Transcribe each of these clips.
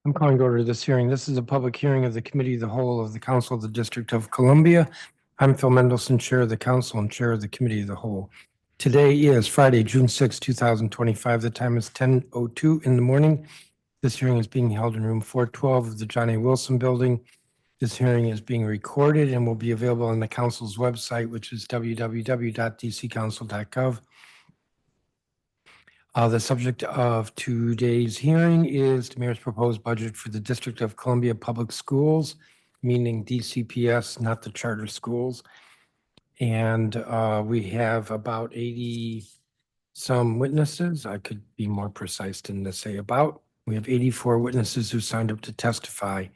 I'm calling to order this hearing. This is a public hearing of the Committee of the Whole of the Council of the District of Columbia. I'm Phil Mendelson, Chair of the Council and Chair of the Committee of the Whole. Today is Friday, June 6, 2025. The time is 10:02 in the morning. This hearing is being held in room 412 of the John A. Wilson Building. This hearing is being recorded and will be available on the council's website, which is www.dccouncil.gov. The subject of today's hearing is the mayor's proposed budget for the District of Columbia Public Schools, meaning DCPS, not the charter schools. And we have about 80 some witnesses. I could be more precise than to say about. We have 84 witnesses who signed up to testify.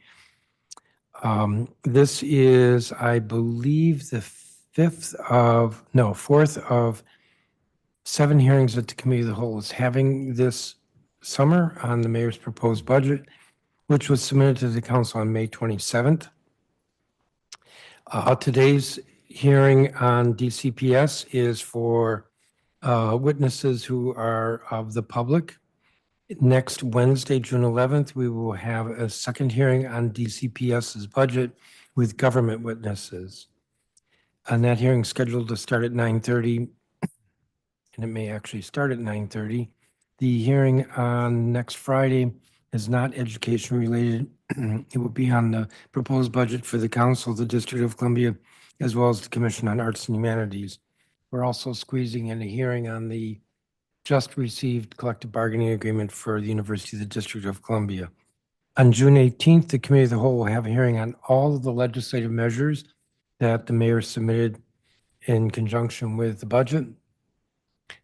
This is, I believe, the fourth of 7 hearings that the Committee of the Whole is having this summer on the mayor's proposed budget, which was submitted to the council on May 27th. Today's hearing on DCPS is for witnesses who are of the public. Next Wednesday, June 11th, we will have a second hearing on DCPS's budget with government witnesses. And that hearing is scheduled to start at 9:30. And it may actually start at 9:30. The hearing on next Friday is not education related. It will be on the proposed budget for the Council of the District of Columbia, as well as the Commission on Arts and Humanities. We're also squeezing in a hearing on the just received collective bargaining agreement for the University of the District of Columbia. On June 18th, the Committee of the Whole will have a hearing on all of the legislative measures that the mayor submitted in conjunction with the budget.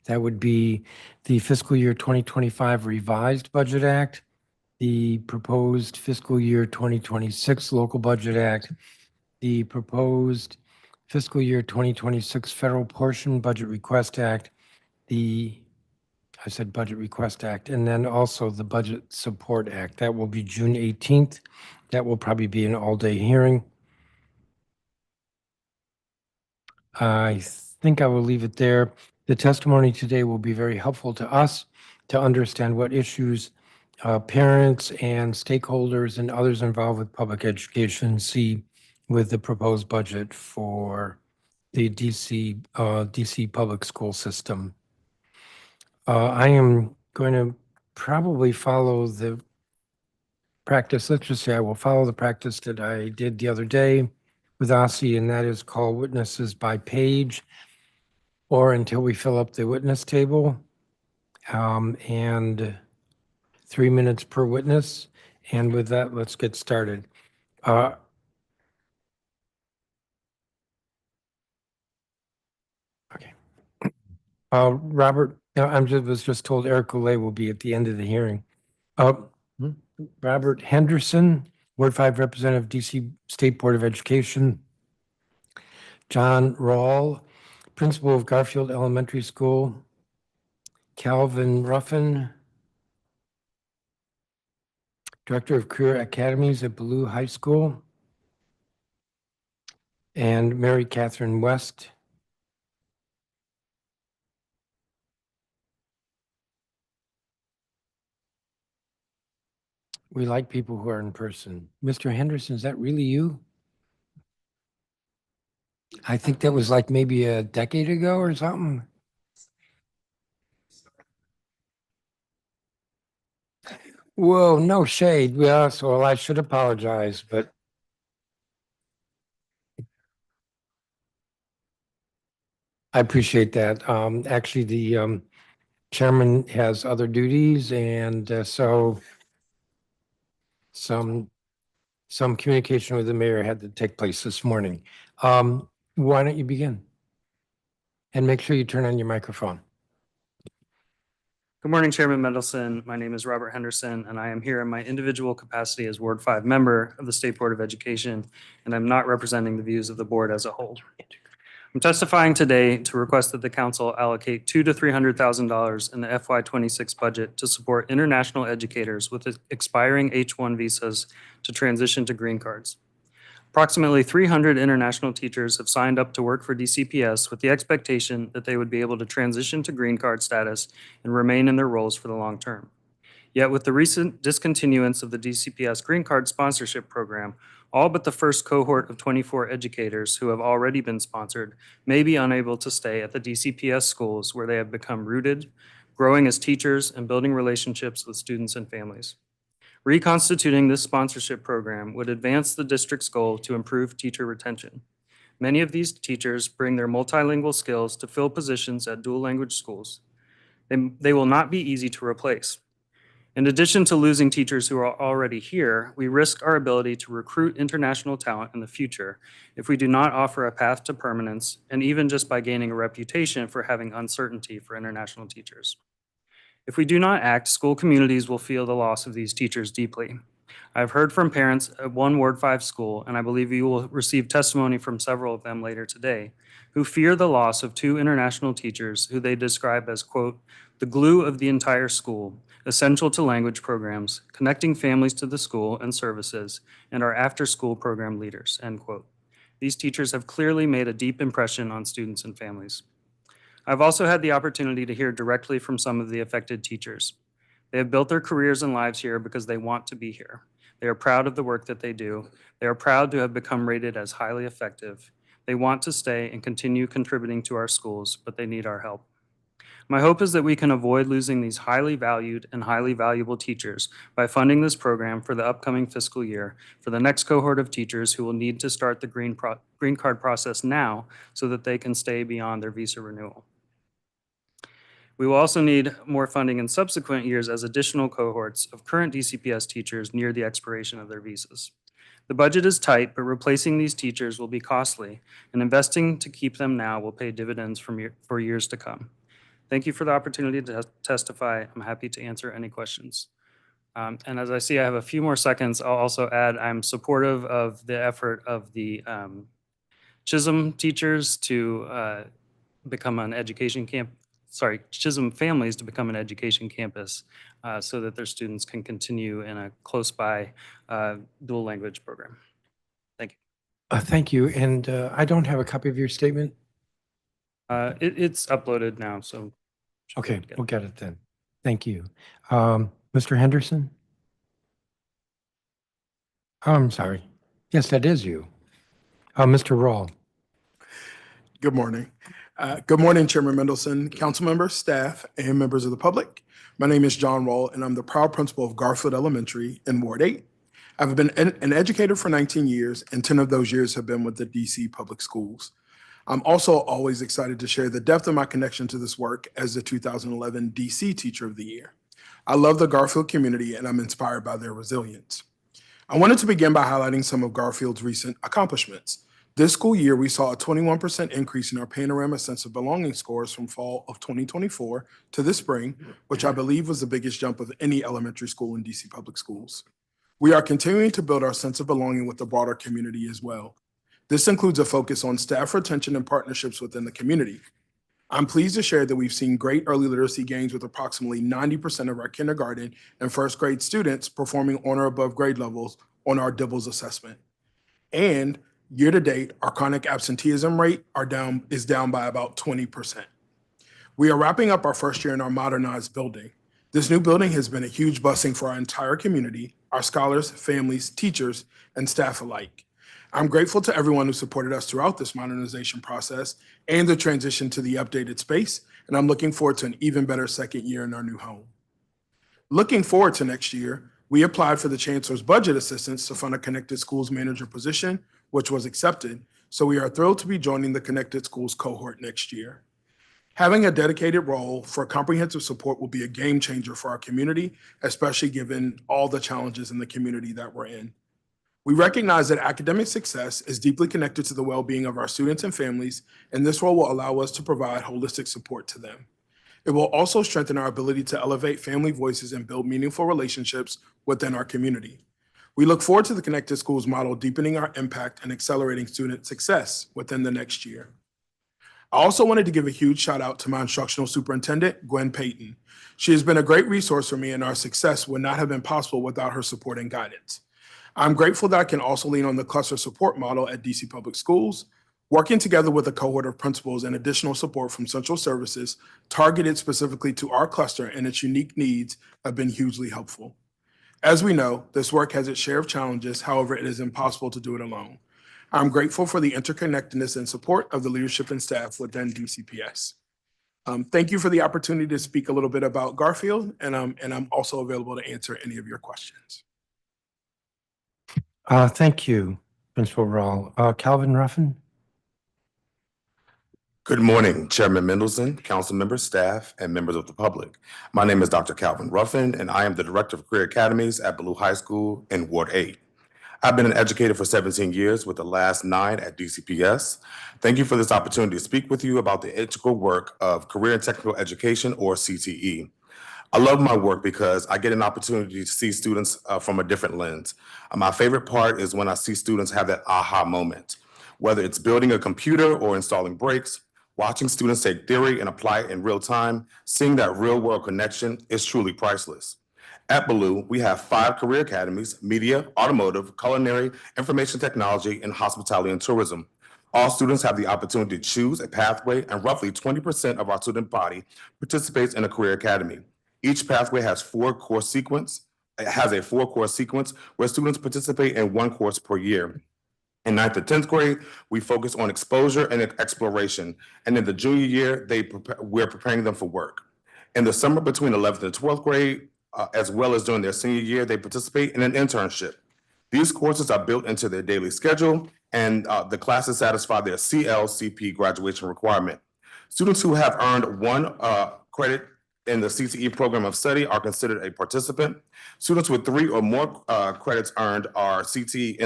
That would be the fiscal year 2025 revised budget act, the proposed fiscal year 2026 local budget act, the proposed fiscal year 2026 federal portion budget request act, I said budget request act, and then also the budget support act. That will be June 18th. That will probably be an all-day hearing. I think I will leave it there. The testimony today will be very helpful to us to understand what issues parents and stakeholders and others involved with public education see with the proposed budget for the DC public school system. I am going to probably follow the practice. Let's just say I will follow the practice that I did the other day with Ossie, and that is call witnesses by page or until we fill up the witness table, and 3 minutes per witness. And with that, let's get started. Okay. Robert, was just told Eric Goulet will be at the end of the hearing. Robert Henderson, Ward 5 Representative, DC State Board of Education. John Rawl, Principal of Garfield Elementary School. Calvin Ruffin, Director of Career Academies at Ballou High School. And Mary Catherine West. We like people who are in person. Mr. Henderson, is that really you? I think that was like maybe a decade ago or something. Whoa, no shade. Yeah, so I should apologize, but I appreciate that. Actually, the chairman has other duties, and so some communication with the mayor had to take place this morning. Why don't you begin? And make sure you turn on your microphone. Good morning, Chairman Mendelson. My name is Robert Henderson, and I am here in my individual capacity as Ward 5 member of the State Board of Education, and I'm not representing the views of the board as a whole. I'm testifying today to request that the council allocate $200,000 to $300,000 in the FY26 budget to support international educators with expiring H-1 visas to transition to green cards. Approximately 300 international teachers have signed up to work for DCPS with the expectation that they would be able to transition to green card status and remain in their roles for the long term. Yet with the recent discontinuance of the DCPS Green Card sponsorship program, all but the first cohort of 24 educators who have already been sponsored may be unable to stay at the DCPS schools where they have become rooted, growing as teachers and building relationships with students and families. Reconstituting this sponsorship program would advance the district's goal to improve teacher retention. Many of these teachers bring their multilingual skills to fill positions at dual language schools. They will not be easy to replace. In addition to losing teachers who are already here, we risk our ability to recruit international talent in the future if we do not offer a path to permanence, and even just by gaining a reputation for having uncertainty for international teachers. If we do not act, school communities will feel the loss of these teachers deeply. I've heard from parents at one Ward 5 school, and I believe you will receive testimony from several of them later today, who fear the loss of 2 international teachers who they describe as, quote, the glue of the entire school, essential to language programs, connecting families to the school and services, and our after-school program leaders, end quote. These teachers have clearly made a deep impression on students and families. I've also had the opportunity to hear directly from some of the affected teachers. They have built their careers and lives here because they want to be here. They are proud of the work that they do. They are proud to have become rated as highly effective. They want to stay and continue contributing to our schools, but they need our help. My hope is that we can avoid losing these highly valued and highly valuable teachers by funding this program for the upcoming fiscal year for the next cohort of teachers who will need to start the green card process now so that they can stay beyond their visa renewal. We will also need more funding in subsequent years as additional cohorts of current DCPS teachers near the expiration of their visas. The budget is tight, but replacing these teachers will be costly, and investing to keep them now will pay dividends for years to come. Thank you for the opportunity to testify. I'm happy to answer any questions. And as I see I have a few more seconds, I'll also add I'm supportive of the effort of the Chisholm teachers to become an education Chisholm families to become an education campus so that their students can continue in a close by dual language program. Thank you. Thank you. And I don't have a copy of your statement. It's uploaded now, so. Okay, we'll get it then. Thank you. Mr. Henderson? Oh, I'm sorry. Yes, that is you. Mr. Rawl? Good morning. Good morning, Chairman Mendelson, council members, staff, and members of the public. My name is John Rawl, and I'm the proud principal of Garfield Elementary in Ward 8. I've been an educator for 19 years, and 10 of those years have been with the DC Public Schools. I'm also always excited to share the depth of my connection to this work as the 2011 DC Teacher of the Year. I love the Garfield community, and I'm inspired by their resilience. I wanted to begin by highlighting some of Garfield's recent accomplishments. This school year, we saw a 21% increase in our Panorama Sense of Belonging scores from fall of 2024 to this spring, which I believe was the biggest jump of any elementary school in DC Public Schools. We are continuing to build our sense of belonging with the broader community as well. This includes a focus on staff retention and partnerships within the community. I'm pleased to share that we've seen great early literacy gains with approximately 90% of our kindergarten and first grade students performing on or above grade levels on our DIBELS assessment. And year to date, our chronic absenteeism rate is down by about 20%. We are wrapping up our first year in our modernized building. This new building has been a huge blessing for our entire community, our scholars, families, teachers, and staff alike. I'm grateful to everyone who supported us throughout this modernization process and the transition to the updated space, and I'm looking forward to an even better second year in our new home. Looking forward to next year, we applied for the Chancellor's budget assistance to fund a Connected Schools manager position, which was accepted, so we are thrilled to be joining the Connected Schools cohort next year. Having a dedicated role for comprehensive support will be a game changer for our community, especially given all the challenges in the community that we're in. We recognize that academic success is deeply connected to the well-being of our students and families, and this role will allow us to provide holistic support to them. It will also strengthen our ability to elevate family voices and build meaningful relationships within our community. We look forward to the Connected Schools model deepening our impact and accelerating student success within the next year. I also wanted to give a huge shout out to my instructional superintendent, Gwen Payton. She has been a great resource for me, and our success would not have been possible without her support and guidance. I'm grateful that I can also lean on the cluster support model at DC Public Schools. Working together with a cohort of principals and additional support from central services targeted specifically to our cluster and its unique needs have been hugely helpful. As we know, this work has its share of challenges. However, it is impossible to do it alone. I'm grateful for the interconnectedness and support of the leadership and staff within DCPS. Thank you for the opportunity to speak a little bit about Garfield, and I'm also available to answer any of your questions. Thank you, Principal Rawl. Calvin Ruffin? Good morning, Chairman Mendelson, council members, staff, and members of the public. My name is Dr. Calvin Ruffin, and I am the Director of Career Academies at Ballou High School in Ward 8. I've been an educator for 17 years, with the last 9 at DCPS. Thank you for this opportunity to speak with you about the integral work of Career and Technical Education, or CTE. I love my work because I get an opportunity to see students from a different lens. My favorite part is when I see students have that aha moment, whether it's building a computer or installing brakes. Watching students take theory and apply it in real time, seeing that real world connection is truly priceless. At Ballou, we have 5 career academies: media, automotive, culinary, information technology, and hospitality and tourism. All students have the opportunity to choose a pathway, and roughly 20% of our student body participates in a career academy. Each pathway has a 4-course sequence where students participate in 1 course per year. In 9th and 10th grade, we focus on exposure and exploration. And in the junior year, we're preparing them for work. In the summer between 11th and 12th grade, as well as during their senior year, they participate in an internship. These courses are built into their daily schedule, and the classes satisfy their CLCP graduation requirement. Students who have earned 1 credit in the CTE program of study are considered a participant. Students with 3 or more credits earned in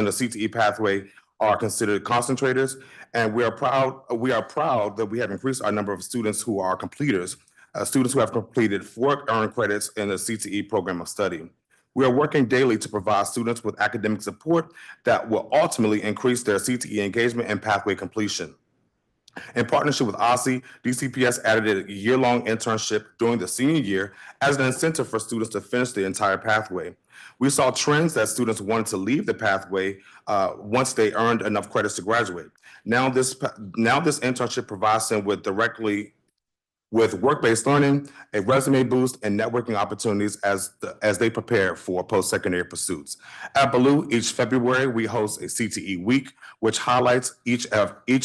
the CTE pathway are considered concentrators, and we are proud that we have increased our number of students who are completers, students who have completed 4 earned credits in the CTE program of study. We are working daily to provide students with academic support that will ultimately increase their CTE engagement and pathway completion. In partnership with OSSI, DCPS added a year-long internship during the senior year as an incentive for students to finish the entire pathway. We saw trends that students wanted to leave the pathway once they earned enough credits to graduate. Now this internship provides them with work-based learning, a resume boost, and networking opportunities as they prepare for post-secondary pursuits. At Ballou, each February, we host a CTE week, which highlights each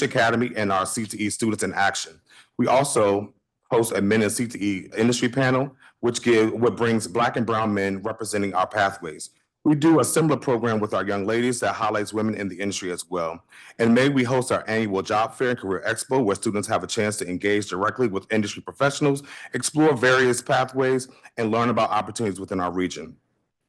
academy and our CTE students in action. We also host a men in CTE industry panel, which brings Black and brown men representing our pathways. We do a similar program with our young ladies that highlights women in the industry as well. In May, we host our annual job fair and career expo, where students have a chance to engage directly with industry professionals, explore various pathways, and learn about opportunities within our region.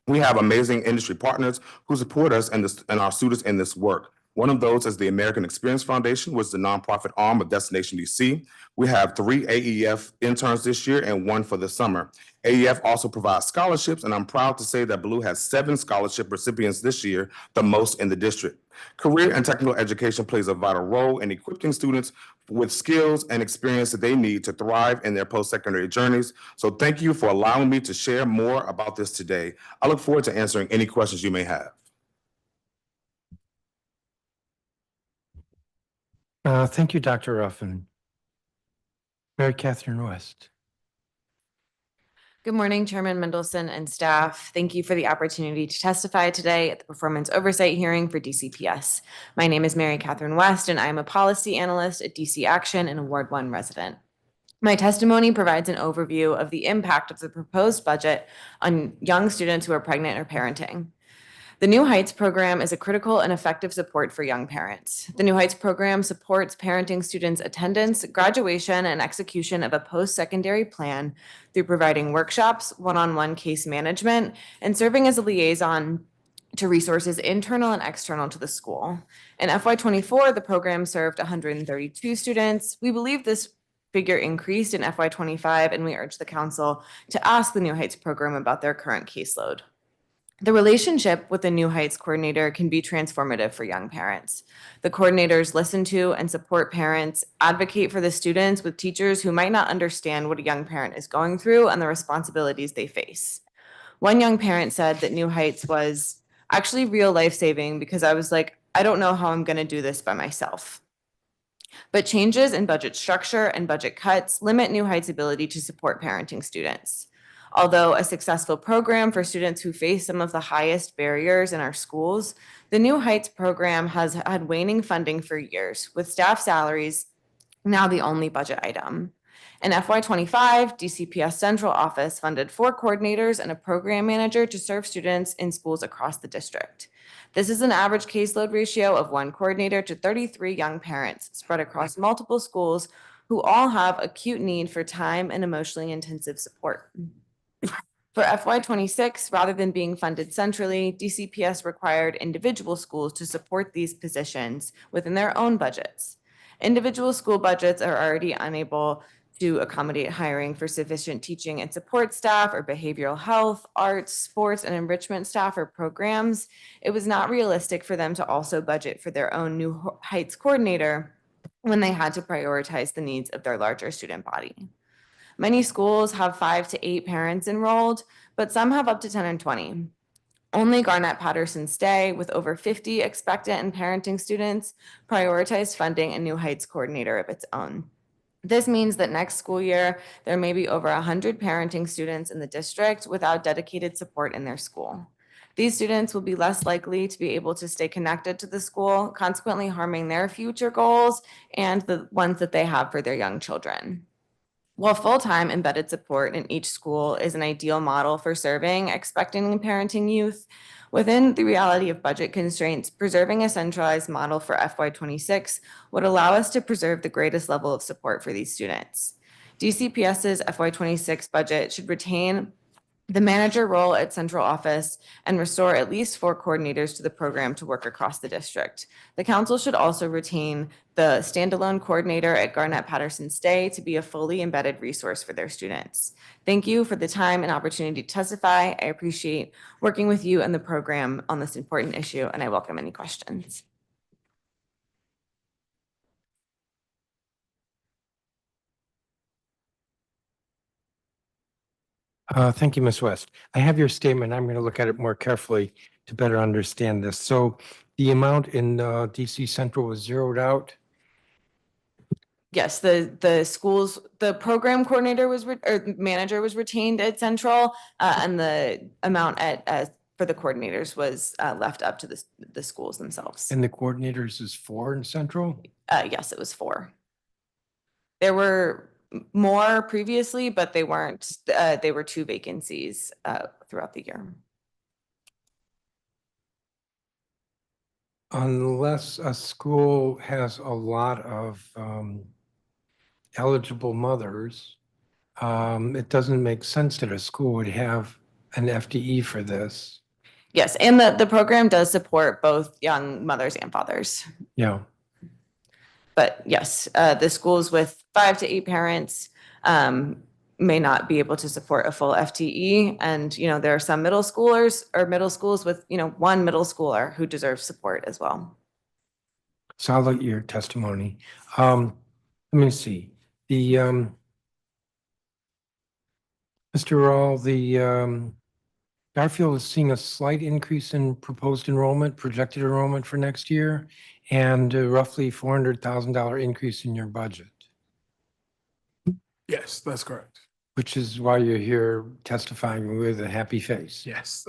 We have amazing industry partners who support us and our students in this work. One of those is the American Experience Foundation, which is the nonprofit arm of Destination DC. We have 3 AEF interns this year and 1 for the summer. AEF also provides scholarships, and I'm proud to say that Ballou has 7 scholarship recipients this year, the most in the district. Career and technical education plays a vital role in equipping students with skills and experience that they need to thrive in their post-secondary journeys. So thank you for allowing me to share more about this today. I look forward to answering any questions you may have. Thank you, Dr. Ruffin. Mary Catherine West. Good morning, Chairman Mendelson and staff. Thank you for the opportunity to testify today at the Performance Oversight Hearing for DCPS. My name is Mary Catherine West, and I am a policy analyst at DC Action and a Ward 1 resident. My testimony provides an overview of the impact of the proposed budget on young students who are pregnant or parenting. The New Heights program is a critical and effective support for young parents. The New Heights program supports parenting students' attendance, graduation, and execution of a post-secondary plan through providing workshops, one-on-one case management, and serving as a liaison to resources internal and external to the school. In FY24, the program served 132 students. We believe this figure increased in FY25, and we urge the council to ask the New Heights program about their current caseload. The relationship with the New Heights coordinator can be transformative for young parents. The coordinators listen to and support parents, advocate for the students with teachers who might not understand what a young parent is going through and the responsibilities they face. One young parent said that New Heights was actually real life-saving because I was like, I don't know how I'm going to do this by myself. But changes in budget structure and budget cuts limit New Heights' ability to support parenting students. Although a successful program for students who face some of the highest barriers in our schools, the New Heights program has had waning funding for years, with staff salaries now the only budget item. In FY25, DCPS Central Office funded 4 coordinators and a program manager to serve students in schools across the district. This is an average caseload ratio of 1 coordinator to 33 young parents spread across multiple schools who all have acute need for time and emotionally intensive support. For FY26, rather than being funded centrally, DCPS required individual schools to support these positions within their own budgets. Individual school budgets are already unable to accommodate hiring for sufficient teaching and support staff or behavioral health, arts, sports, and enrichment staff or programs. It was not realistic for them to also budget for their own New Heights coordinator when they had to prioritize the needs of their larger student body. Many schools have 5 to 8 parents enrolled, but some have up to 10 and 20. Only Garnett-Patterson Stay, with over 50 expectant and parenting students, prioritized funding a New Heights coordinator of its own. This means that next school year, there may be over 100 parenting students in the district without dedicated support in their school. These students will be less likely to be able to stay connected to the school, consequently harming their future goals and the ones that they have for their young children. While full-time embedded support in each school is an ideal model for serving expecting and parenting youth, within the reality of budget constraints, preserving a centralized model for FY26 would allow us to preserve the greatest level of support for these students. DCPS's FY26 budget should retain the manager role at central office and restore at least 4 coordinators to the program to work across the district. The council should also retain the standalone coordinator at Garnett-Patterson Stay to be a fully embedded resource for their students. Thank you for the time and opportunity to testify. I appreciate working with you and the program on this important issue, and I welcome any questions. Thank you, Ms. West. I have your statement. I'm going to look at it more carefully to better understand this. So the amount in DC Central was zeroed out. Yes, the schools, the program coordinator was, or manager was retained at Central, and the amount for the coordinators was left up to the schools themselves. And the coordinators is 4 in Central? Yes, it was 4. There were more previously, but they weren't, they were 2 vacancies throughout the year. Unless a school has a lot of eligible mothers, it doesn't make sense that a school would have an FTE for this. Yes, and the program does support both young mothers and fathers. Yeah. But yes, the schools with 5 to 8 parents may not be able to support a full FTE. And, you know, there are some middle schoolers or middle schools with, you know, 1 middle schooler who deserves support as well. So I'll look at your testimony. Let me see. The Mr. Rawl, the Garfield is seeing a slight increase in proposed enrollment, projected enrollment for next year, and roughly $400,000 increase in your budget, Yes, that's correct. which is why you're here testifying with a happy face. Yes.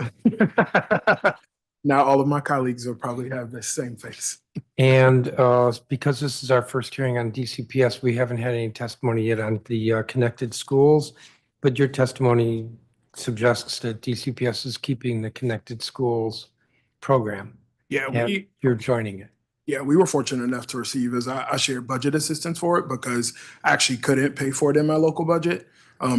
Now all of my colleagues will probably have the same face. And because this is our first hearing on DCPS, we haven't had any testimony yet on the connected schools, but your testimony suggests that DCPS is keeping the connected schools program. Yeah, And you're joining it. Yeah, we were fortunate enough to receive, as I shared, budget assistance for it because I actually couldn't pay for it in my local budget.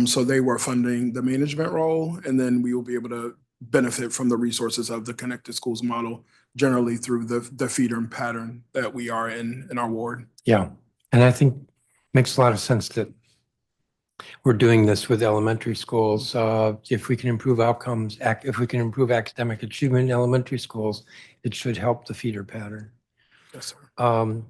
So they were funding the management role, and then we will be able to benefit from the resources of the connected schools model generally through the feeder and pattern that we are in our ward. Yeah, and I think makes a lot of sense that we're doing this with elementary schools. If we can improve outcomes, if we can improve academic achievement in elementary schools, it should help the feeder pattern. Yes, sir.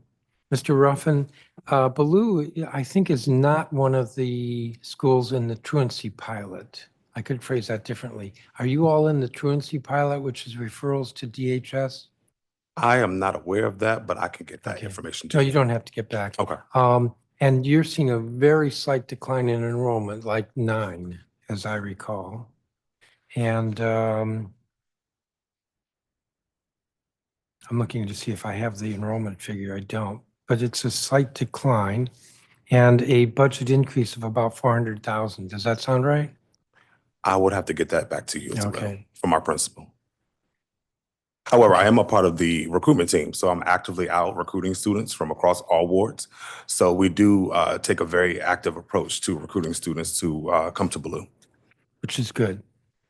Mr. Ruffin, Baloo, I think, is not one of the schools in the truancy pilot. I could phrase that differently. Are you all in the truancy pilot, which is referrals to DHS? I am not aware of that, but I can get that Okay. information to No, you. you don't have to get back. Okay. And you're seeing a very slight decline in enrollment, like 9, as I recall. And I'm looking to see if I have the enrollment figure. I don't, but it's a slight decline and a budget increase of about 400,000. Does that sound right? I would have to get that back to you as well Okay. from our principal. However, I am a part of the recruitment team, so I'm actively out recruiting students from across all wards. So we do take a very active approach to recruiting students to come to Blue. Which is good.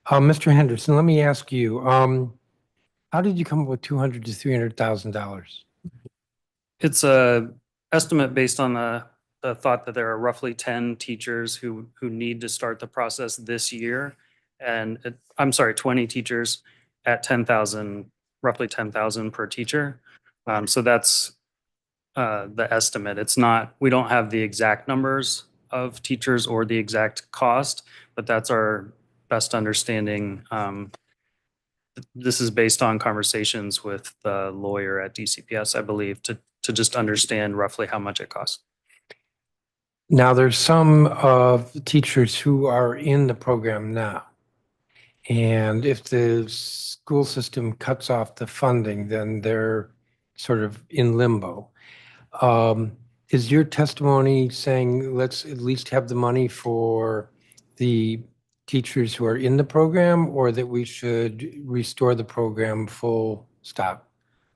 Mr. Henderson, let me ask you, how did you come up with $200,000 to $300,000? It's a estimate based on the thought that there are roughly 10 teachers who need to start the process this year. And I'm sorry, 20 teachers at 10,000, roughly 10,000 per teacher. So that's the estimate. It's not, we don't have the exact numbers of teachers or the exact cost, but that's our best understanding. This is based on conversations with the lawyer at DCPS, I believe, to just understand roughly how much it costs. Now, there's some teachers who are in the program now. And if the school system cuts off the funding, then they're sort of in limbo. Is your testimony saying let's at least have the money for the teachers who are in the program, or that we should restore the program full stop?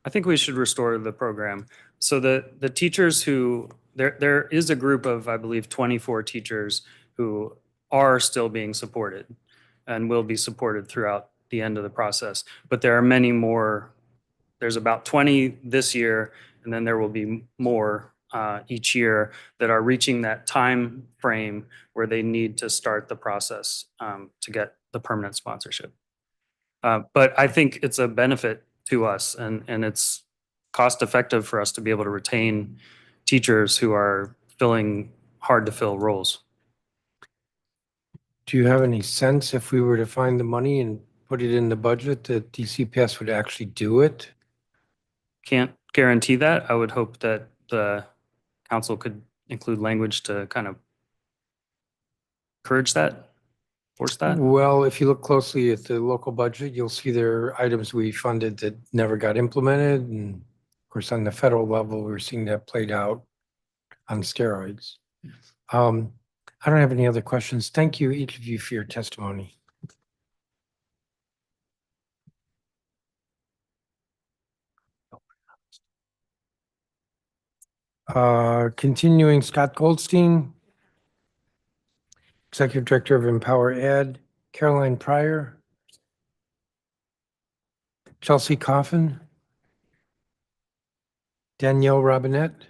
I think we should restore the program. So the teachers who, there is a group of, I believe, 24 teachers who are still being supported and will be supported throughout the end of the process. But there are many more. There's about 20 this year, and then there will be more each year that are reaching that time frame where they need to start the process to get the permanent sponsorship. But I think it's a benefit to us, and it's cost effective for us to be able to retain teachers who are filling hard to fill roles. Do you have any sense if we were to find the money and put it in the budget that DCPS would actually do it? Can't guarantee that. I would hope that the council could include language to kind of encourage that, force that. Well, if you look closely at the local budget, you'll see there are items we funded that never got implemented. And of course, on the federal level, we're seeing that played out on steroids. I don't have any other questions. Thank you, each of you, for your testimony. Continuing, Scott Goldstein, Executive Director of Empower Ed, Caroline Pryor, Chelsea Coffin, Danielle Robinette,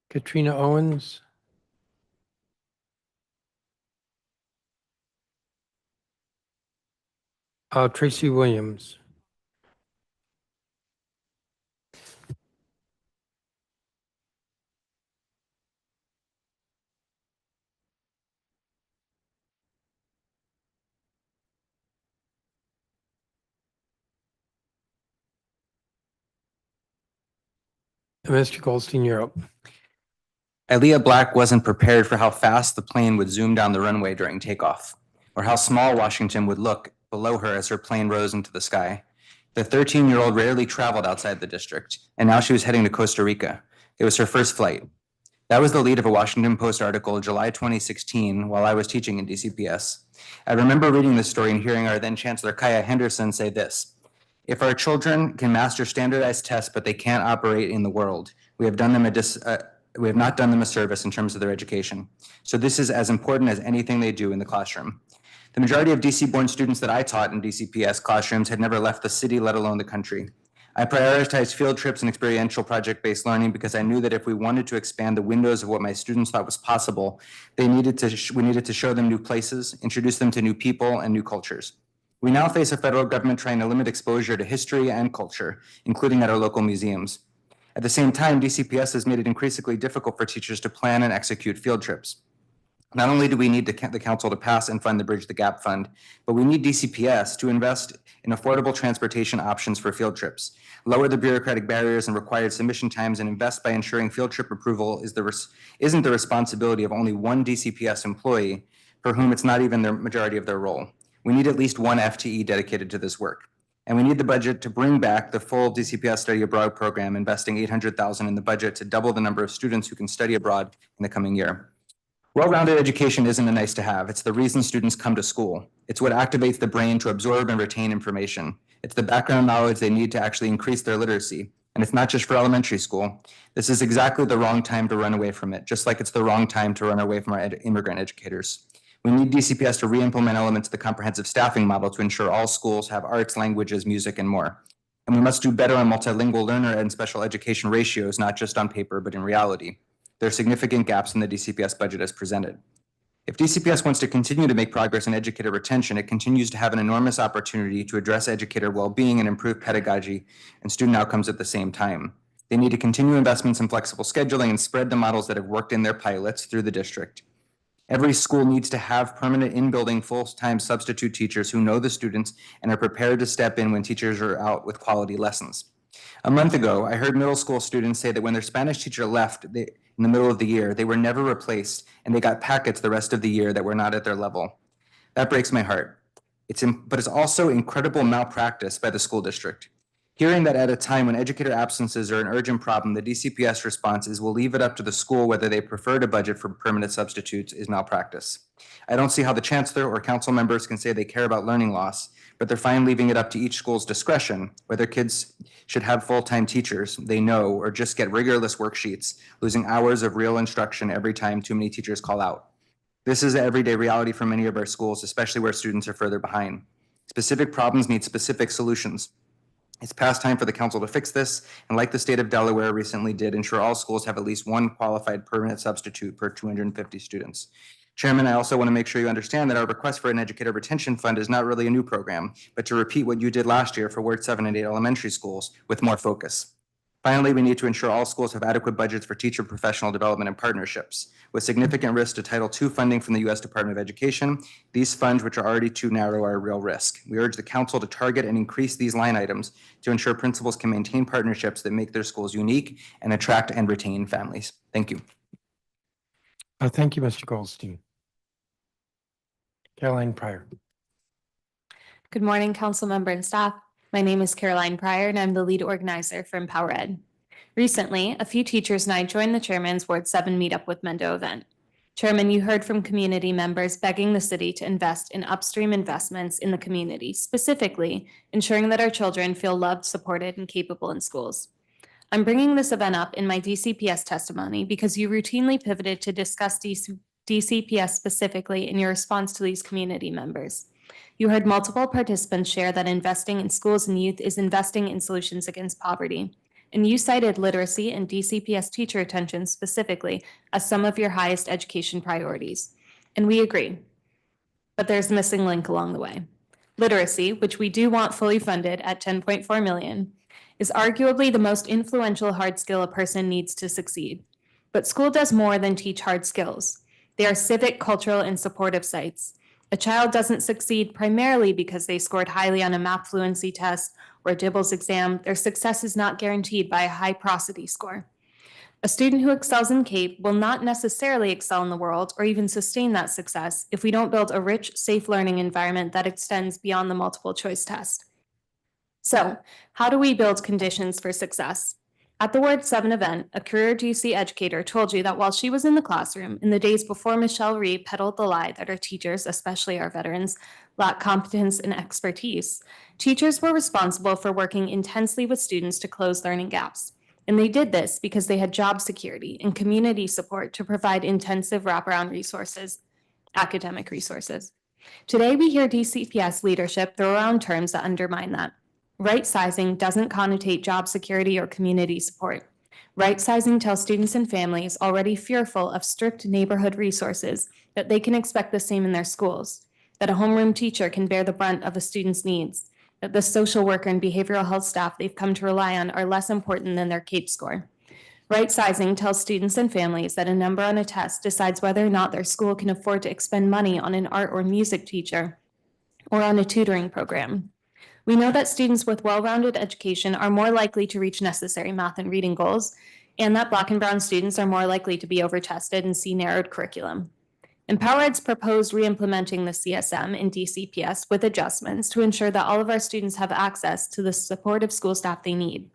Katrina Owens, Tracy Williams. Mr. Goldstein, you're up. Aaliyah Black wasn't prepared for how fast the plane would zoom down the runway during takeoff, or how small Washington would look below her as her plane rose into the sky. The 13-year-old rarely traveled outside the district, and now she was heading to Costa Rica. It was her first flight. That was the lead of a Washington Post article, July 2016, while I was teaching in DCPS. I remember reading this story and hearing our then Chancellor Kaya Henderson say this: "If our children can master standardized tests, but they can't operate in the world, we have not done them a service in terms of their education. So this is as important as anything they do in the classroom." The majority of DC-born students that I taught in DCPS classrooms had never left the city, let alone the country. I prioritized field trips and experiential project-based learning because I knew that if we wanted to expand the windows of what my students thought was possible, we needed to show them new places, introduce them to new people and new cultures. We now face a federal government trying to limit exposure to history and culture, including at our local museums. At the same time, DCPS has made it increasingly difficult for teachers to plan and execute field trips. Not only do we need the council to pass and fund the Bridge the Gap Fund, but we need DCPS to invest in affordable transportation options for field trips, lower the bureaucratic barriers and required submission times, and invest by ensuring field trip approval isn't the responsibility of only one DCPS employee for whom it's not even the majority of their role. We need at least one FTE dedicated to this work. And we need the budget to bring back the full DCPS study abroad program, investing $800,000 in the budget to double the number of students who can study abroad in the coming year. Well-rounded education isn't a nice to have. It's the reason students come to school. It's what activates the brain to absorb and retain information. It's the background knowledge they need to actually increase their literacy. And it's not just for elementary school. This is exactly the wrong time to run away from it, just like it's the wrong time to run away from our immigrant educators. We need DCPS to re-implement elements of the comprehensive staffing model to ensure all schools have arts, languages, music, and more. And we must do better on multilingual learner and special education ratios, not just on paper, but in reality. There are significant gaps in the DCPS budget as presented. If DCPS wants to continue to make progress in educator retention, it continues to have an enormous opportunity to address educator well-being and improve pedagogy and student outcomes at the same time. They need to continue investments in flexible scheduling and spread the models that have worked in their pilots through the district. Every school needs to have permanent in-building full-time substitute teachers who know the students and are prepared to step in when teachers are out with quality lessons. A month ago, I heard middle school students say that when their Spanish teacher left in the middle of the year, they were never replaced and they got packets the rest of the year that were not at their level. That breaks my heart. But it's also incredible malpractice by the school district. Hearing that at a time when educator absences are an urgent problem, the DCPS response is we'll leave it up to the school whether they prefer to budget for permanent substitutes is malpractice. I don't see how the chancellor or council members can say they care about learning loss, but they're fine leaving it up to each school's discretion whether kids should have full-time teachers they know or just get rigorous worksheets, losing hours of real instruction every time too many teachers call out. This is an everyday reality for many of our schools, especially where students are further behind. Specific problems need specific solutions. It's past time for the council to fix this, and like the state of Delaware recently did, ensure all schools have at least one qualified permanent substitute per 250 students. Chairman, I also want to make sure you understand that our request for an educator retention fund is not really a new program, but to repeat what you did last year for Ward 7 and 8 elementary schools with more focus. Finally, we need to ensure all schools have adequate budgets for teacher professional development and partnerships. With significant risk to Title II funding from the U.S. Department of Education, these funds, which are already too narrow, are a real risk. We urge the council to target and increase these line items to ensure principals can maintain partnerships that make their schools unique and attract and retain families. Thank you. Thank you, Mr. Goldstein. Caroline Pryor. Good morning, council member and staff. My name is Caroline Pryor, and I'm the lead organizer for Empower Ed. Recently, a few teachers and I joined the Chairman's Ward 7 Meetup with Mendo event. Chairman, you heard from community members begging the city to invest in upstream investments in the community, specifically ensuring that our children feel loved, supported, and capable in schools. I'm bringing this event up in my DCPS testimony because you routinely pivoted to discuss DCPS specifically in your response to these community members. You heard multiple participants share that investing in schools and youth is investing in solutions against poverty. And you cited literacy and DCPS teacher retention specifically as some of your highest education priorities. And we agree, but there's a missing link along the way. Literacy, which we do want fully funded at $10.4 million, is arguably the most influential hard skill a person needs to succeed. But school does more than teach hard skills. They are civic, cultural, and supportive sites. A child doesn't succeed primarily because they scored highly on a math fluency test or a DIBELS exam. Their success is not guaranteed by a high prosody score. A student who excels in CAPE will not necessarily excel in the world or even sustain that success if we don't build a rich, safe learning environment that extends beyond the multiple choice test. So, how do we build conditions for success? At the Ward 7 event, a career GC educator told you that while she was in the classroom in the days before Michelle Rhee peddled the lie that our teachers, especially our veterans, lack competence and expertise, teachers were responsible for working intensely with students to close learning gaps. And they did this because they had job security and community support to provide intensive wraparound resources, academic resources. Today, we hear DCPS leadership throw around terms that undermine that. Right sizing doesn't connotate job security or community support. Right sizing tells students and families already fearful of strict neighborhood resources that they can expect the same in their schools, that a homeroom teacher can bear the brunt of a student's needs, that the social worker and behavioral health staff they've come to rely on are less important than their CAPE score. Right sizing tells students and families that a number on a test decides whether or not their school can afford to expend money on an art or music teacher or on a tutoring program. We know that students with well-rounded education are more likely to reach necessary math and reading goals, and that Black and Brown students are more likely to be overtested and see narrowed curriculum. EmpowerEd's proposed re-implementing the CSM in DCPS with adjustments to ensure that all of our students have access to the supportive school staff they need.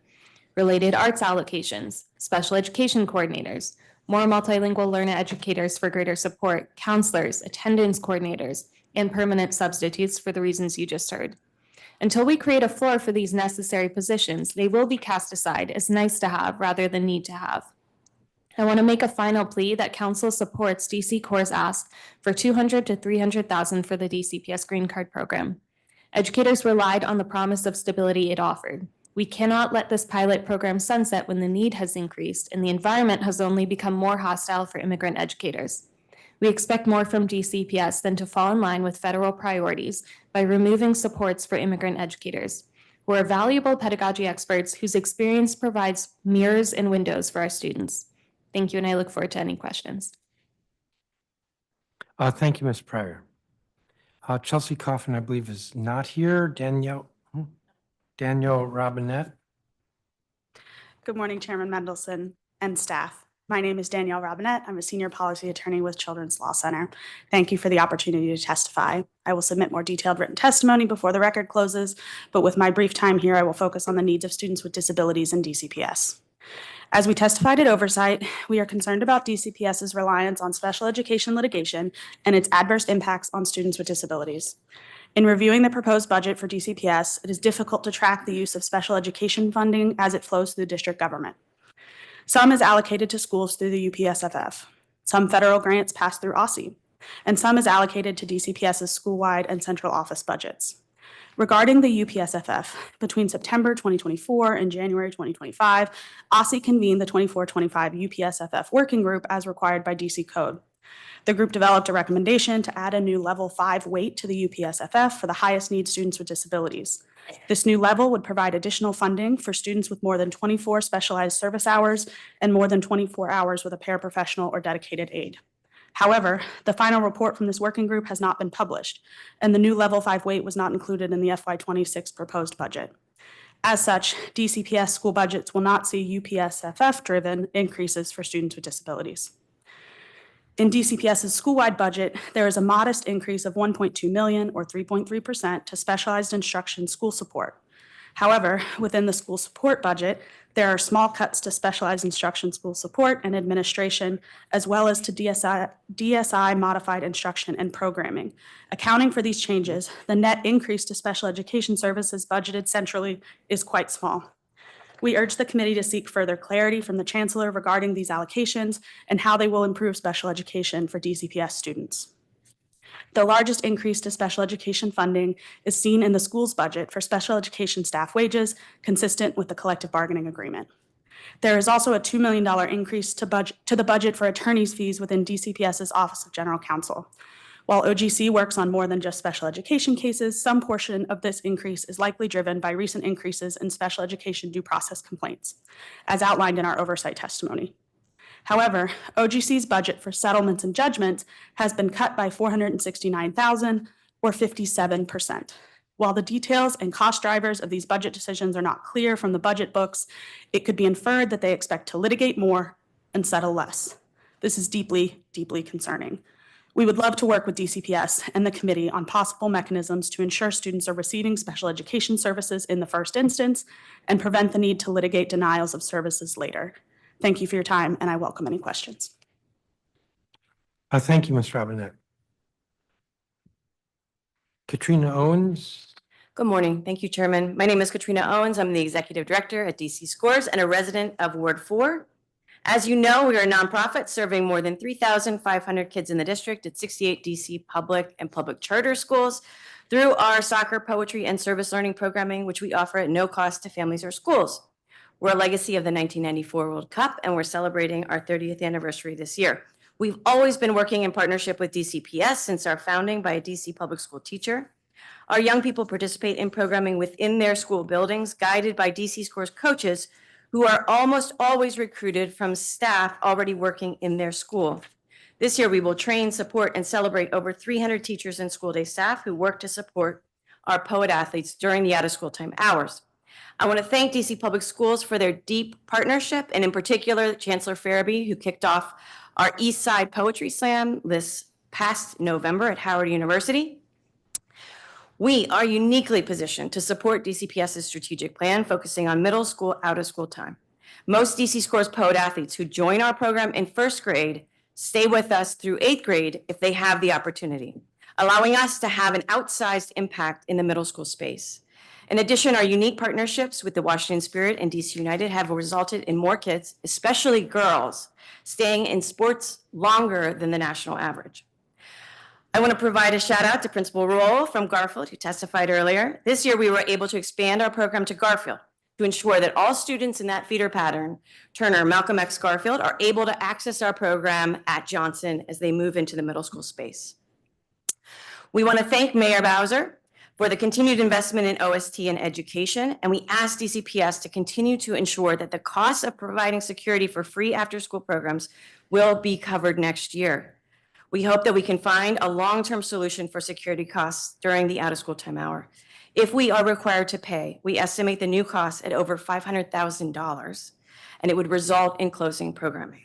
Related arts allocations, special education coordinators, more multilingual learner educators for greater support, counselors, attendance coordinators, and permanent substitutes for the reasons you just heard. Until we create a floor for these necessary positions, they will be cast aside as nice to have rather than need to have. I want to make a final plea that council supports DC Corps' ask for $200,000 to $300,000 for the DCPS Green Card program. Educators relied on the promise of stability it offered. We cannot let this pilot program sunset when the need has increased and the environment has only become more hostile for immigrant educators. We expect more from DCPS than to fall in line with federal priorities by removing supports for immigrant educators, who are valuable pedagogy experts whose experience provides mirrors and windows for our students. Thank you, and I look forward to any questions. Thank you, Ms. Pryor. Chelsea Coffin, I believe, is not here. Danielle Robinette. Good morning, Chairman Mendelson and staff. My name is Danielle Robinette. I'm a senior policy attorney with Children's Law Center. Thank you for the opportunity to testify. I will submit more detailed written testimony before the record closes, but with my brief time here, I will focus on the needs of students with disabilities in DCPS. As we testified at oversight, we are concerned about DCPS's reliance on special education litigation and its adverse impacts on students with disabilities. In reviewing the proposed budget for DCPS, it is difficult to track the use of special education funding as it flows through district government. Some is allocated to schools through the UPSFF. Some federal grants pass through OSSI, and some is allocated to DCPS's school-wide and central office budgets. Regarding the UPSFF, between September 2024 and January 2025, OSSI convened the 24-25 UPSFF working group as required by DC Code. The group developed a recommendation to add a new level 5 weight to the UPSFF for the highest need students with disabilities. This new level would provide additional funding for students with more than 24 specialized service hours and more than 24 hours with a paraprofessional or dedicated aide. However, the final report from this working group has not been published, and the new level 5 weight was not included in the FY26 proposed budget. As such, DCPS school budgets will not see UPSFF-driven increases for students with disabilities. In DCPS's school-wide budget, there is a modest increase of $1.2 million or 3.3% to specialized instruction school support. However, within the school support budget, there are small cuts to specialized instruction school support and administration, as well as to DSI modified instruction and programming. Accounting for these changes, the net increase to special education services budgeted centrally is quite small. We urge the committee to seek further clarity from the chancellor regarding these allocations and how they will improve special education for DCPS students. The largest increase to special education funding is seen in the school's budget for special education staff wages, consistent with the collective bargaining agreement. There is also a $2 million increase to the budget for attorney's fees within DCPS's Office of General Counsel. While OGC works on more than just special education cases, some portion of this increase is likely driven by recent increases in special education due process complaints, as outlined in our oversight testimony. However, OGC's budget for settlements and judgments has been cut by $469,000 or 57%. While the details and cost drivers of these budget decisions are not clear from the budget books, it could be inferred that they expect to litigate more and settle less. This is deeply, deeply concerning. We would love to work with DCPS and the committee on possible mechanisms to ensure students are receiving special education services in the first instance and prevent the need to litigate denials of services later. Thank you for your time, and I welcome any questions. Thank you, Ms. Robinette. Katrina Owens. Good morning. Thank you, Chairman. My name is Katrina Owens. I'm the Executive Director at DC Scores and a resident of Ward 4. As you know, we are a nonprofit serving more than 3,500 kids in the district at 68 DC public and public charter schools through our soccer, poetry, and service learning programming, which we offer at no cost to families or schools. We're a legacy of the 1994 World Cup, and we're celebrating our 30th anniversary this year. We've always been working in partnership with DCPS since our founding by a DC public school teacher. Our young people participate in programming within their school buildings, guided by DC Scores coaches who are almost always recruited from staff already working in their school. This year, we will train, support, and celebrate over 300 teachers and school day staff who work to support our poet athletes during the out-of-school time hours. I want to thank DC Public Schools for their deep partnership, and in particular, Chancellor Farabee, who kicked off our East Side Poetry Slam this past November at Howard University. We are uniquely positioned to support DCPS's strategic plan, focusing on middle school, out-of-school time. Most DC Scores poet athletes who join our program in first grade stay with us through eighth grade if they have the opportunity, allowing us to have an outsized impact in the middle school space. In addition, our unique partnerships with the Washington Spirit and DC United have resulted in more kids, especially girls, staying in sports longer than the national average. I want to provide a shout out to Principal Roll from Garfield, who testified earlier. This year, we were able to expand our program to Garfield to ensure that all students in that feeder pattern, Turner, Malcolm X, Garfield, are able to access our program at Johnson as they move into the middle school space. We want to thank Mayor Bowser for the continued investment in OST and education, and we ask DCPS to continue to ensure that the cost of providing security for free after-school programs will be covered next year. We hope that we can find a long-term solution for security costs during the out-of-school time hour. If we are required to pay, we estimate the new cost at over $500,000, and it would result in closing programming.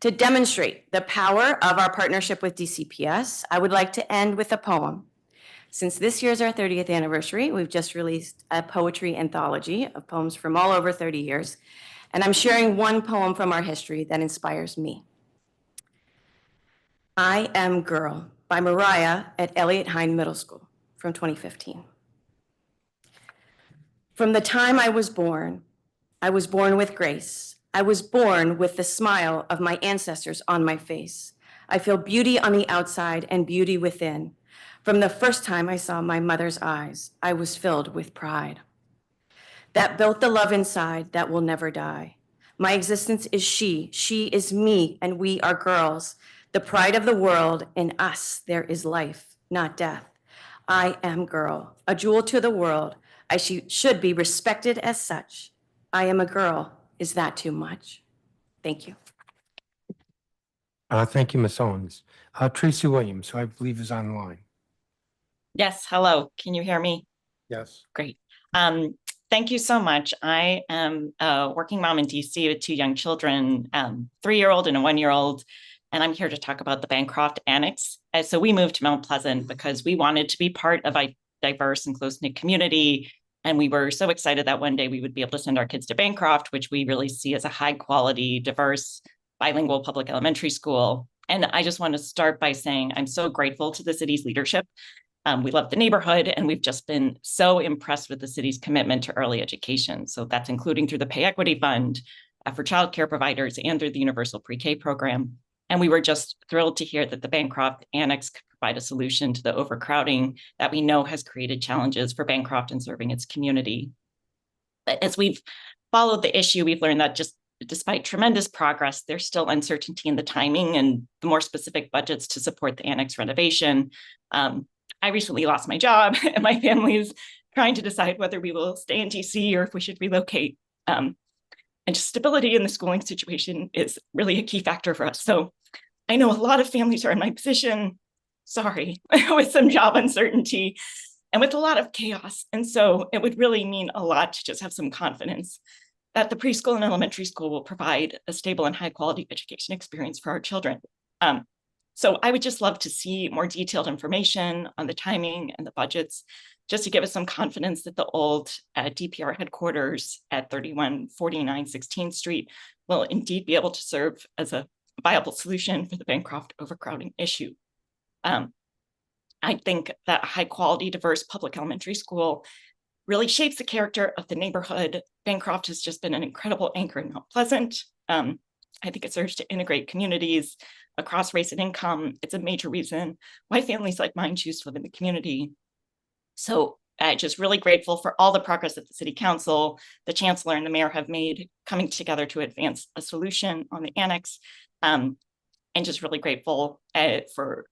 To demonstrate the power of our partnership with DCPS, I would like to end with a poem. Since this year is our 30th anniversary, we've just released a poetry anthology of poems from all over 30 years, and I'm sharing one poem from our history that inspires me. I Am Girl by Mariah at Elliott Hine Middle School from 2015. From the time I was born with grace. I was born with the smile of my ancestors on my face. I feel beauty on the outside and beauty within. From the first time I saw my mother's eyes, I was filled with pride. That built the love inside that will never die. My existence is she is me, and we are girls. The pride of the world, in us there is life, not death. I am girl, a jewel to the world. I should be respected as such. I am a girl. Is that too much? Thank you. Thank you, Ms. Owens. Tracy Williams, who I believe is online. Yes, hello. Can you hear me? Yes. Great. Thank you so much. I am a working mom in DC with two young children, 3-year-old and a 1-year-old, and I'm here to talk about the Bancroft Annex. So we moved to Mount Pleasant because we wanted to be part of a diverse and close-knit community, and we were so excited that one day we would be able to send our kids to Bancroft, which we really see as a high-quality, diverse, bilingual public elementary school. And I just want to start by saying I'm so grateful to the city's leadership. We love the neighborhood, and we've just been so impressed with the city's commitment to early education. So that's including through the Pay Equity Fund for childcare providers and through the Universal Pre-K program. And we were just thrilled to hear that the Bancroft Annex could provide a solution to the overcrowding that we know has created challenges for Bancroft in serving its community. As we've followed the issue, we've learned that just despite tremendous progress, there's still uncertainty in the timing and the more specific budgets to support the annex renovation. I recently lost my job, and my family is trying to decide whether we will stay in DC or if we should relocate. And just stability in the schooling situation is really a key factor for us. So I know a lot of families are in my position, with some job uncertainty and with a lot of chaos. And so it would really mean a lot to just have some confidence that the preschool and elementary school will provide a stable and high quality education experience for our children. So I would just love to see more detailed information on the timing and the budgets, just to give us some confidence that the old DPR headquarters at 3149 16th Street will indeed be able to serve as a viable solution for the Bancroft overcrowding issue. I think that a high quality, diverse public elementary school really shapes the character of the neighborhood. Bancroft has just been an incredible anchor in Mount Pleasant. I think it serves to integrate communities across race and income. It's a major reason why families like mine choose to live in the community. So just really grateful for all the progress that the City Council, the Chancellor, and the Mayor have made coming together to advance a solution on the annex. And just really grateful for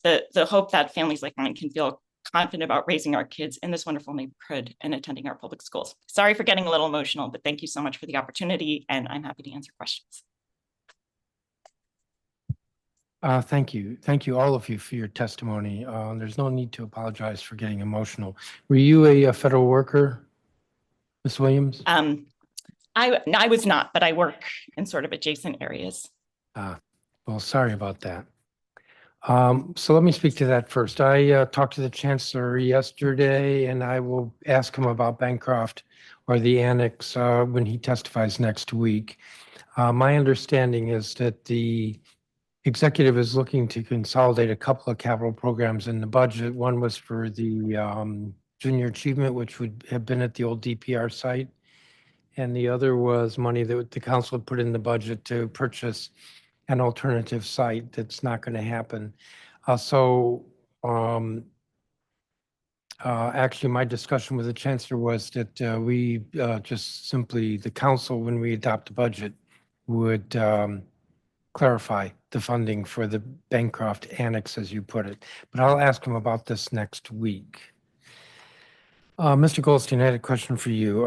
the hope that families like mine can feel confident about raising our kids in this wonderful neighborhood and attending our public schools. Sorry for getting a little emotional, but thank you so much for the opportunity, and I'm happy to answer questions. Thank you. Thank you, all of you, for your testimony. There's no need to apologize for getting emotional. Were you a federal worker, Ms. Williams? I was not, but I work in sort of adjacent areas. Well, sorry about that. So let me speak to that first. I talked to the chancellor yesterday, and I will ask him about Bancroft or the annex when he testifies next week. My understanding is that the executive is looking to consolidate a couple of capital programs in the budget. One was for the junior achievement, which would have been at the old DPR site. And the other was money that the council had put in the budget to purchase an alternative site. That's not going to happen. Actually, my discussion with the chancellor was that we just simply, the council, when we adopt the budget, would clarify the funding for the Bancroft Annex, as you put it. But I'll ask him about this next week. Mr. Goldstein, I had a question for you.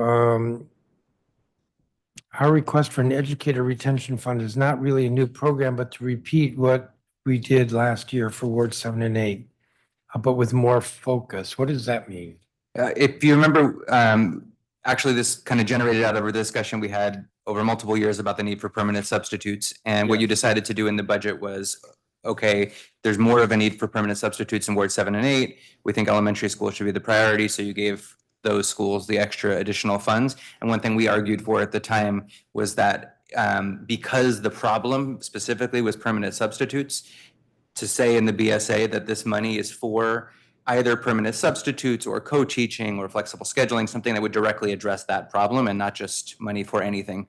Our request for an educator retention fund is not really a new program, but to repeat what we did last year for Ward 7 and 8, but with more focus. What does that mean? If you remember, actually, this kind of generated out of a discussion we had over multiple years about the need for permanent substitutes. And what you decided to do in the budget was, okay, there's more of a need for permanent substitutes in Ward 7 and 8. We think elementary school should be the priority. So you gave those schools the extra additional funds. And one thing we argued for at the time was that because the problem specifically was permanent substitutes, to say in the BSA that this money is for either permanent substitutes or co-teaching or flexible scheduling, something that would directly address that problem and not just money for anything.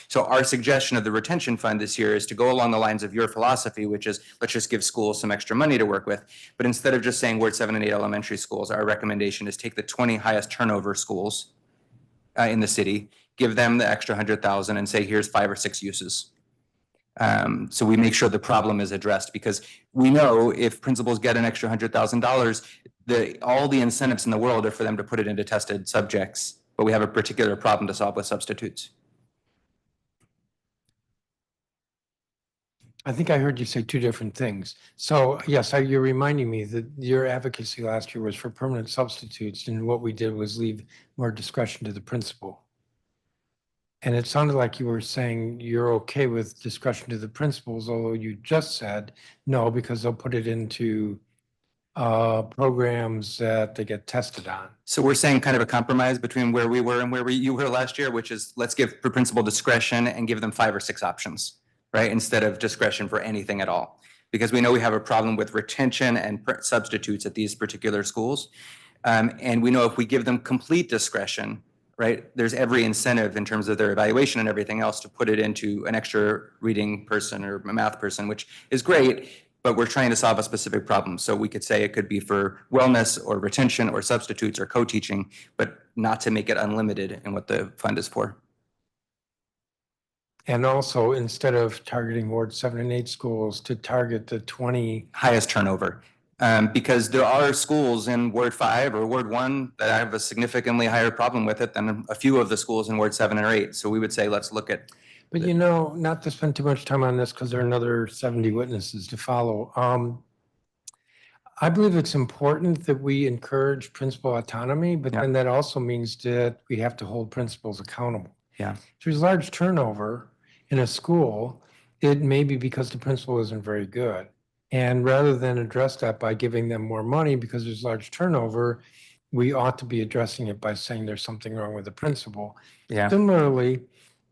So our suggestion of the retention fund this year is to go along the lines of your philosophy, which is let's just give schools some extra money to work with. But instead of just saying Ward 7 and 8 elementary schools, our recommendation is take the 20 highest turnover schools in the city, give them the extra 100,000 and say, here's 5 or 6 uses. So we make sure the problem is addressed, because we know if principals get an extra $100,000, all the incentives in the world are for them to put it into tested subjects, but we have a particular problem to solve with substitutes. I think I heard you say two different things. So yes, you're reminding me that your advocacy last year was for permanent substitutes, and what we did was leave more discretion to the principal. And it sounded like you were saying you're okay with discretion to the principals, although you just said no, because they'll put it into programs that they get tested on. So we're saying kind of a compromise between where we were and where you were last year, which is let's give the principal discretion and give them 5 or 6 options, right? Instead of discretion for anything at all. Because we know we have a problem with retention and substitutes at these particular schools. And we know if we give them complete discretion, right, there's every incentive in terms of their evaluation and everything else to put it into an extra reading person or a math person, which is great, but we're trying to solve a specific problem. So we could say it could be for wellness or retention or substitutes or co-teaching, but not to make it unlimited in what the fund is for. And also, instead of targeting Ward 7 and 8 schools, to target the 20 highest turnover. Because there are schools in Ward 5 or Ward 1 that have a significantly higher problem with it than a few of the schools in Ward 7 or 8. So we would say, let's look at. But you know, not to spend too much time on this because there are another 70 witnesses to follow. I believe it's important that we encourage principal autonomy, but then that also means that we have to hold principals accountable. Yeah. If there's large turnover in a school, it may be because the principal isn't very good. And rather than address that by giving them more money because there's large turnover, we ought to be addressing it by saying there's something wrong with the principal. Yeah. Similarly,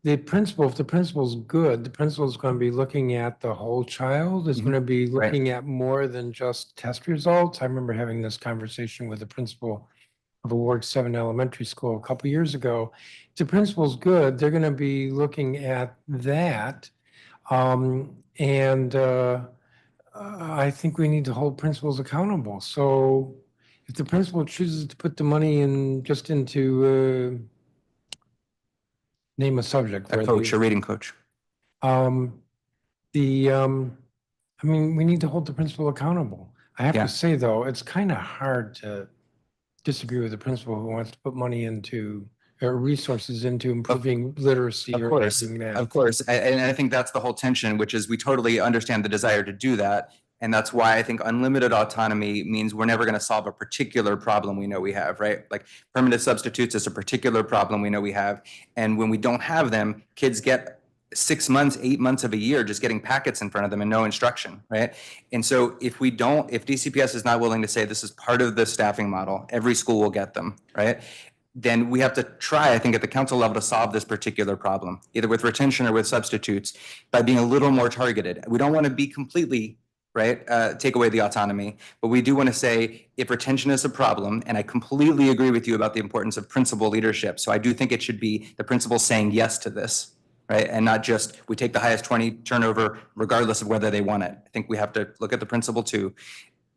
the principal, if the principal's good, the principal is going to be looking at the whole child, is going to be looking at more than just test results. I remember having this conversation with the principal of a Ward 7 elementary school a couple years ago. If the principal's good, they're going to be looking at that. I think we need to hold principals accountable. So if the principal chooses to put the money in just into name a subject. A coach, a reading coach. I mean, we need to hold the principal accountable. I have Yeah. to say, though, it's kind of hard to disagree with the principal who wants to put money into, or resources into improving literacy Of or course, improving math. of course. And I think that's the whole tension, which is we totally understand the desire to do that. And that's why I think unlimited autonomy means we're never going to solve a particular problem we know we have, right? Like permanent substitutes is a particular problem we know we have. And when we don't have them, kids get 6 months, 8 months of a year just getting packets in front of them and no instruction, right? And so if DCPS is not willing to say this is part of the staffing model, every school will get them, right? Then we have to try, I think, at the council level to solve this particular problem, either with retention or with substitutes, by being a little more targeted. We don't want to be completely, right, take away the autonomy, but we do want to say if retention is a problem, and I completely agree with you about the importance of principal leadership. So I do think it should be the principal saying yes to this, right? And not just we take the highest 20 turnover regardless of whether they want it. I think we have to look at the principal too.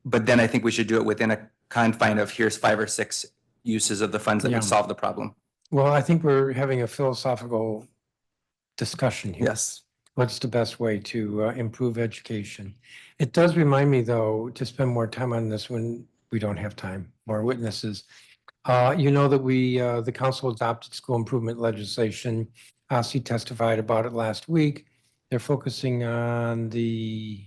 But then I think we should do it within a confine of here's 5 or 6 uses of the funds that Yeah. would solve the problem. Well, I think we're having a philosophical discussion here. Yes. What's the best way to improve education? It does remind me, though, to spend more time on this when we don't have time, more witnesses. You know that the council adopted school improvement legislation. OSSI testified about it last week. They're focusing on the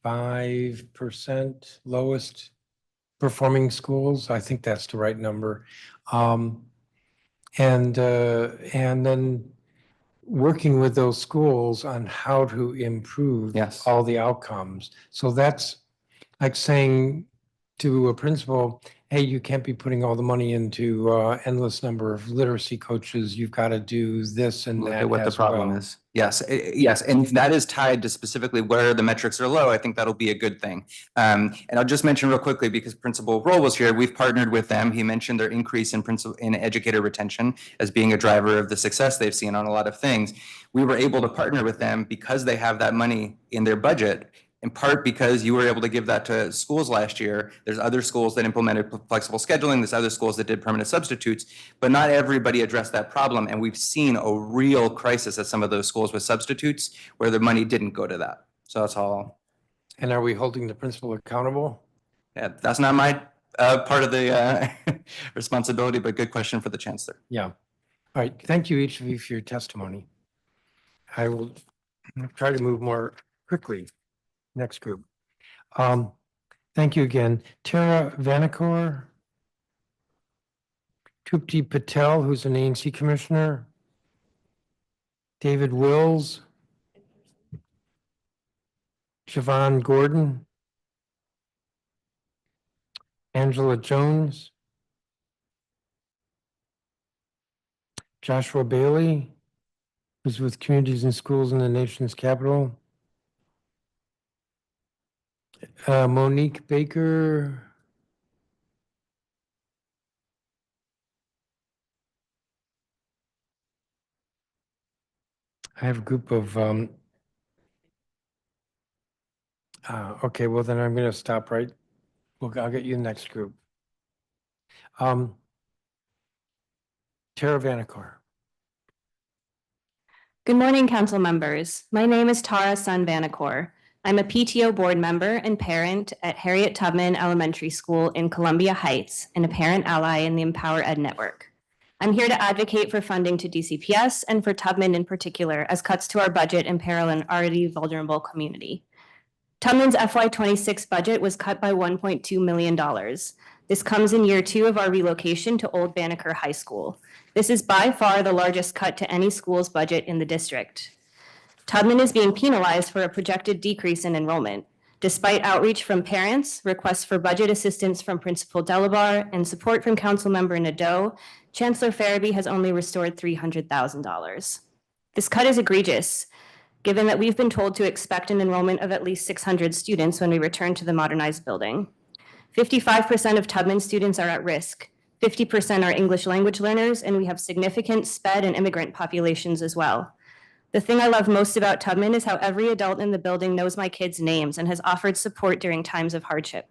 5% lowest performing schools. I think that's the right number. And then working with those schools on how to improve Yes. all the outcomes. So that's like saying to a principal, hey, you can't be putting all the money into endless number of literacy coaches. You've got to do this and Look that at what the as problem well. is. Yes, yes, and if that is tied to specifically where the metrics are low, I think that'll be a good thing. And I'll just mention real quickly, because Principal Roll was here, we've partnered with them. He mentioned their increase in educator retention as being a driver of the success they've seen on a lot of things. We were able to partner with them because they have that money in their budget, in part because you were able to give that to schools last year. There's other schools that implemented flexible scheduling. There's other schools that did permanent substitutes, but not everybody addressed that problem. And we've seen a real crisis at some of those schools with substitutes where the money didn't go to that. So that's all. And are we holding the principal accountable? Yeah, that's not my part of the responsibility, but good question for the chancellor. Yeah. All right. Thank you, each of you, for your testimony. I will try to move more quickly. Next group. Thank you again. Tara Vanikor, Trupti Patel, who's an ANC commissioner, David Wills, Siobhan Gordon, Angela Jones, Joshua Bailey, who's with Communities and Schools in the nation's capital, Monique Baker, I have a group of, okay, well then I'm going to stop right. Well, I'll get you the next group. Tara Vanikor. Good morning, council members. My name is Tara Sun Vanikor. I'm a PTO board member and parent at Harriet Tubman Elementary School in Columbia Heights and a parent ally in the Empower Ed Network. I'm here to advocate for funding to DCPS and for Tubman in particular, as cuts to our budget imperil an already vulnerable community. Tubman's FY26 budget was cut by $1.2 million. This comes in year 2 of our relocation to Old Banneker High School. This is by far the largest cut to any school's budget in the district. Tubman is being penalized for a projected decrease in enrollment. Despite outreach from parents, requests for budget assistance from Principal Delabar, and support from Councilmember Nadeau, Chancellor Farabee has only restored $300,000. This cut is egregious, given that we've been told to expect an enrollment of at least 600 students when we return to the modernized building. 55% of Tubman students are at risk. 50% are English language learners, and we have significant SPED and immigrant populations as well. The thing I love most about Tubman is how every adult in the building knows my kids' names and has offered support during times of hardship.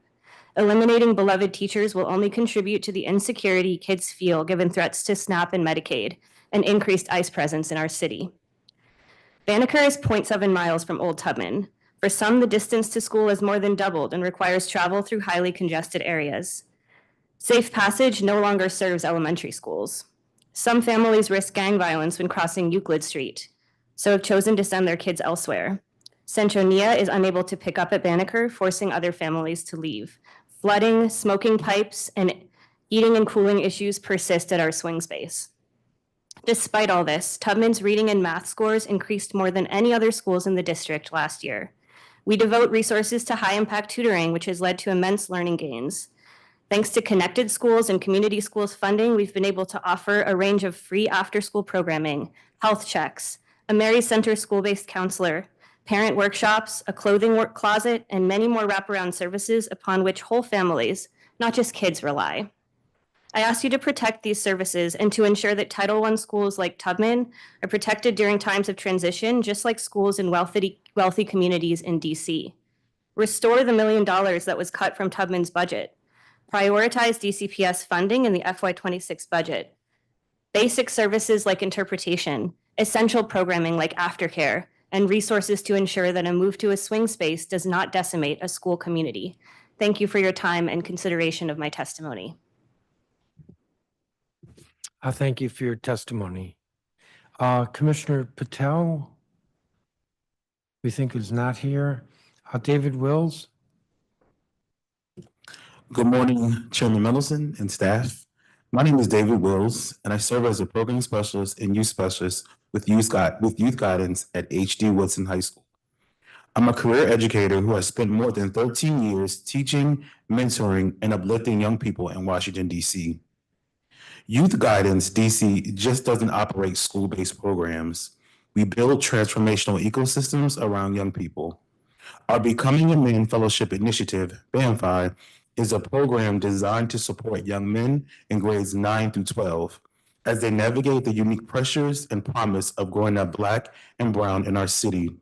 Eliminating beloved teachers will only contribute to the insecurity kids feel given threats to SNAP and Medicaid and increased ICE presence in our city. Banneker is 0.7 miles from Old Tubman. For some, the distance to school has more than doubled and requires travel through highly congested areas. Safe Passage no longer serves elementary schools. Some families risk gang violence when crossing Euclid Street, so have chosen to send their kids elsewhere. Centronia is unable to pick up at Banneker, forcing other families to leave. Flooding, smoking pipes, and eating and cooling issues persist at our swing space. Despite all this, Tubman's reading and math scores increased more than any other schools in the district last year. We devote resources to high-impact tutoring, which has led to immense learning gains. Thanks to Connected Schools and Community Schools funding, we've been able to offer a range of free after-school programming, health checks, a Mary Center school-based counselor, parent workshops, a clothing work closet, and many more wraparound services upon which whole families, not just kids, rely. I ask you to protect these services and to ensure that Title I schools like Tubman are protected during times of transition, just like schools in wealthy communities in DC. Restore the $1 million that was cut from Tubman's budget. Prioritize DCPS funding in the FY26 budget. Basic services like interpretation, essential programming like aftercare, and resources to ensure that a move to a swing space does not decimate a school community. Thank you for your time and consideration of my testimony. Thank you for your testimony. Commissioner Patel, we think is not here. David Wills. Good morning, Chairman Mendelson and staff. My name is David Wills, and I serve as a program specialist and youth specialist with youth guidance at H.D. Woodson High School. I'm a career educator who has spent more than 13 years teaching, mentoring, and uplifting young people in Washington, D.C. Youth Guidance DC just doesn't operate school-based programs. We build transformational ecosystems around young people. Our Becoming a Man Fellowship Initiative, BAMFI, is a program designed to support young men in grades 9 through 12 as they navigate the unique pressures and promise of growing up Black and brown in our city.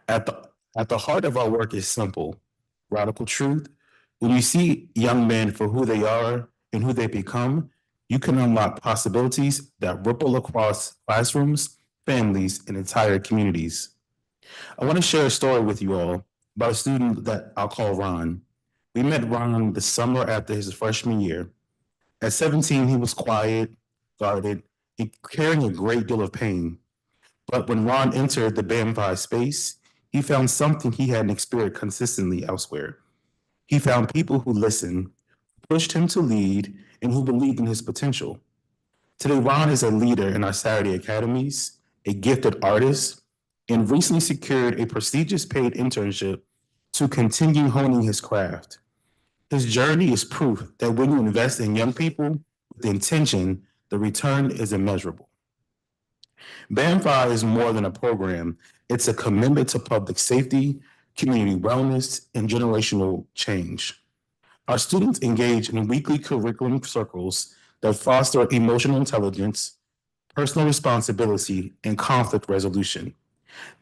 At the heart of our work is simple, radical truth. When you see young men for who they are and who they become, you can unlock possibilities that ripple across classrooms, families, and entire communities. I want to share a story with you all about a student that I'll call Ron. We met Ron the summer after his freshman year. At 17, he was quiet, guarded, and carrying a great deal of pain. But when Ron entered the BAMFI space, he found something he hadn't experienced consistently elsewhere. He found people who listened, pushed him to lead, and who believed in his potential. Today, Ron is a leader in our Saturday academies, a gifted artist, and recently secured a prestigious paid internship to continue honing his craft. His journey is proof that when you invest in young people with intention, the return is immeasurable. BAMFI is more than a program. It's a commitment to public safety, community wellness, and generational change. Our students engage in weekly curriculum circles that foster emotional intelligence, personal responsibility, and conflict resolution.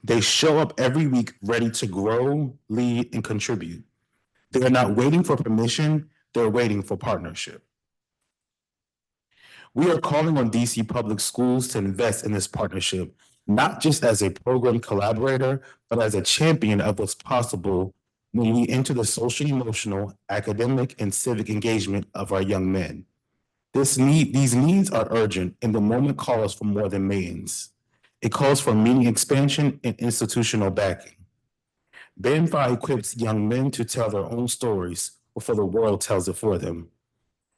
They show up every week ready to grow, lead, and contribute. They are not waiting for permission, they're waiting for partnership. We are calling on DC Public Schools to invest in this partnership, not just as a program collaborator, but as a champion of what's possible when we enter the social, emotional, academic, and civic engagement of our young men. These needs are urgent, and the moment calls for more than millions. It calls for meaning expansion and institutional backing. BAMFI equips young men to tell their own stories before the world tells it for them.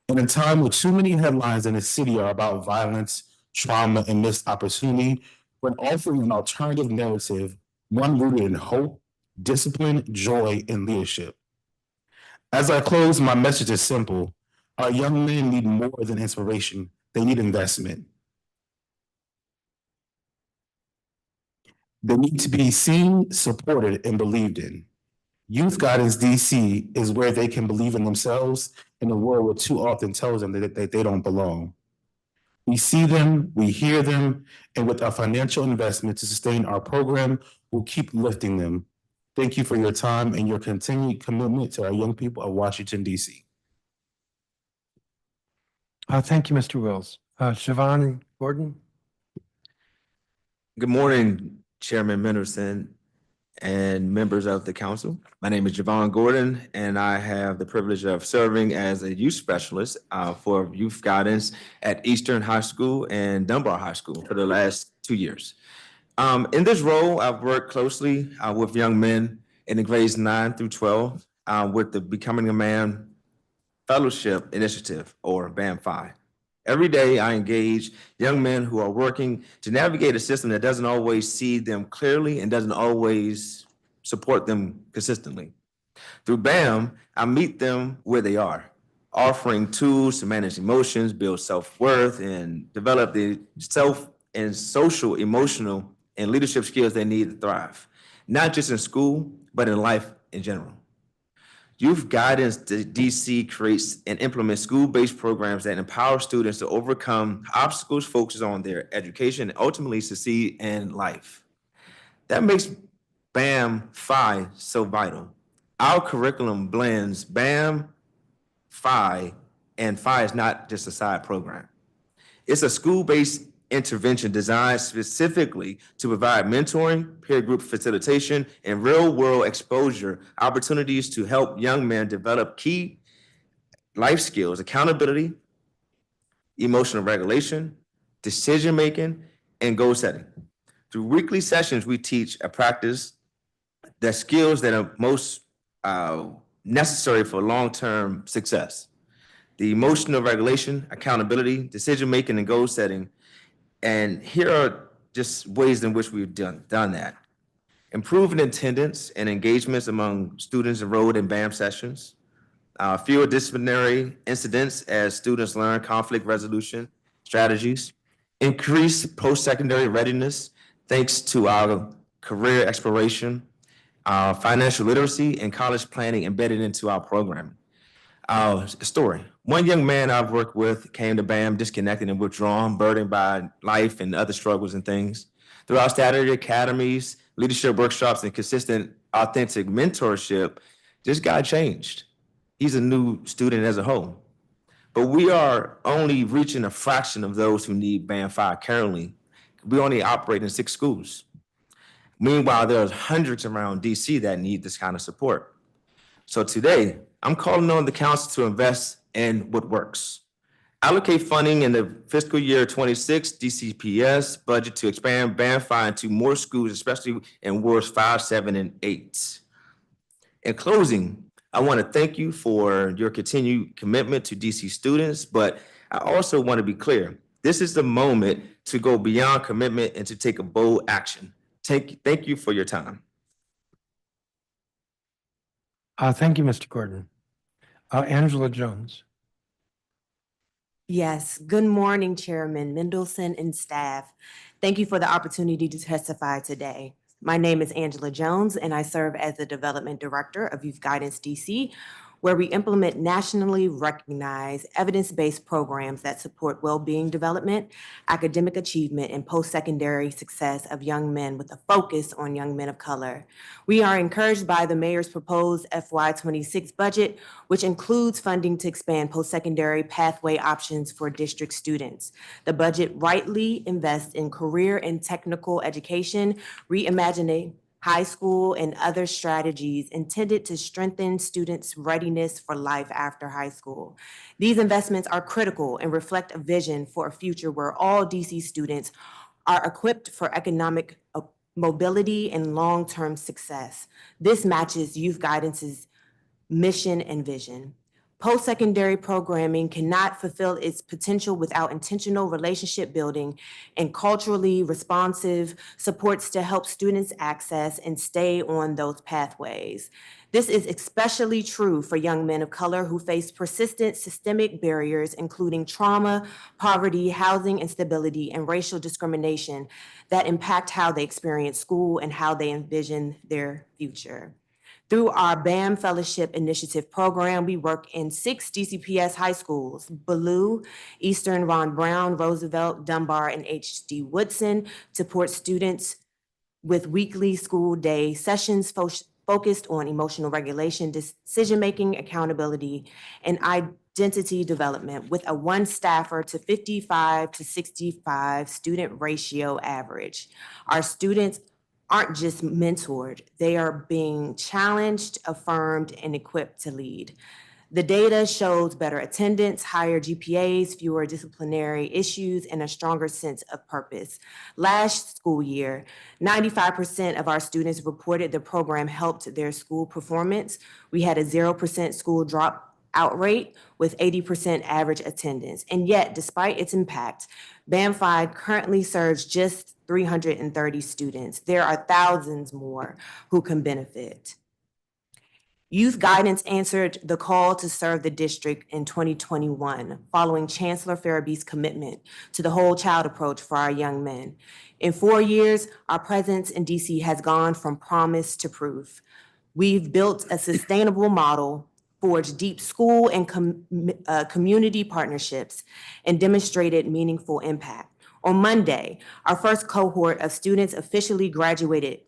In a time where too many headlines in the city are about violence, trauma, and missed opportunity, we're offering an alternative narrative, one rooted in hope, discipline, joy, and leadership. As I close, my message is simple. Our young men need more than inspiration. They need investment. They need to be seen, supported, and believed in. Youth Guidance DC is where they can believe in themselves in a world where too often tells them that they don't belong. We see them, we hear them, and with our financial investment to sustain our program, we'll keep lifting them. Thank you for your time and your continued commitment to our young people of Washington, D.C. Thank you, Mr. Wills. Siobhan Gordon. Good morning, Chairman Mendelson, and members of the council. My name is Javon Gordon, and I have the privilege of serving as a youth specialist for youth guidance at Eastern High School and Dunbar High School for the last 2 years. In this role, I've worked closely with young men in the grades 9 through 12 with the Becoming a Man Fellowship Initiative, or BAM-5. Every day, I engage young men who are working to navigate a system that doesn't always see them clearly and doesn't always support them consistently. Through BAM, I meet them where they are, offering tools to manage emotions, build self-worth, and develop the self and social, emotional, and leadership skills they need to thrive, not just in school, but in life in general. Youth Guidance DC creates and implements school-based programs that empower students to overcome obstacles, focus on their education, and ultimately succeed in life. That makes BAM-5 so vital. Our curriculum blends BAM, FI, and FI is not just a side program. It's a school-based intervention designed specifically to provide mentoring, peer group facilitation, and real-world exposure opportunities to help young men develop key life skills, accountability, emotional regulation, decision-making, and goal setting. Through weekly sessions, we teach a practice the skills that are most necessary for long-term success. The emotional regulation, accountability, decision-making, and goal setting. And here are just ways in which we've done that. Improving attendance and engagements among students enrolled in BAM sessions. Fewer disciplinary incidents as students learn conflict resolution strategies. Increased post-secondary readiness thanks to our career exploration, financial literacy, and college planning embedded into our programming. Story. One young man I've worked with came to BAM disconnected and withdrawn, burdened by life and other struggles and things. Through our Saturday academies, leadership workshops, and consistent, authentic mentorship, this guy changed. He's a new student as a whole. But we are only reaching a fraction of those who need BAM-5 currently. We only operate in 6 schools. Meanwhile, there's hundreds around DC that need this kind of support. So today, I'm calling on the council to invest in what works. Allocate funding in the fiscal year 26 DCPS budget to expand BAM-5 into more schools, especially in wards 5, 7, and 8. In closing, I want to thank you for your continued commitment to DC students, but I also want to be clear. This is the moment to go beyond commitment and to take a bold action. Thank you for your time. Thank you, Mr. Gordon. Angela Jones. Yes, good morning, Chairman Mendelson and staff. Thank you for the opportunity to testify today. My name is Angela Jones, and I serve as the Development Director of Youth Guidance DC, where we implement nationally recognized evidence-based programs that support well-being development, academic achievement, and post-secondary success of young men with a focus on young men of color. We are encouraged by the mayor's proposed FY26 budget, which includes funding to expand post-secondary pathway options for district students. The budget rightly invests in career and technical education, reimagining high school, and other strategies intended to strengthen students' readiness for life after high school. These investments are critical and reflect a vision for a future where all DC students are equipped for economic mobility and long-term success. This matches Youth Guidance's mission and vision. Post-secondary programming cannot fulfill its potential without intentional relationship building and culturally responsive supports to help students access and stay on those pathways. This is especially true for young men of color who face persistent systemic barriers, including trauma, poverty, housing instability, and racial discrimination that impact how they experience school and how they envision their future. Through our BAM Fellowship Initiative program, we work in 6 DCPS high schools: Ballou, Eastern Ron Brown, Roosevelt, Dunbar, and H.D. Woodson, to support students with weekly school day sessions focused on emotional regulation, decision-making, accountability, and identity development with a 1 staffer to 55 to 65 student ratio average. Our students aren't just mentored, they are being challenged, affirmed, and equipped to lead. The data shows better attendance, higher GPAs, fewer disciplinary issues, and a stronger sense of purpose. Last school year, 95% of our students reported the program helped their school performance. We had a 0% school dropout rate with 80% average attendance. And yet, despite its impact, Band 5 currently serves just 330 students. There are thousands more who can benefit. Youth Guidance answered the call to serve the district in 2021, following Chancellor Farabee's commitment to the whole child approach for our young men. In 4 years, our presence in DC has gone from promise to proof. We've built a sustainable model, forged deep school and community partnerships, and demonstrated meaningful impact. On Monday, our first cohort of students officially graduated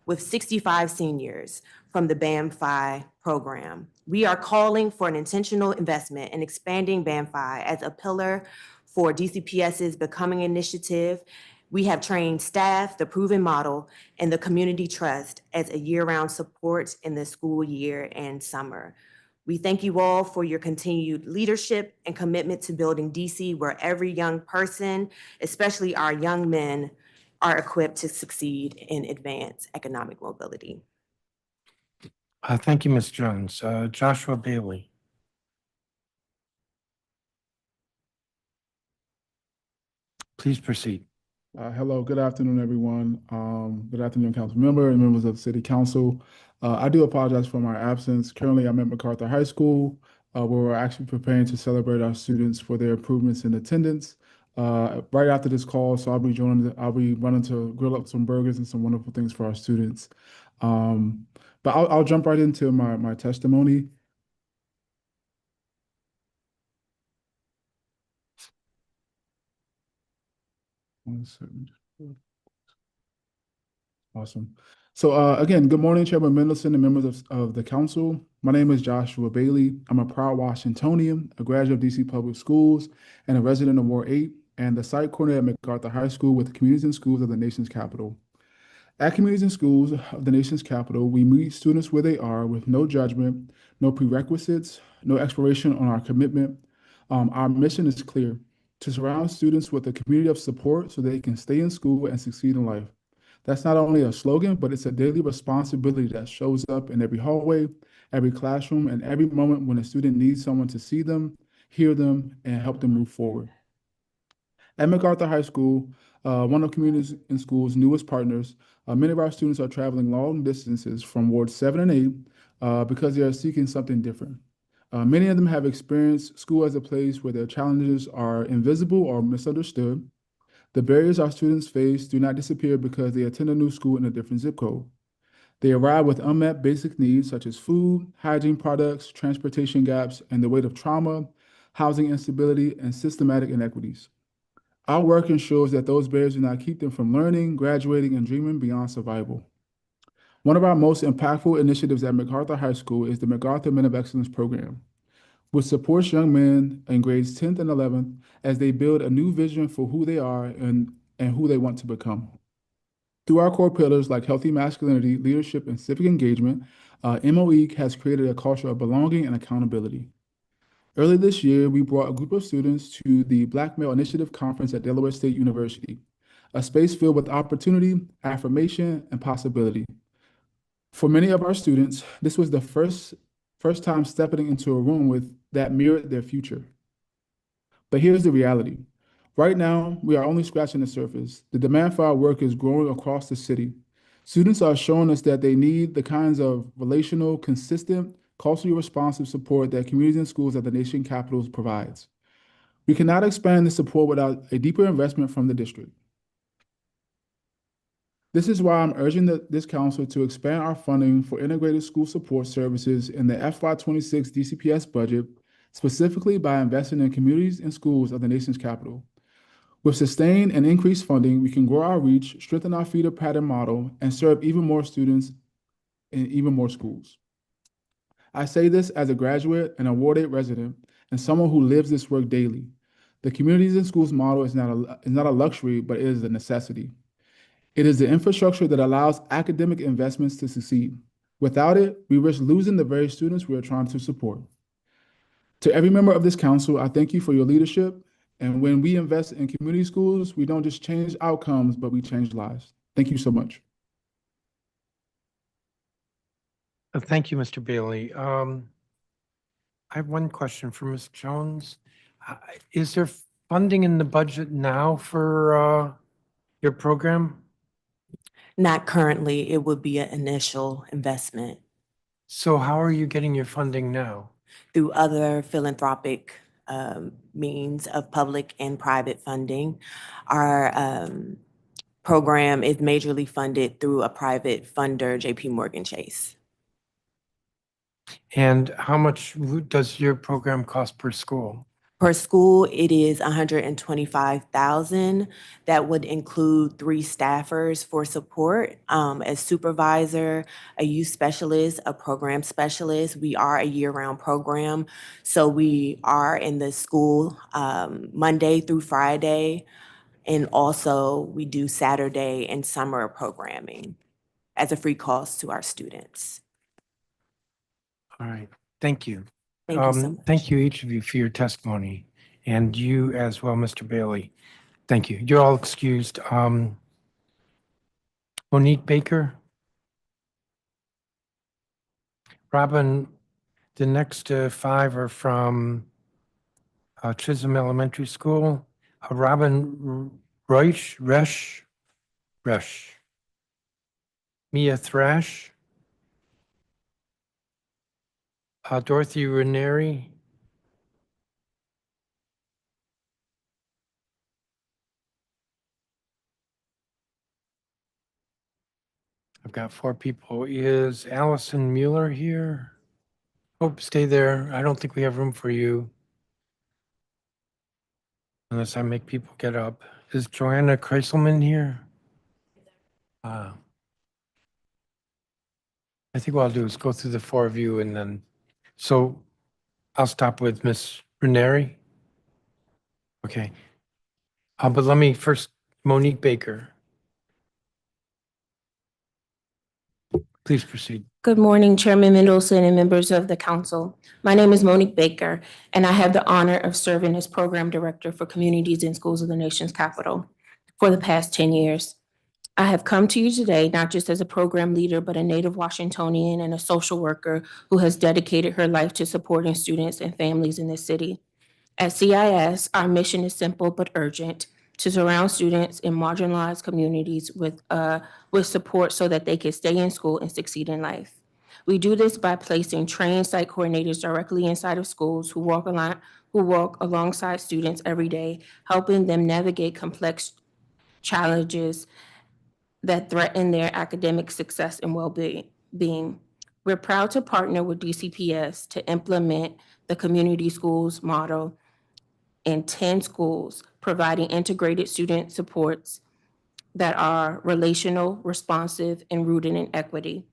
with 65 seniors from the BAM 5 program. We are calling for an intentional investment in expanding BAM 5 as a pillar for DCPS's Becoming Initiative. We have trained staff, the proven model, and the community trust as a year-round support in the school year and summer. We thank you all for your continued leadership and commitment to building DC, where every young person, especially our young men, are equipped to succeed and advance economic mobility. Thank you, Ms. Jones. Joshua Bailey. Please proceed. Hello, good afternoon, everyone. Good afternoon, council member and members of the city council. I do apologize for my absence. Currently, I'm at MacArthur High School, where we're actually preparing to celebrate our students for their improvements in attendance. Right after this call, so I'll be running to grill up some burgers and some wonderful things for our students. But I'll jump right into my testimony. One second. Awesome. So again, good morning, Chairman Mendelson and members of the council. My name is Joshua Bailey. I'm a proud Washingtonian, a graduate of DC Public Schools, and a resident of Ward 8, and the site coordinator at MacArthur High School with Communities and Schools of the nation's capital. At Communities and Schools of the nation's capital, we meet students where they are with no judgment, no prerequisites, no expiration on our commitment. Our mission is clear: to surround students with a community of support so they can stay in school and succeed in life. That's not only a slogan, but it's a daily responsibility that shows up in every hallway, every classroom, and every moment when a student needs someone to see them, hear them, and help them move forward. At MacArthur High School, one of Communities and Schools' newest partners, many of our students are traveling long distances from Ward 7 and 8 because they are seeking something different. Many of them have experienced school as a place where their challenges are invisible or misunderstood. The barriers our students face do not disappear because they attend a new school in a different zip code. They arrive with unmet basic needs such as food, hygiene products, transportation gaps, and the weight of trauma, housing instability, and systematic inequities. Our work ensures that those barriers do not keep them from learning, graduating, and dreaming beyond survival. One of our most impactful initiatives at MacArthur High School is the MacArthur Men of Excellence program, which supports young men in grades 10th and 11th as they build a new vision for who they are and who they want to become. Through our core pillars like healthy masculinity, leadership, and civic engagement, MOE has created a culture of belonging and accountability. Early this year, we brought a group of students to the Black Male Initiative Conference at Delaware State University, a space filled with opportunity, affirmation, and possibility. For many of our students, this was the first time stepping into a room that mirrored their future. But here's the reality. Right now, we are only scratching the surface. The demand for our work is growing across the city. Students are showing us that they need the kinds of relational, consistent, culturally responsive support that Communities and Schools at the nation capitals provides. We cannot expand this support without a deeper investment from the district. This is why I'm urging this council to expand our funding for integrated school support services in the FY26 DCPS budget, specifically by investing in communities and schools of the nation's capital. With sustained and increased funding, we can grow our reach, strengthen our feeder pattern model, and serve even more students in even more schools. I say this as a graduate and a Ward 8 resident and someone who lives this work daily. The Communities and Schools model is not a luxury, but it is a necessity. It is the infrastructure that allows academic investments to succeed. Without it, we risk losing the very students we are trying to support. To every member of this council, I thank you for your leadership. And when we invest in community schools, we don't just change outcomes, but we change lives. Thank you so much. Thank you, Mr. Bailey. I have one question for Ms. Jones. Is there funding in the budget now for your program? Not currently, it would be an initial investment So how are you getting your funding now? through other philanthropic means of public and private funding. Our program is majorly funded through a private funder, JP Morgan Chase. And how much does your program cost per school? Per school, it is $125,000. That would include 3 staffers for support, a supervisor, a youth specialist, a program specialist. We are a year-round program, so we are in the school Monday through Friday, and also we do Saturday and summer programming as a free cost to our students. All right, thank you. Thank you so much. Thank you, each of you, for your testimony, and you as well, Mr. Bailey. Thank you. You're all excused. Monique Baker. Robin, the next 5 are from Chisholm Elementary School. Robin Resch. Mia Thrash. Dorothy Ranieri. I've got 4 people. Is Allison Mueller here? Oh, stay there. I don't think we have room for you. Unless I make people get up. Is Joanna Kreiselman here? I think what I'll do is go through the 4 of you and then, so I'll stop with Miss Ranieri. Okay. But let me first, Monique Baker. Please proceed. Good morning, Chairman Mendelson and members of the council. My name is Monique Baker, and I have the honor of serving as Program Director for Communities and Schools of the Nation's Capital for the past 10 years. I have come to you today not just as a program leader, but a native Washingtonian and a social worker who has dedicated her life to supporting students and families in this city. At CIS, our mission is simple but urgent: to surround students in marginalized communities with support so that they can stay in school and succeed in life. We do this by placing trained site coordinators directly inside of schools who walk alongside students every day, helping them navigate complex challenges that threaten their academic success and well-being. We're proud to partner with DCPS to implement the community schools model in 10 schools, providing integrated student supports that are relational, responsive, and rooted in equity.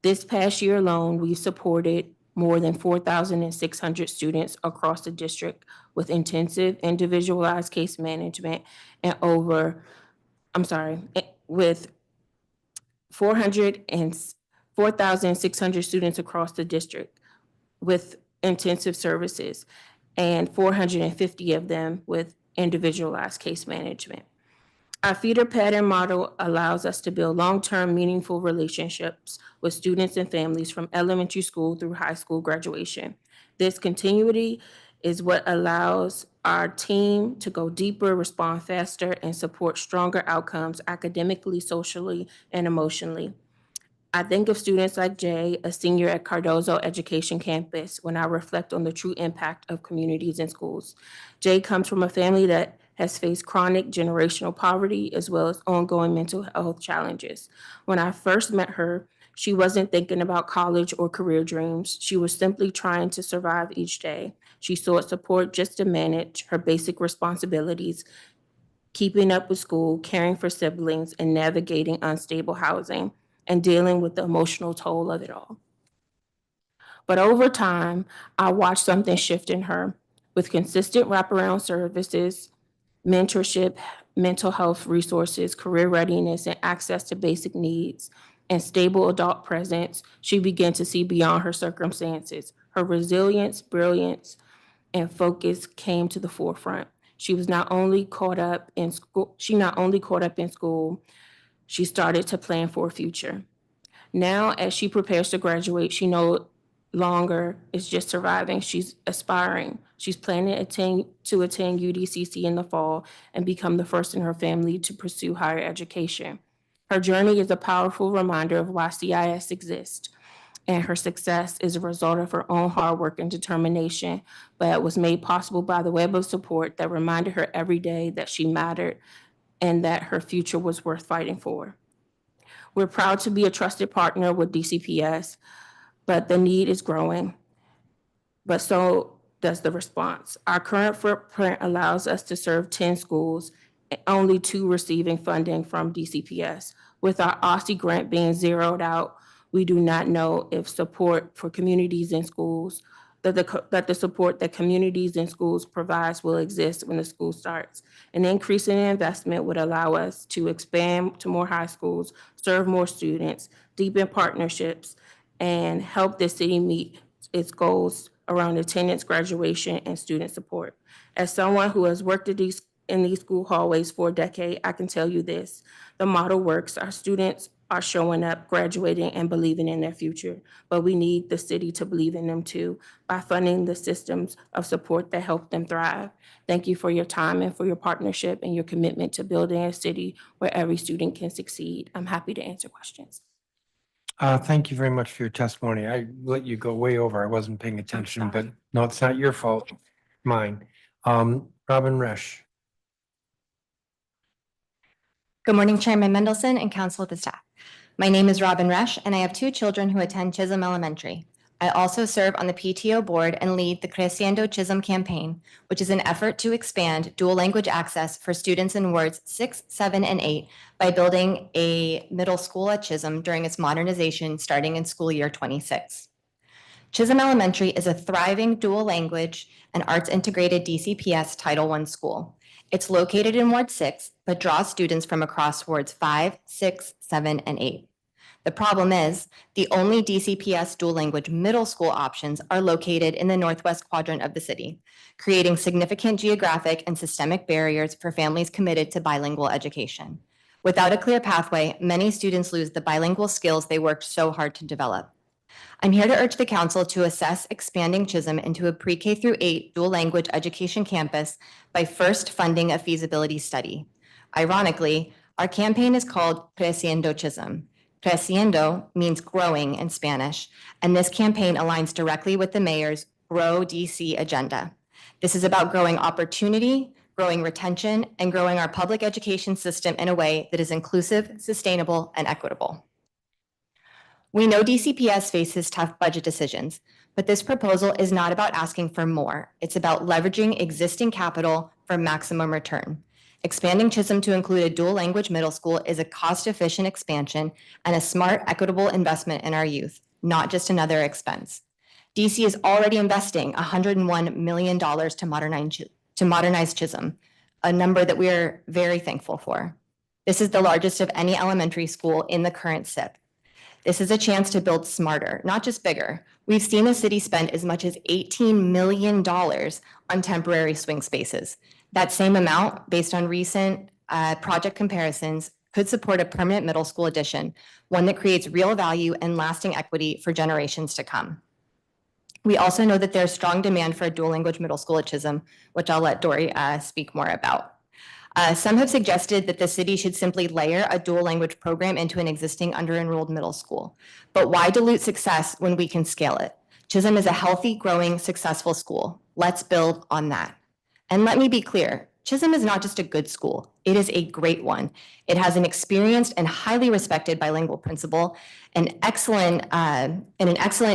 This past year alone, we supported more than 4,600 students across the district with intensive individualized case management and with 4,600 students across the district with intensive services and 450 of them with individualized case management. Our feeder pattern model allows us to build long-term meaningful relationships with students and families from elementary school through high school graduation. This continuity is what allows our team to go deeper, respond faster, and support stronger outcomes academically, socially, and emotionally. I think of students like Jay, a senior at Cardozo Education Campus, when I reflect on the true impact of communities and schools. Jay comes from a family that has faced chronic generational poverty as well as ongoing mental health challenges. When I first met her, she wasn't thinking about college or career dreams. She was simply trying to survive each day. She sought support just to manage her basic responsibilities, keeping up with school, caring for siblings, and navigating unstable housing, and dealing with the emotional toll of it all. But over time, I watched something shift in her. With consistent wraparound services, mentorship, mental health resources, career readiness, and access to basic needs, and stable adult presence, she began to see beyond her circumstances. Her resilience, brilliance, and focus came to the forefront. She not only caught up in school, she started to plan for a future. Now, as she prepares to graduate, she no longer is just surviving. She's aspiring. She's planning to attend UDCC in the fall and become the first in her family to pursue higher education. Her journey is a powerful reminder of why CIS exists, and her success is a result of her own hard work and determination, but it was made possible by the web of support that reminded her every day that she mattered and that her future was worth fighting for. We're proud to be a trusted partner with DCPS, but the need is growing, but so does the response. Our current footprint allows us to serve 10 schools, only 2 receiving funding from DCPS. With our OSSI grant being zeroed out, we do not know if support for communities in schools, that the support that communities in schools provides will exist when the school starts. An increase in investment would allow us to expand to more high schools, serve more students, deepen partnerships, and help the city meet its goals around attendance, graduation, and student support. As someone who has worked in these school hallways for a decade, I can tell you this: the model works. Our students are showing up, graduating, and believing in their future. But we need the city to believe in them too by funding the systems of support that help them thrive. Thank you for your time and for your partnership and your commitment to building a city where every student can succeed. I'm happy to answer questions. Thank you very much for your testimony. I let you go way over. I wasn't paying attention, but no, it's not your fault, mine. Robin Resch. Good morning, Chairman Mendelson and Council of the staff. My name is Robin Resch, and I have 2 children who attend Chisholm Elementary. I also serve on the PTO board and lead the Creciendo Chisholm campaign, which is an effort to expand dual language access for students in wards 6, 7, and 8 by building a middle school at Chisholm during its modernization starting in school year 26. Chisholm Elementary is a thriving dual language and arts integrated DCPS Title I school. It's located in Ward 6, but draws students from across wards 5, 6, 7, and 8. The problem is, the only DCPS dual language middle school options are located in the northwest quadrant of the city, creating significant geographic and systemic barriers for families committed to bilingual education. Without a clear pathway, many students lose the bilingual skills they worked so hard to develop. I'm here to urge the council to assess expanding Chisholm into a pre-K through 8 dual language education campus by first funding a feasibility study. Ironically, our campaign is called Creciendo Chisholm. Creciendo means growing in Spanish, and this campaign aligns directly with the mayor's Grow DC agenda. This is about growing opportunity, growing retention, and growing our public education system in a way that is inclusive, sustainable, and equitable. We know DCPS faces tough budget decisions, but this proposal is not about asking for more. It's about leveraging existing capital for maximum return. Expanding Chisholm to include a dual language middle school is a cost-efficient expansion and a smart, equitable investment in our youth, not just another expense. DC is already investing $101 million to modernize Chisholm, a number that we are very thankful for. This is the largest of any elementary school in the current SIP. This is a chance to build smarter, not just bigger. We've seen the city spend as much as $18 million on temporary swing spaces. That same amount, based on recent project comparisons, could support a permanent middle school addition, one that creates real value and lasting equity for generations to come. We also know that there's strong demand for a dual language middle school at Chisholm, which I'll let Dory speak more about. Some have suggested that the city should simply layer a dual language program into an existing under-enrolled middle school. But why dilute success when we can scale it? Chisholm is a healthy, growing, successful school. Let's build on that. And let me be clear, Chisholm is not just a good school, it is a great one. It has an experienced and highly respected bilingual principal, an excellent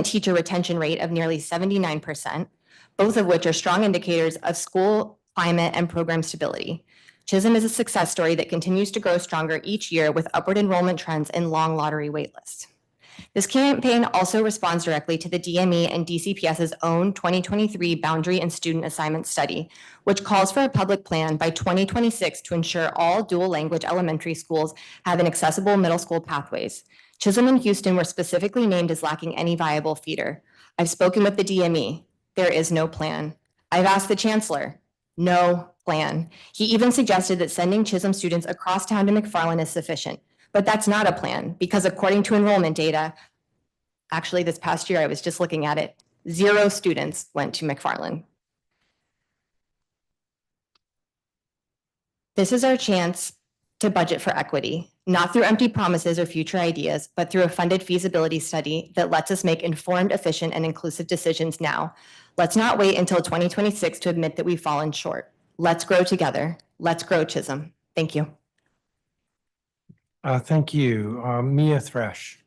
teacher retention rate of nearly 79%, both of which are strong indicators of school climate and program stability. Chisholm is a success story that continues to grow stronger each year with upward enrollment trends and long lottery waitlists. This campaign also responds directly to the DME and DCPS's own 2023 Boundary and Student Assignment Study, which calls for a public plan by 2026 to ensure all dual language elementary schools have an accessible middle school pathways. Chisholm and Houston were specifically named as lacking any viable feeder. I've spoken with the DME. There is no plan. I've asked the chancellor. No plan. He even suggested that sending Chisholm students across town to McFarland is sufficient. But that's not a plan because according to enrollment data, actually this past year, I was just looking at it, 0 students went to McFarland. This is our chance to budget for equity, not through empty promises or future ideas, but through a funded feasibility study that lets us make informed, efficient, and inclusive decisions now. Let's not wait until 2026 to admit that we've fallen short. Let's grow together. Let's grow Chisholm. Thank you. Thank you. Mia Thresh.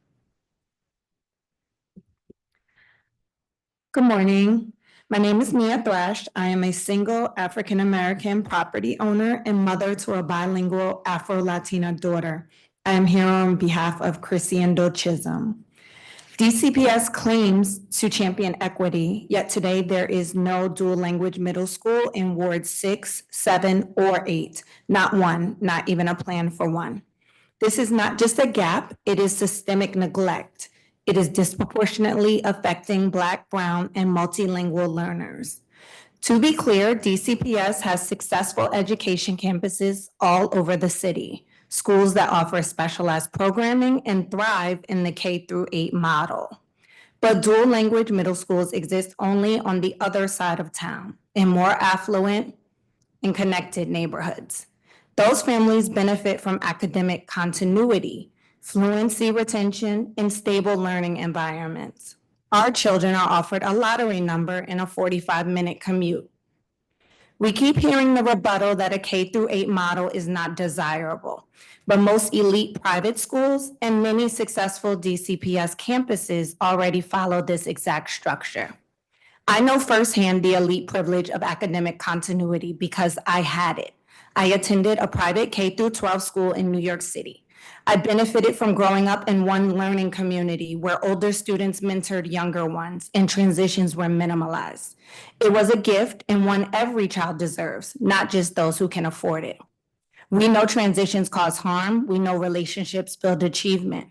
Good morning. My name is Mia Thrash. I am a single African-American property owner and mother to a bilingual Afro-Latina daughter. I am here on behalf of Crescendo Chisholm. DCPS claims to champion equity, yet today there is no dual language middle school in Ward 6, 7, or 8. Not one, not even a plan for one. This is not just a gap, it is systemic neglect. It is disproportionately affecting Black, Brown, and multilingual learners. To be clear, DCPS has successful education campuses all over the city, schools that offer specialized programming and thrive in the K-8 model. But dual language middle schools exist only on the other side of town, in more affluent and connected neighborhoods. Those families benefit from academic continuity, fluency retention, and stable learning environments. Our children are offered a lottery number in a 45-minute commute. We keep hearing the rebuttal that a K-8 model is not desirable, but most elite private schools and many successful DCPS campuses already follow this exact structure. I know firsthand the elite privilege of academic continuity because I had it. I attended a private K-12 school in New York City. I benefited from growing up in one learning community where older students mentored younger ones and transitions were minimalized. It was a gift and one every child deserves, not just those who can afford it. We know transitions cause harm. We know relationships build achievement.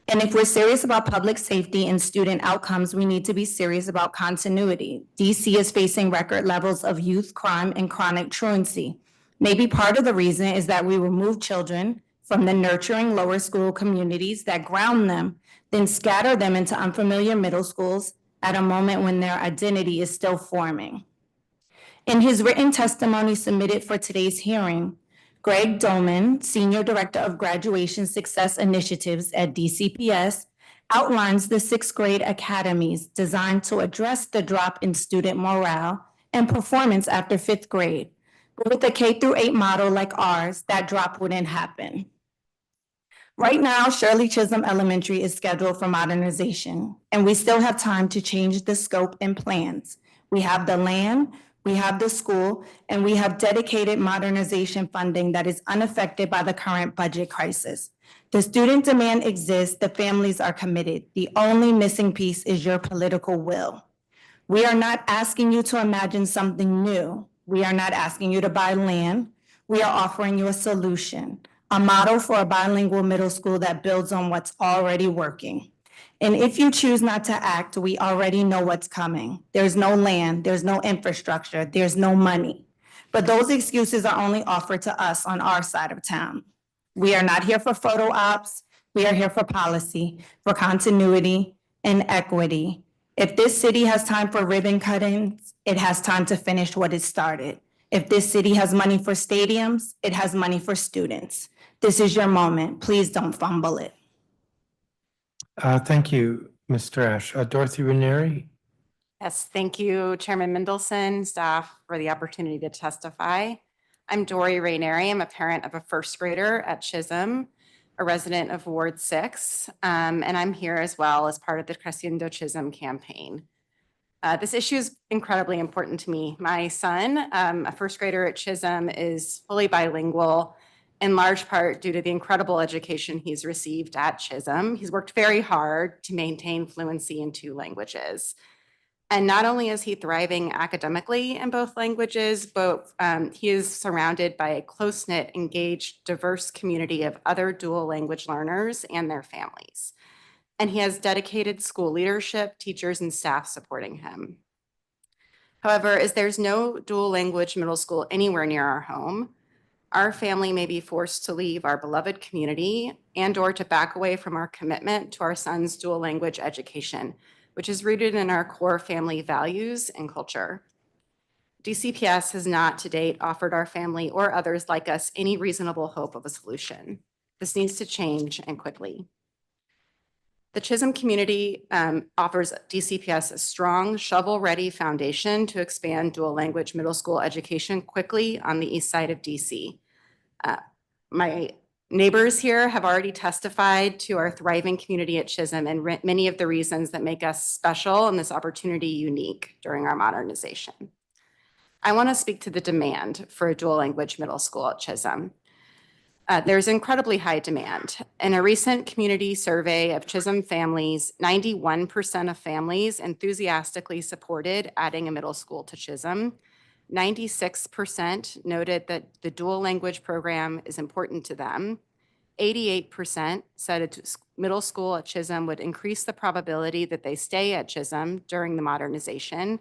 And if we're serious about public safety and student outcomes, we need to be serious about continuity. DC is facing record levels of youth crime and chronic truancy. Maybe part of the reason is that we remove children from the nurturing lower school communities that ground them, then scatter them into unfamiliar middle schools at a moment when their identity is still forming. In his written testimony submitted for today's hearing, Greg Dolman, Senior Director of Graduation Success Initiatives at DCPS, outlines the 6th grade academies designed to address the drop in student morale and performance after 5th grade. But with a K-8 model like ours, that drop wouldn't happen. Right now, Shirley Chisholm Elementary is scheduled for modernization, and we still have time to change the scope and plans. We have the land, we have the school, and we have dedicated modernization funding that is unaffected by the current budget crisis. The student demand exists, the families are committed. The only missing piece is your political will. We are not asking you to imagine something new. We are not asking you to buy land. We are offering you a solution, a model for a bilingual middle school that builds on what's already working. And if you choose not to act, we already know what's coming. There's no land, there's no infrastructure, there's no money. But those excuses are only offered to us on our side of town. We are not here for photo ops. We are here for policy, for continuity and equity. If this city has time for ribbon cuttings, it has time to finish what it started. If this city has money for stadiums, it has money for students. This is your moment. Please don't fumble it. Thank you, Ms. Thrash. Dorothy Ranieri? Yes, thank you, Chairman Mendelson, staff, for the opportunity to testify. I'm Dory Raineri. I'm a parent of a 1st grader at Chisholm, a resident of Ward 6, and I'm here as well as part of the Crescendo Chisholm campaign. This issue is incredibly important to me. My son, a 1st grader at Chisholm, is fully bilingual in large part due to the incredible education he's received at Chisholm. He's worked very hard to maintain fluency in 2 languages. And not only is he thriving academically in both languages, but he is surrounded by a close-knit, engaged, diverse community of other dual language learners and their families. And he has dedicated school leadership, teachers, and staff supporting him. However, as there's no dual language middle school anywhere near our home, our family may be forced to leave our beloved community and/or to back away from our commitment to our son's dual language education, which is rooted in our core family values and culture. DCPS has not to date offered our family or others like us any reasonable hope of a solution. This needs to change and quickly. The Chisholm community offers DCPS a strong, shovel-ready foundation to expand dual language middle school education quickly on the east side of DC. My neighbors here have already testified to our thriving community at Chisholm and many of the reasons that make us special and this opportunity unique during our modernization. I want to speak to the demand for a dual language middle school at Chisholm. There's incredibly high demand. In a recent community survey of Chisholm families, 91% of families enthusiastically supported adding a middle school to Chisholm. 96% noted that the dual language program is important to them. 88% said a middle school at Chisholm would increase the probability that they stay at Chisholm during the modernization.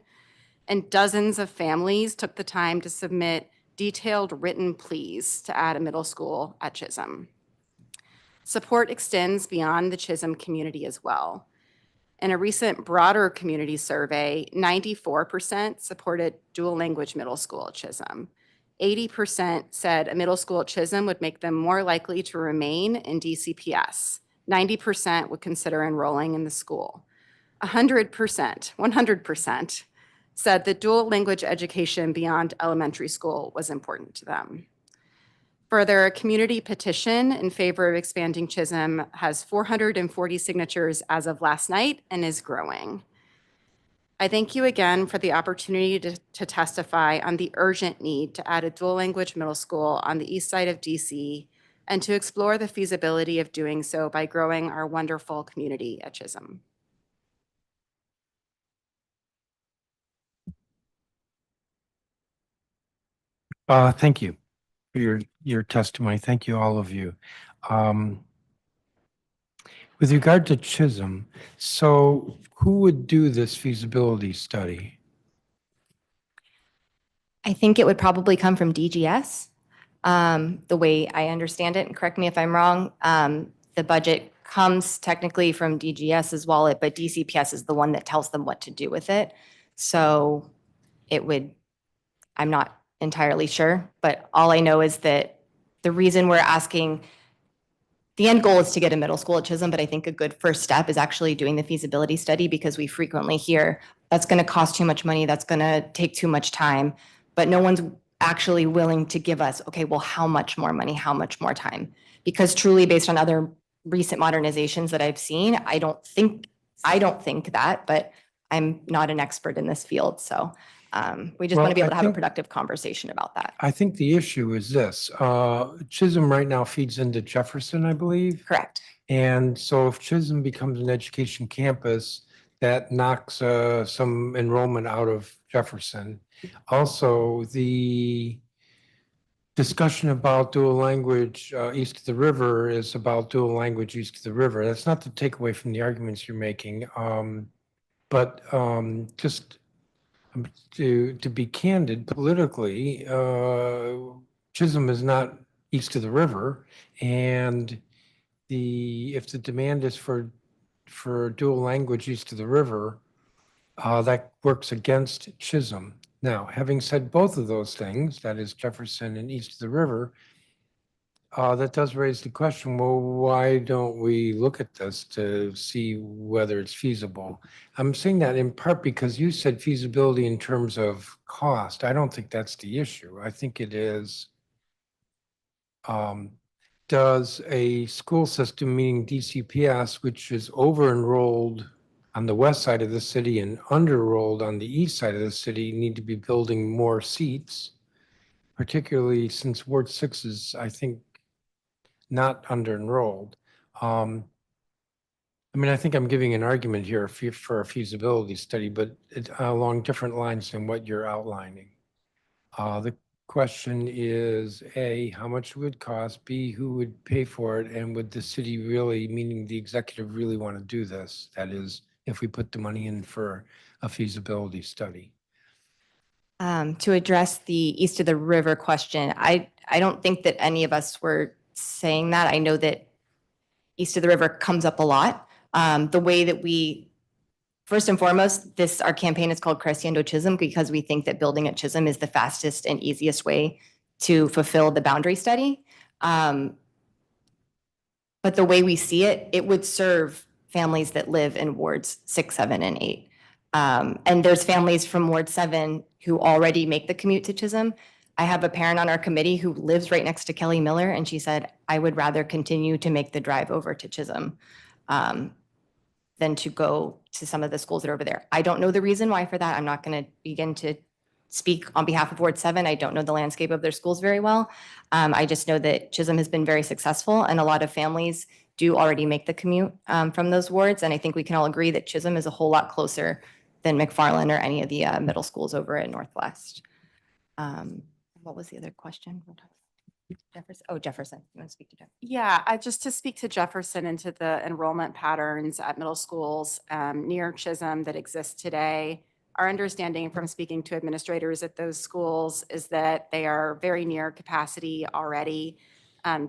And dozens of families took the time to submit detailed written pleas to add a middle school at Chisholm. Support extends beyond the Chisholm community as well. In a recent broader community survey, 94% supported dual language middle school at Chisholm. 80% said a middle school at Chisholm would make them more likely to remain in DCPS. 90% would consider enrolling in the school. 100% said that dual language education beyond elementary school was important to them. Further, a community petition in favor of expanding Chisholm has 440 signatures as of last night and is growing. I thank you again for the opportunity to testify on the urgent need to add a dual language middle school on the east side of DC and to explore the feasibility of doing so by growing our wonderful community at Chisholm. Thank you for your testimony. Thank you, all of you. With regard to Chisholm, so who would do this feasibility study? I think it would probably come from DGS. The way I understand it, and correct me if I'm wrong, the budget comes technically from DGS's wallet, but DCPS is the one that tells them what to do with it. So it would, I'm not entirely sure, but all I know is that the reason we're asking, the end goal is to get a middle school at Chisholm, but I think a good first step is actually doing the feasibility study because we frequently hear that's going to cost too much money, that's going to take too much time, but no one's actually willing to give us, okay, well, how much more money, how much more time? Because truly, based on other recent modernizations that I've seen, I don't think that, but I'm not an expert in this field, so we just want to be able to have a productive conversation about that. I think the issue is this. Chisholm right now feeds into Jefferson, I believe. Correct. And so if Chisholm becomes an education campus, that knocks some enrollment out of Jefferson. Also, the discussion about dual language east of the river is about dual language east of the river. That's not to take away from the arguments you're making, but just to be candid, politically, Chisholm is not east of the river, and if the demand is for dual language east of the river, that works against Chisholm. Now, having said both of those things, that is Jefferson and east of the river, that does raise the question, well, why don't we look at this to see whether it's feasible? I'm saying that in part because you said feasibility in terms of cost. I don't think that's the issue. I think it is, does a school system, meaning DCPS, which is over-enrolled on the west side of the city and under-enrolled on the east side of the city, need to be building more seats, particularly since Ward 6 is, I think, not under-enrolled. I mean, I think I'm giving an argument here for a feasibility study, but along different lines than what you're outlining. The question is, A, how much would it cost? B, who would pay for it? And would the city really, meaning the executive, really want to do this? That is, if we put the money in for a feasibility study. To address the east of the river question, I don't think that any of us were saying that. I know that east of the river comes up a lot. The way that first and foremost, our campaign is called Creciendo Chisholm because we think that building at Chisholm is the fastest and easiest way to fulfill the boundary study. But the way we see it, it would serve families that live in wards 6, 7, and 8. And there's families from Ward 7 who already make the commute to Chisholm. I have a parent on our committee who lives right next to Kelly Miller, and she said, I would rather continue to make the drive over to Chisholm than to go to some of the schools that are over there. I don't know the reason why for that. I'm not going to begin to speak on behalf of Ward 7. I don't know the landscape of their schools very well. I just know that Chisholm has been very successful, and a lot of families do already make the commute from those wards. And I think we can all agree that Chisholm is a whole lot closer than McFarland or any of the middle schools over at Northwest. What was the other question? Jefferson. Oh, Jefferson. You want to speak to Jefferson? Yeah, just to speak to Jefferson and to the enrollment patterns at middle schools near Chisholm that exist today. Our understanding from speaking to administrators at those schools is that they are very near capacity already.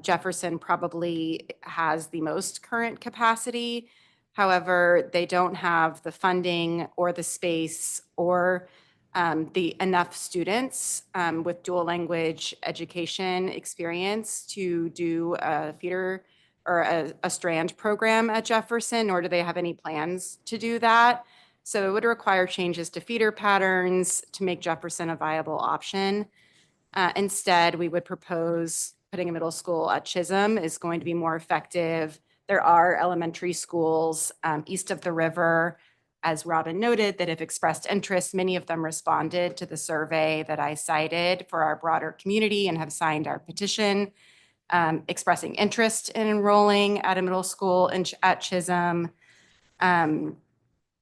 Jefferson probably has the most current capacity. However, they don't have the funding or the space or the enough students with dual language education experience to do a feeder or a strand program at Jefferson, nor do they have any plans to do that. So it would require changes to feeder patterns to make Jefferson a viable option. Instead, we would propose putting a middle school at Chisholm is going to be more effective. There are elementary schools east of the river, as Robin noted, that have expressed interest. Many of them responded to the survey that I cited for our broader community and have signed our petition expressing interest in enrolling at a middle school at Chisholm.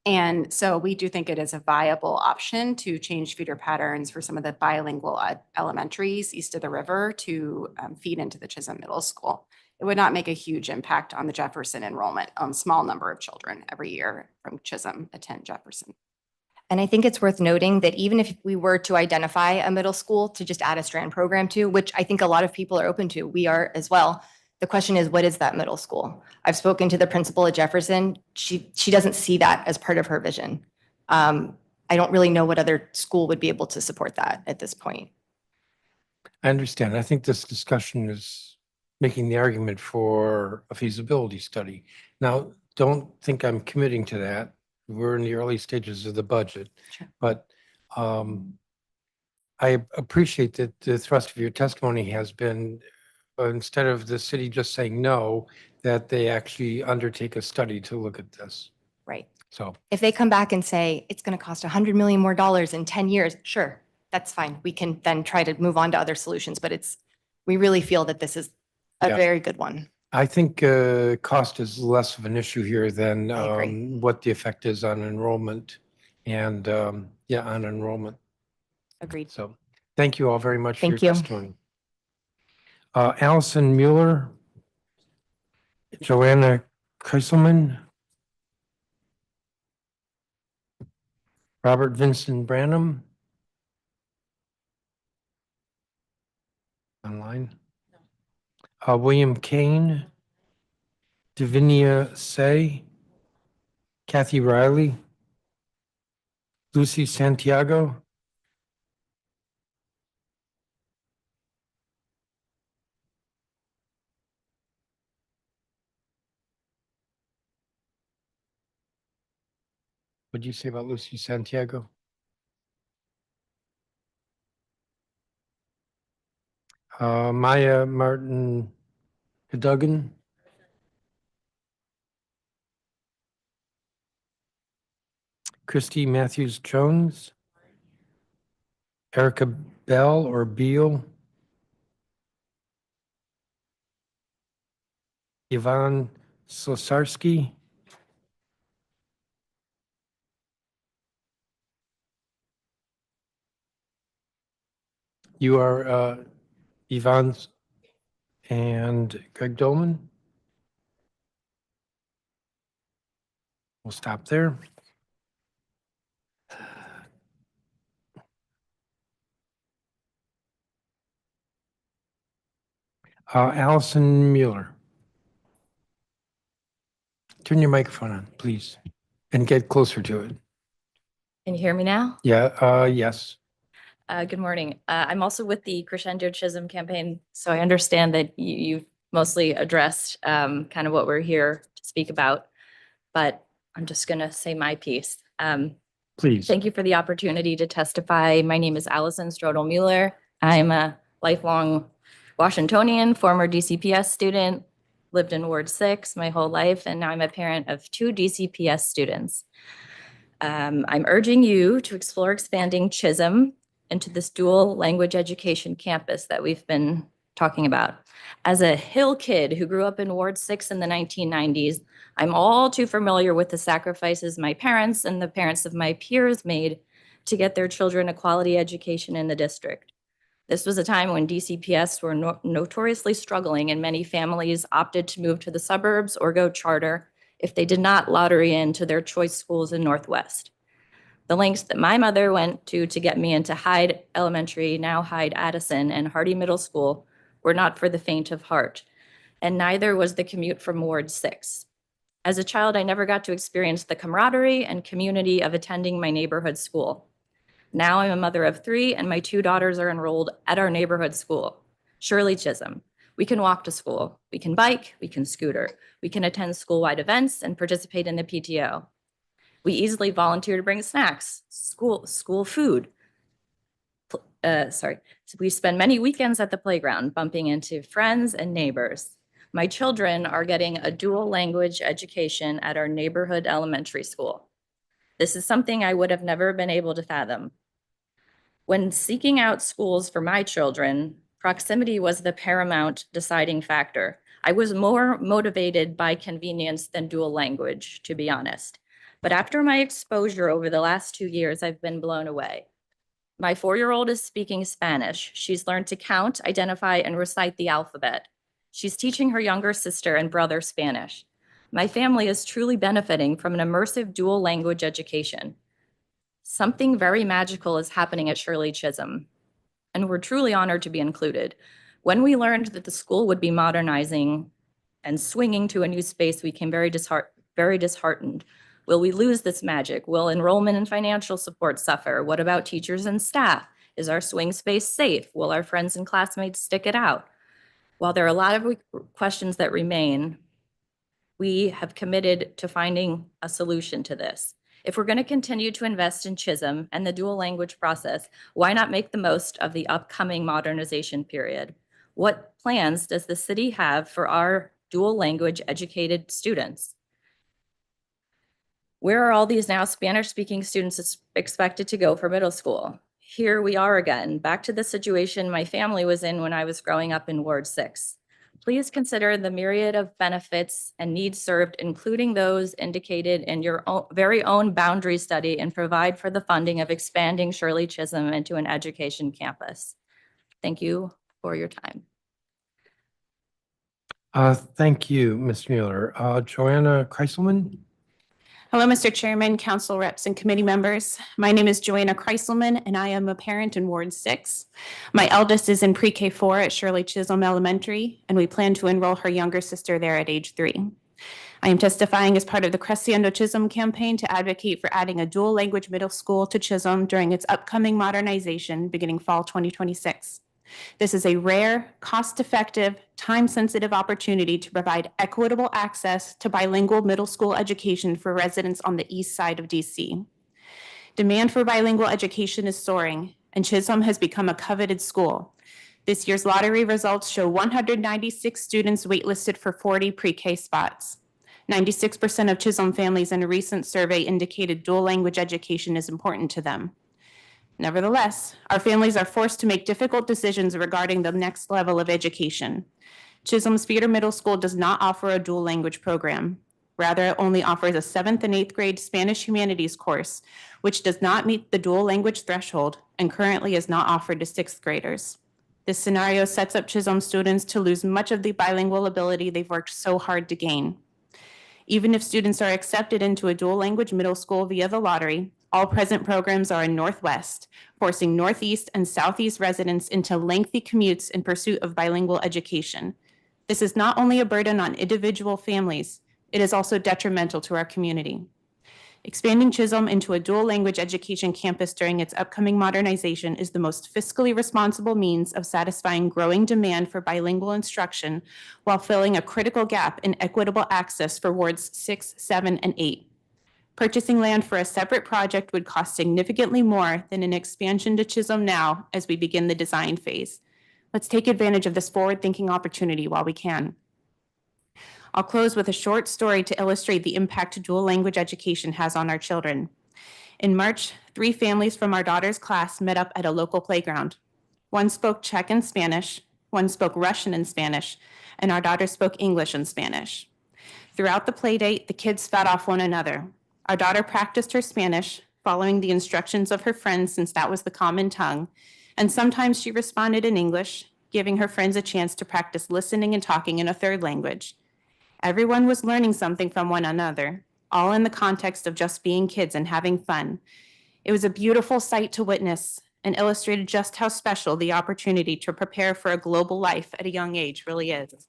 And so we do think it is a viable option to change feeder patterns for some of the bilingual elementaries east of the river to feed into the Chisholm Middle School. It would not make a huge impact on the Jefferson enrollment. Small number of children every year from Chisholm attend Jefferson. And I think it's worth noting that even if we were to identify a middle school to just add a strand program to, which I think a lot of people are open to, we are as well. The question is, what is that middle school? I've spoken to the principal at Jefferson. She doesn't see that as part of her vision. I don't really know what other school would be able to support that at this point. I understand. I think this discussion is making the argument for a feasibility study. Now, don't think I'm committing to that. We're in the early stages of the budget. Sure. But I appreciate that the thrust of your testimony has been, instead of the city just saying no, that they actually undertake a study to look at this. Right. So If they come back and say it's going to cost $100 million more in 10 years, sure, that's fine. We can then try to move on to other solutions, but we really feel that this is a Yeah. very good one. I think cost is less of an issue here than I agree. what the effect is on enrollment and, on enrollment. Agreed. So thank you all very much for your Thank you. testimony. Allison Mueller, Joanna Kreiselman, Robert Vincent Branham. Online. William Kane, Davinia Say, Kathy Riley, Lucy Santiago, what did you say about Lucy Santiago? Maya Martin Cadogan, Christy Matthews Jones, Erica Bell or Beal, Ivan Slosarski. You are Ivan and Greg Dolman. We'll stop there. Allison Mueller. Turn your microphone on, please, and get closer to it. Can you hear me now? Yeah, yes. Good morning. I'm also with the Crescendo Chisholm campaign, so I understand that you've mostly addressed kind of what we're here to speak about, but I'm just going to say my piece. Please. Thank you for the opportunity to testify. My name is Allison Strodel Mueller. I'm a lifelong Washingtonian, former DCPS student, lived in Ward 6 my whole life, and now I'm a parent of 2 DCPS students. I'm urging you to explore expanding Chisholm into this dual language education campus that we've been talking about. As a Hill kid who grew up in Ward 6 in the 1990s, I'm all too familiar with the sacrifices my parents and the parents of my peers made to get their children a quality education in the district. This was a time when DCPS were notoriously struggling, and many families opted to move to the suburbs or go charter if they did not lottery into their choice schools in Northwest. The lengths that my mother went to get me into Hyde Elementary, now Hyde Addison, and Hardy Middle School were not for the faint of heart, and neither was the commute from Ward 6. As a child, I never got to experience the camaraderie and community of attending my neighborhood school. Now I'm a mother of 3, and my 2 daughters are enrolled at our neighborhood school, Shirley Chisholm. We can walk to school, we can bike, we can scooter, we can attend school-wide events and participate in the PTO. We easily volunteer to bring snacks, school food. So we spend many weekends at the playground, bumping into friends and neighbors. My children are getting a dual language education at our neighborhood elementary school. This is something I would have never been able to fathom. When seeking out schools for my children, proximity was the paramount deciding factor. I was more motivated by convenience than dual language, to be honest. But after my exposure over the last 2 years, I've been blown away. My 4-year-old is speaking Spanish. She's learned to count, identify, and recite the alphabet. She's teaching her younger sister and brother Spanish. My family is truly benefiting from an immersive dual language education. Something very magical is happening at Shirley Chisholm, and we're truly honored to be included. When we learned that the school would be modernizing and swinging to a new space, we became very disheartened. Will we lose this magic? Will enrollment and financial support suffer? What about teachers and staff? Is our swing space safe? Will our friends and classmates stick it out? While there are a lot of questions that remain, we have committed to finding a solution to this. If we're going to continue to invest in Chisholm and the dual language process, why not make the most of the upcoming modernization period? What plans does the city have for our dual language educated students? Where are all these now Spanish-speaking students expected to go for middle school? Here we are again, back to the situation my family was in when I was growing up in Ward 6. Please consider the myriad of benefits and needs served, including those indicated in your very own boundary study, and provide for the funding of expanding Shirley Chisholm into an education campus. Thank you for your time. Thank you, Ms. Mueller. Joanna Kreiselman? Hello, Mr. Chairman, council reps, and committee members. My name is Joanna Kreiselman, and I am a parent in Ward 6. My eldest is in pre-K 4 at Shirley Chisholm Elementary, and we plan to enroll her younger sister there at age 3. I am testifying as part of the Crescendo Chisholm campaign to advocate for adding a dual language middle school to Chisholm during its upcoming modernization beginning fall 2026. This is a rare, cost-effective, time-sensitive opportunity to provide equitable access to bilingual middle school education for residents on the east side of DC. Demand for bilingual education is soaring, and Chisholm has become a coveted school. This year's lottery results show 196 students waitlisted for 40 pre-K spots. 96% of Chisholm families in a recent survey indicated dual language education is important to them. Nevertheless, our families are forced to make difficult decisions regarding the next level of education. Chisholm's Feeder Middle School does not offer a dual language program. Rather, it only offers a 7th and 8th grade Spanish humanities course, which does not meet the dual language threshold and currently is not offered to 6th graders. This scenario sets up Chisholm students to lose much of the bilingual ability they've worked so hard to gain. Even if students are accepted into a dual language middle school via the lottery, all present programs are in Northwest, forcing Northeast and Southeast residents into lengthy commutes in pursuit of bilingual education. This is not only a burden on individual families, it is also detrimental to our community. Expanding Chisholm into a dual language education campus during its upcoming modernization is the most fiscally responsible means of satisfying growing demand for bilingual instruction while filling a critical gap in equitable access for wards 6, 7, and 8. Purchasing land for a separate project would cost significantly more than an expansion to Chisholm now as we begin the design phase. Let's take advantage of this forward-thinking opportunity while we can. I'll close with a short story to illustrate the impact dual language education has on our children. In March, 3 families from our daughter's class met up at a local playground. One spoke Czech and Spanish, one spoke Russian and Spanish, and our daughter spoke English and Spanish. Throughout the play date, the kids fed off one another. Our daughter practiced her Spanish, following the instructions of her friends since that was the common tongue, and sometimes she responded in English, giving her friends a chance to practice listening and talking in a third language. Everyone was learning something from one another, all in the context of just being kids and having fun. It was a beautiful sight to witness and illustrated just how special the opportunity to prepare for a global life at a young age really is.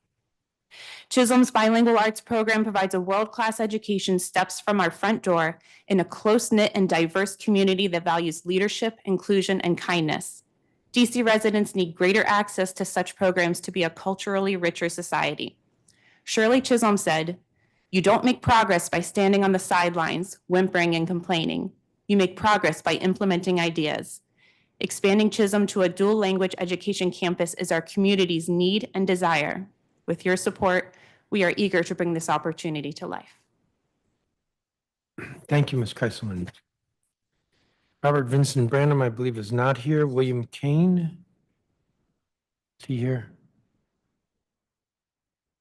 Chisholm's bilingual arts program provides a world-class education steps from our front door in a close-knit and diverse community that values leadership, inclusion, and kindness. DC residents need greater access to such programs to be a culturally richer society. Shirley Chisholm said, "You don't make progress by standing on the sidelines, whimpering and complaining. You make progress by implementing ideas." Expanding Chisholm to a dual language education campus is our community's need and desire. With your support, we are eager to bring this opportunity to life. Thank you, Ms. Keiselman. Robert Vincent Branham, I believe, is not here. William Kane? Is he here?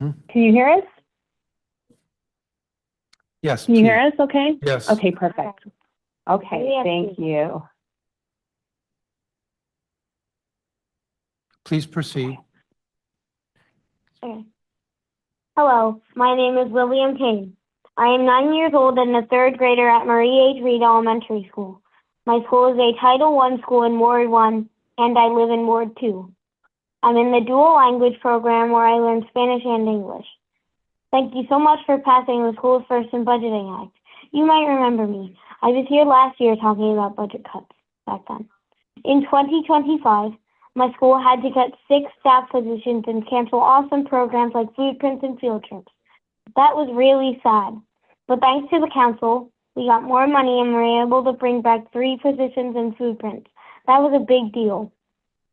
Can you hear us? Yes. Can you please. hear us okay? Yes. Okay, perfect. Okay, thank you. Please proceed. Okay. Hello, my name is William Kane. I am 9 years old and a 3rd grader at Marie H. Reed Elementary School. My school is a Title I school in Ward 1, and I live in Ward 2. I'm in the dual language program where I learn Spanish and English. Thank you so much for passing the Schools First and Budgeting Act. You might remember me. I was here last year talking about budget cuts back then. In 2025, my school had to cut 6 staff positions and cancel awesome programs like food prints and field trips. That was really sad. But thanks to the council, we got more money and were able to bring back 3 positions in food prints. That was a big deal.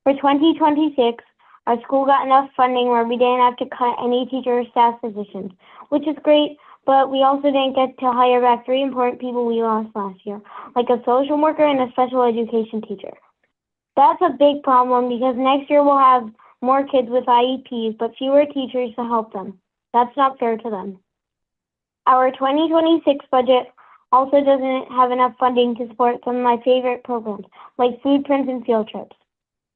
For 2026, our school got enough funding where we didn't have to cut any teacher or staff positions, which is great, but we also didn't get to hire back 3 important people we lost last year, like a social worker and a special education teacher. That's a big problem because next year we'll have more kids with IEPs, but fewer teachers to help them. That's not fair to them. Our 2026 budget also doesn't have enough funding to support some of my favorite programs, like food prints and field trips.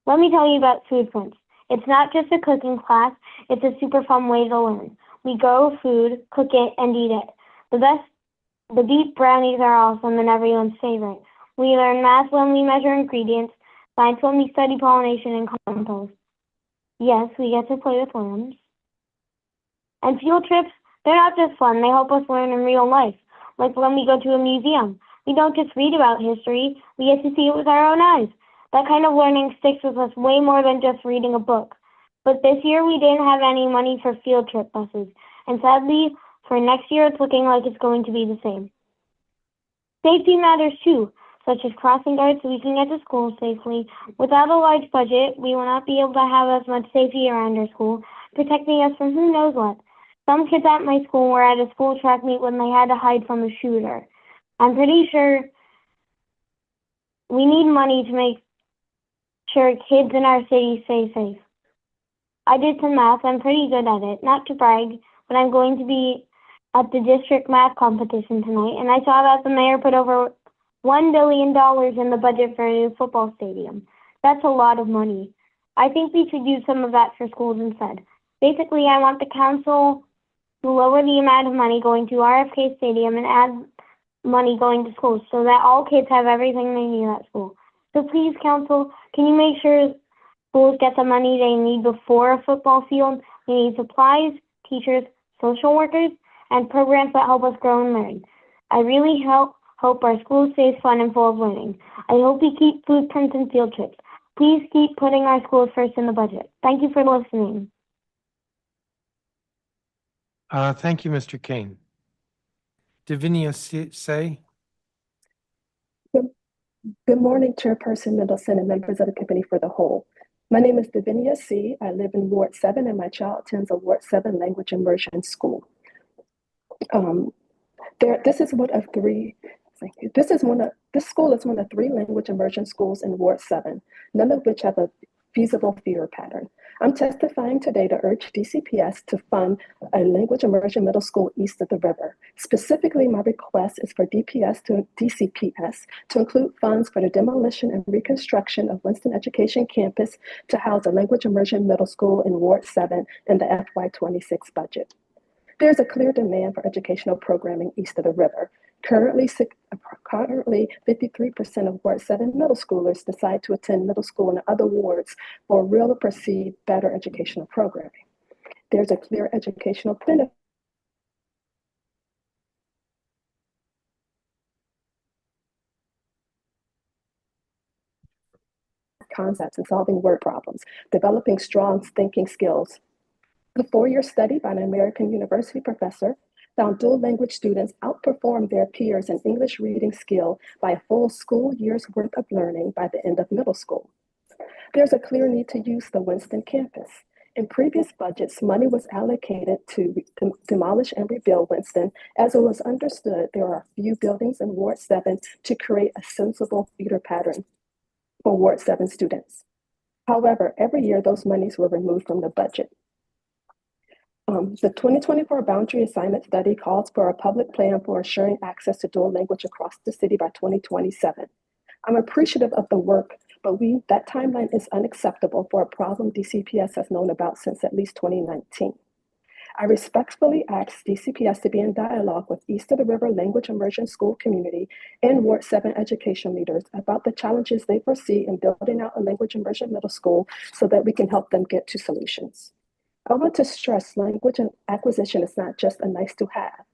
Let me tell you about food prints. It's not just a cooking class, it's a super fun way to learn. We grow food, cook it, and eat it. The beef brownies are awesome and everyone's favorite. We learn math when we measure ingredients, science when we study pollination and compost. Yes, we get to play with worms. And field trips, they're not just fun, they help us learn in real life. Like when we go to a museum. We don't just read about history, we get to see it with our own eyes. That kind of learning sticks with us way more than just reading a book. But this year we didn't have any money for field trip buses. And sadly, for next year it's looking like it's going to be the same. Safety matters too, such as crossing guards so we can get to school safely. Without a large budget, we will not be able to have as much safety around our school, protecting us from who knows what. Some kids at my school were at a school track meet when they had to hide from a shooter. I'm pretty sure we need money to make sure kids in our city stay safe. I did some math. I'm pretty good at it. Not to brag, but I'm going to be at the district math competition tonight, and I saw that the mayor put over $1 billion in the budget for a new football stadium. That's a lot of money. I think we should use some of that for schools instead. Basically, I want the council to lower the amount of money going to RFK Stadium and add money going to schools so that all kids have everything they need at school. So please, council, can you make sure schools get the money they need before a football field? They need supplies, teachers, social workers, and programs that help us grow and learn. I really hope our school stays fun and full of learning. I hope we keep food prints and field trips. Please keep putting our schools first in the budget. Thank you for listening. Thank you, Mr. Kane. Davinia Say. Good morning, Chairperson Mendelson and members of the Committee for the Whole. My name is Davinia C. I live in Ward 7 and my child attends a Ward 7 language immersion school. This is one of three. Thank you. This school is one of 3 language immersion schools in Ward 7, none of which have a feasible feeder pattern. I'm testifying today to urge DCPS to fund a language immersion middle school east of the river. Specifically, my request is for DCPS to include funds for the demolition and reconstruction of Winston Education Campus to house a language immersion middle school in Ward 7 in the FY26 budget. There's a clear demand for educational programming east of the river. Currently 53% of Ward 7 middle schoolers decide to attend middle school in other wards for real or perceived better educational programming. There's a clear educational benefit concepts and solving word problems, developing strong thinking skills. A 4-year study by an American university professor found dual language students outperformed their peers in English reading skill by a full school year's worth of learning by the end of middle school. There's a clear need to use the Winston campus. In previous budgets, money was allocated to demolish and rebuild Winston, as it was understood there are few buildings in Ward 7 to create a sensible feeder pattern for Ward 7 students. However, every year those monies were removed from the budget. The 2024 Boundary Assignment Study calls for a public plan for assuring access to dual language across the city by 2027. I'm appreciative of the work, but that timeline is unacceptable for a problem DCPS has known about since at least 2019. I respectfully ask DCPS to be in dialogue with East of the River Language Immersion School community and Ward 7 education leaders about the challenges they foresee in building out a language immersion middle school so that we can help them get to solutions. I want to stress language acquisition is not just a nice to have.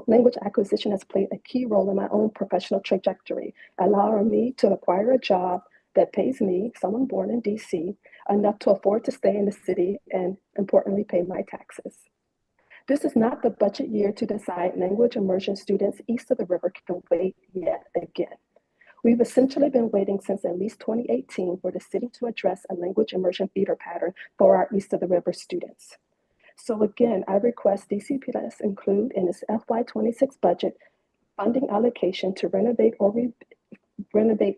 Language acquisition has played a key role in my own professional trajectory, allowing me to acquire a job that pays me, someone born in DC, enough to afford to stay in the city and importantly pay my taxes. This is not the budget year to decide language immersion students east of the river can wait yet again. We've essentially been waiting since at least 2018 for the city to address a language immersion feeder pattern for our east of the river students. So again, I request DCPS include in its FY26 budget funding allocation to renovate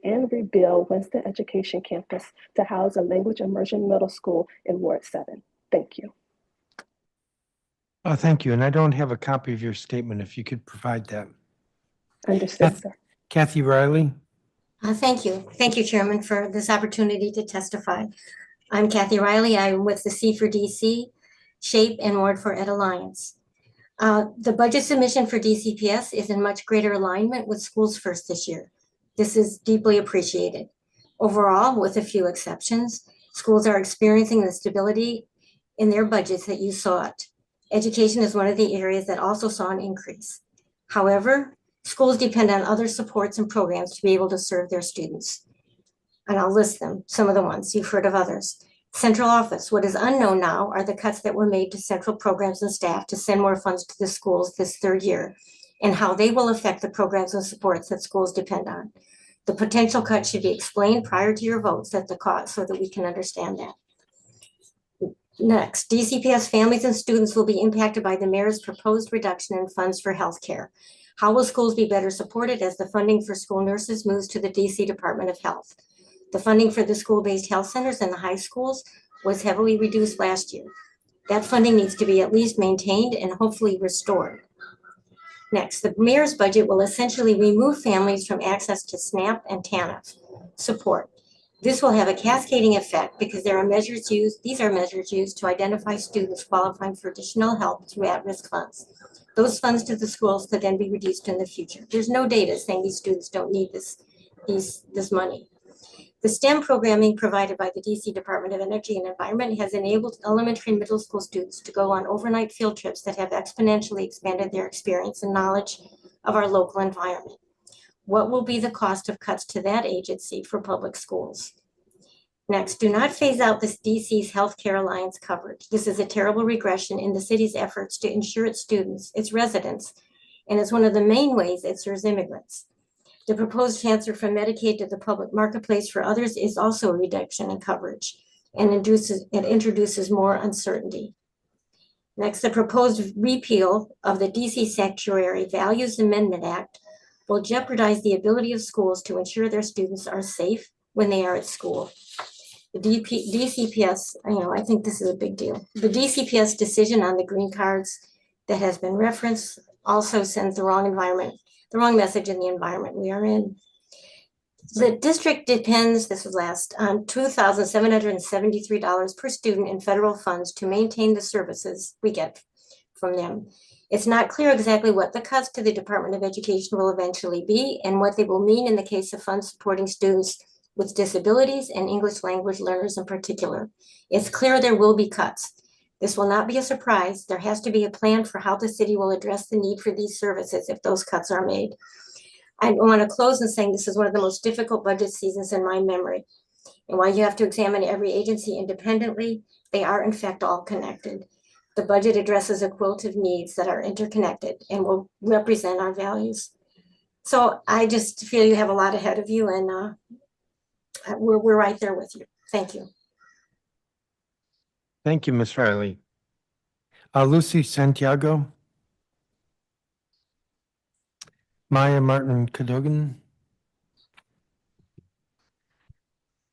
and rebuild Winston Education Campus to house a language immersion middle school in Ward 7. Thank you. Thank you. And I don't have a copy of your statement. If you could provide that. Understood, sir. Kathy Riley. Thank you. Thank you, Chairman, for this opportunity to testify. I'm Kathy Riley. I'm with the C4DC, SHAPE, and Ward for Ed Alliance. The budget submission for DCPS is in much greater alignment with Schools First this year. This is deeply appreciated. Overall, with a few exceptions, schools are experiencing the stability in their budgets that you sought. Education is one of the areas that also saw an increase. However, schools depend on other supports and programs to be able to serve their students. And I'll list them, some of the ones you've heard of others. Central office, what is unknown now are the cuts that were made to central programs and staff to send more funds to the schools this 3rd year and how they will affect the programs and supports that schools depend on. The potential cut should be explained prior to your votes at the cost so that we can understand that. Next, DCPS families and students will be impacted by the mayor's proposed reduction in funds for healthcare. How will schools be better supported as the funding for school nurses moves to the DC Department of Health? The funding for the school-based health centers and the high schools was heavily reduced last year. That funding needs to be at least maintained and hopefully restored. Next, the mayor's budget will essentially remove families from access to SNAP and TANF support. This will have a cascading effect because these are measures used to identify students qualifying for additional help through at-risk funds. Those funds to the schools could then be reduced in the future. There's no data saying these students don't need this money. The STEM programming provided by the DC Department of Energy and Environment has enabled elementary and middle school students to go on overnight field trips that have exponentially expanded their experience and knowledge of our local environment. What will be the cost of cuts to that agency for public schools? Next, do not phase out this DC's Healthcare Alliance coverage. This is a terrible regression in the city's efforts to ensure its students, its residents, and it's one of the main ways it serves immigrants. The proposed transfer from Medicaid to the public marketplace for others is also a reduction in coverage and introduces more uncertainty. Next, the proposed repeal of the DC Sanctuary Values Amendment Act will jeopardize the ability of schools to ensure their students are safe when they are at school. The DCPS, I think this is a big deal. The DCPS decision on the green cards that has been referenced also sends the wrong message in the environment we are in. The district depends, this was last, on $2,773 per student in federal funds to maintain the services we get from them. It's not clear exactly what the cuts to the Department of Education will eventually be and what they will mean in the case of funds supporting students with disabilities and English language learners in particular. It's clear there will be cuts. This will not be a surprise. There has to be a plan for how the city will address the need for these services if those cuts are made. I want to close in saying this is one of the most difficult budget seasons in my memory. And while you have to examine every agency independently, they are in fact all connected. The budget addresses a quilt of needs that are interconnected and will represent our values. So I just feel you have a lot ahead of you, and we're right there with you. Thank you. Thank you, Ms. Riley. Lucy Santiago. Maya Martin Cadogan.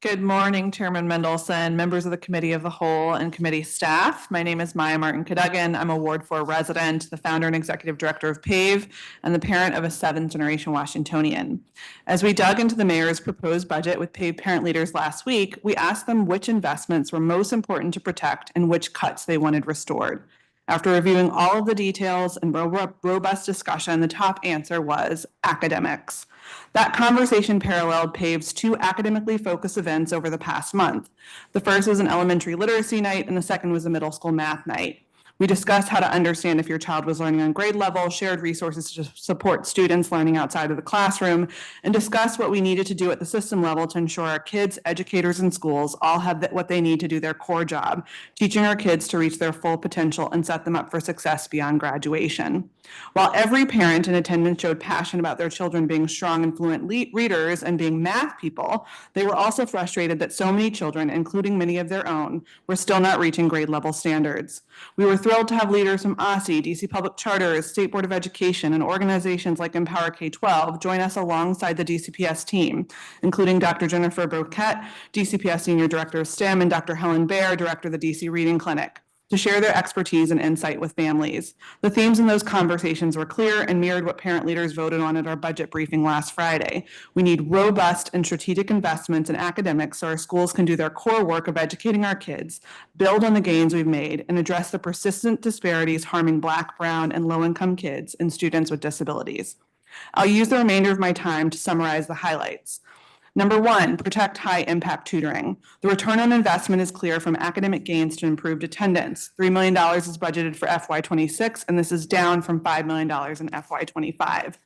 Good morning, Chairman Mendelson, members of the Committee of the Whole and committee staff. My name is Maya Martin Cadogan. I'm a Ward 4 resident, the founder and executive director of PAVE, and the parent of a 7th-generation Washingtonian. As we dug into the mayor's proposed budget with PAVE parent leaders last week, we asked them which investments were most important to protect and which cuts they wanted restored. After reviewing all of the details and robust discussion, the top answer was academics. That conversation paralleled PAVE's 2 academically focused events over the past month. The first was an elementary literacy night, and the second was a middle school math night. We discussed how to understand if your child was learning on grade level, shared resources to support students learning outside of the classroom, and discussed what we needed to do at the system level to ensure our kids, educators, and schools all have what they need to do their core job, teaching our kids to reach their full potential and set them up for success beyond graduation. While every parent in attendance showed passion about their children being strong and fluent readers and being math people, they were also frustrated that so many children, including many of their own, were still not reaching grade level standards. We were thrilled to have leaders from OSSE, DC Public Charters, State Board of Education, and organizations like Empower K-12 join us alongside the DCPS team, including Dr. Jennifer Broquette, DCPS Senior Director of STEM, and Dr. Helen Baer, Director of the DC Reading Clinic, to share their expertise and insight with families. The themes in those conversations were clear and mirrored what parent leaders voted on at our budget briefing last Friday. We need robust and strategic investments in academics so our schools can do their core work of educating our kids, build on the gains we've made, and address the persistent disparities harming Black, Brown, and low-income kids and students with disabilities. I'll use the remainder of my time to summarize the highlights. Number 1, protect high-impact tutoring. The return on investment is clear from academic gains to improved attendance. $3 million is budgeted for FY26, and this is down from $5 million in FY25.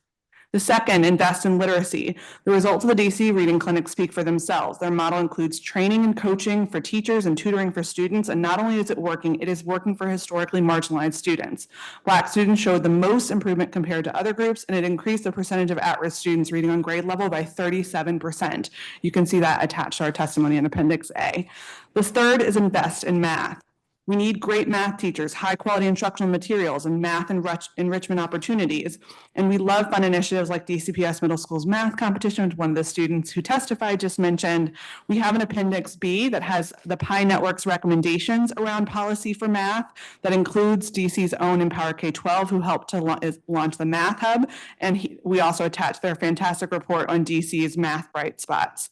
The second, invest in literacy. The results of the DC Reading Clinic speak for themselves. Their model includes training and coaching for teachers and tutoring for students, and not only is it is working for historically marginalized students. Black students showed the most improvement compared to other groups, and it increased the percentage of at-risk students reading on grade level by 37%. You can see that attached to our testimony in Appendix A. The third is invest in math. We need great math teachers, high quality instructional materials, and math enrichment opportunities. And we love fun initiatives like DCPS Middle School's math competition, which one of the students who testified just mentioned. We have an Appendix B that has the Pi Network's recommendations around policy for math that includes DC's own Empower K-12, who helped to launch the Math Hub. And we also attached their fantastic report on DC's math bright spots.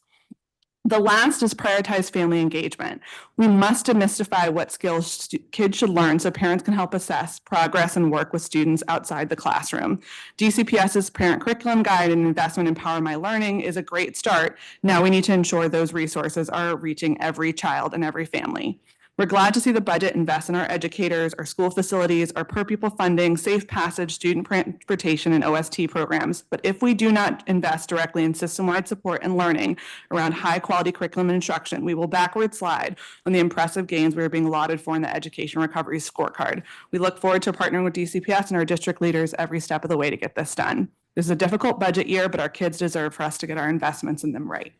The last is prioritize family engagement. We must demystify what skills kids should learn so parents can help assess progress and work with students outside the classroom. DCPS's parent curriculum guide and investment in Power My Learning is a great start. Now we need to ensure those resources are reaching every child and every family. We're glad to see the budget invest in our educators, our school facilities, our per pupil funding, safe passage, student transportation, and OST programs. But if we do not invest directly in system-wide support and learning around high quality curriculum and instruction, we will backward slide on the impressive gains we are being lauded for in the Education Recovery Scorecard. We look forward to partnering with DCPS and our district leaders every step of the way to get this done. This is a difficult budget year, but our kids deserve for us to get our investments in them right.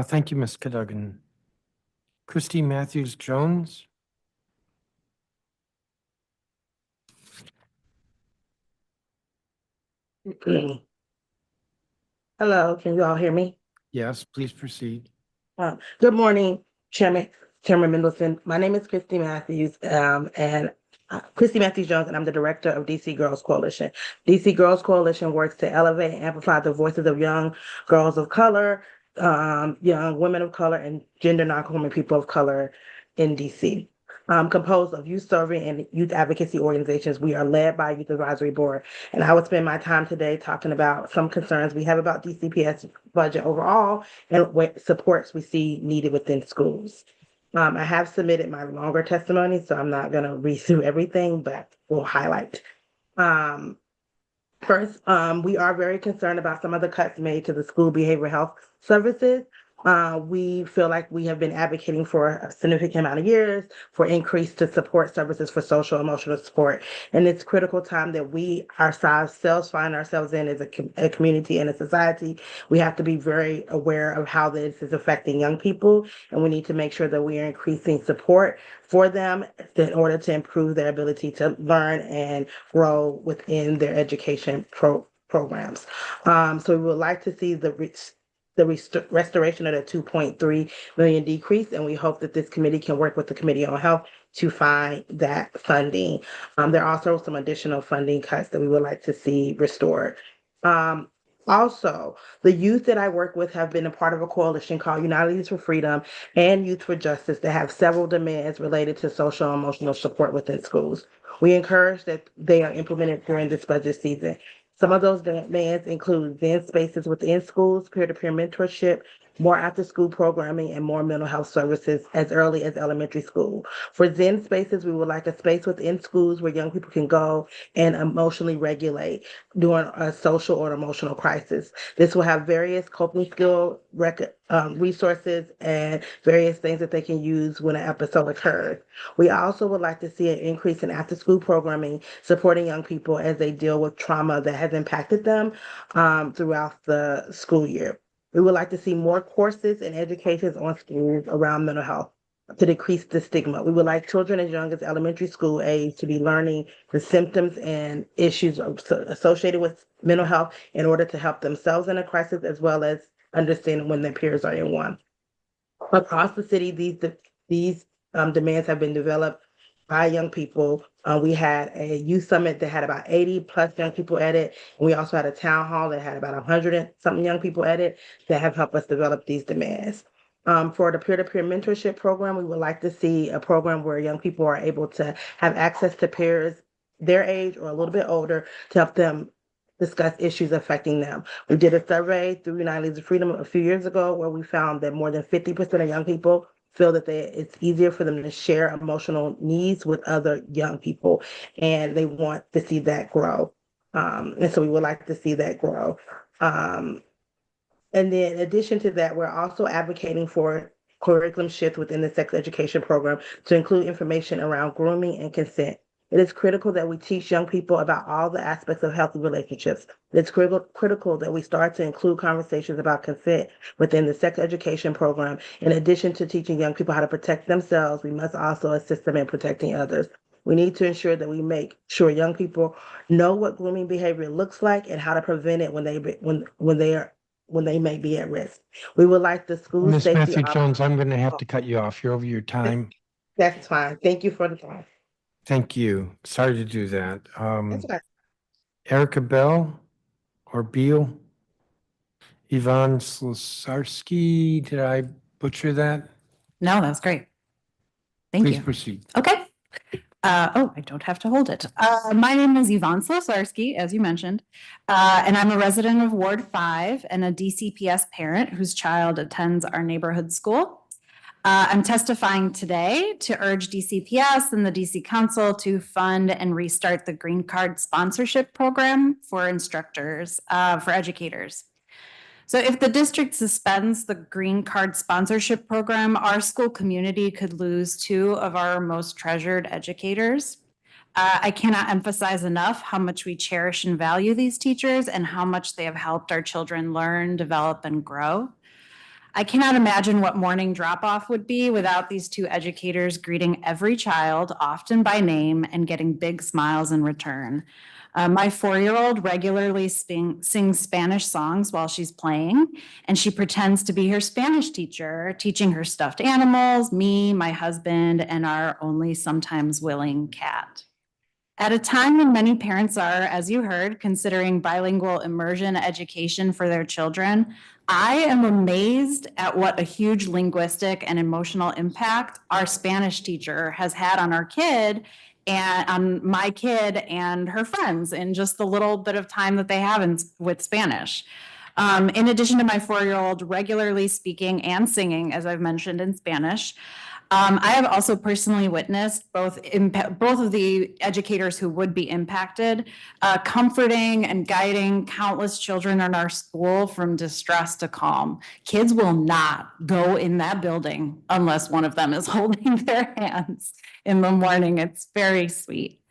Thank you, Ms. Cadogan. Christy Matthews Jones. Hello, can you all hear me? Yes, please proceed. Good morning, Chairman Mendelson. My name is Christy Matthews, Christy Matthews Jones, and I'm the director of DC Girls Coalition. DC Girls Coalition works to elevate and amplify the voices of young girls of color, young women of color, and gender nonconforming people of color in DC. Composed of youth serving and youth advocacy organizations. We are led by a youth advisory board. And I will spend my time today talking about some concerns we have about DCPS budget overall and what supports we see needed within schools. I have submitted my longer testimony, so I'm not going to read through everything, but we'll highlight. First, we are very concerned about some of the cuts made to the school behavioral health services. We feel like we have been advocating for a significant amount of years for increase to support services for social emotional support. And it's critical time that we ourselves find ourselves in as a community and a society. We have to be very aware of how this is affecting young people, and we need to make sure that we are increasing support for them in order to improve their ability to learn and grow within their education programs. So we would like to see the restoration of the 2.3 million decrease, and we hope that this committee can work with the Committee on Health to find that funding. There are also some additional funding cuts that we would like to see restored. Also, the youth that I work with have been a part of a coalition called United Youth for Freedom and Youth for Justice that have several demands related to social and emotional support within schools. We encourage that they are implemented during this budget season. Some of those demands include Zen spaces within schools, peer-to-peer mentorship, more after-school programming, and more mental health services as early as elementary school. For Zen spaces, we would like a space within schools where young people can go and emotionally regulate during a social or emotional crisis. This will have various coping skill resources and various things that they can use when an episode occurs. We also would like to see an increase in after-school programming supporting young people as they deal with trauma that has impacted them throughout the school year. We would like to see more courses and educations on schools around mental health to decrease the stigma. We would like children as young as elementary school age to be learning the symptoms and issues associated with mental health in order to help themselves in a crisis, as well as understanding when their peers are in one. Across the city, these demands have been developed by young people. We had a youth summit that had about 80 plus young people at it. And we also had a town hall that had about 100 and something young people at it that have helped us develop these demands. For the peer-to-peer mentorship program, we would like to see a program where young people are able to have access to peers their age or a little bit older to help them discuss issues affecting them. We did a survey through United Leagues of Freedom a few years ago where we found that more than 50% of young people feel that it's easier for them to share emotional needs with other young people, and they want to see that grow. And so we would like to see that grow. And then in addition to that, we're also advocating for curriculum shift within the sex education program to include information around grooming and consent It is critical that we teach young people about all the aspects of healthy relationships. It's critical that we start to include conversations about consent within the sex education program. In addition to teaching young people how to protect themselves, we must also assist them in protecting others. We need to ensure that we make sure young people know what grooming behavior looks like and how to prevent it when they may be at risk. We would like the school Ms. safety. Matthew Jones, I'm going to have to cut you off. You're over your time. That's fine. Thank you for the time. Thank you. Sorry to do that. That's okay. Erica Bell or Beal? Yvonne Slosarski, did I butcher that? No, that's great. Thank Please you. proceed. Okay. I don't have to hold it. My name is Yvonne Slosarski, as you mentioned, and I'm a resident of Ward 5 and a DCPS parent whose child attends our neighborhood school. I'm testifying today to urge DCPS and the DC Council to fund and restart the Green Card sponsorship program for instructors, for educators. So if the district suspends the Green Card sponsorship program, our school community could lose two of our most treasured educators. I cannot emphasize enough how much we cherish and value these teachers and how much they have helped our children learn, develop, and grow. I cannot imagine what morning drop-off would be without these two educators greeting every child, often by name, and getting big smiles in return. My 4-year-old regularly sings Spanish songs while she's playing, and she pretends to be her Spanish teacher, teaching her stuffed animals, me, my husband, and our only sometimes willing cat. At a time when many parents are, as you heard, considering bilingual immersion education for their children, I am amazed at what a huge linguistic and emotional impact our Spanish teacher has had on our kid and on my kid and her friends in just the little bit of time that they have with Spanish. In addition to my 4-year-old regularly speaking and singing, as I've mentioned, in Spanish, I have also personally witnessed both of the educators who would be impacted, comforting and guiding countless children in our school from distress to calm. Kids will not go in that building unless one of them is holding their hands in the morning. It's very sweet.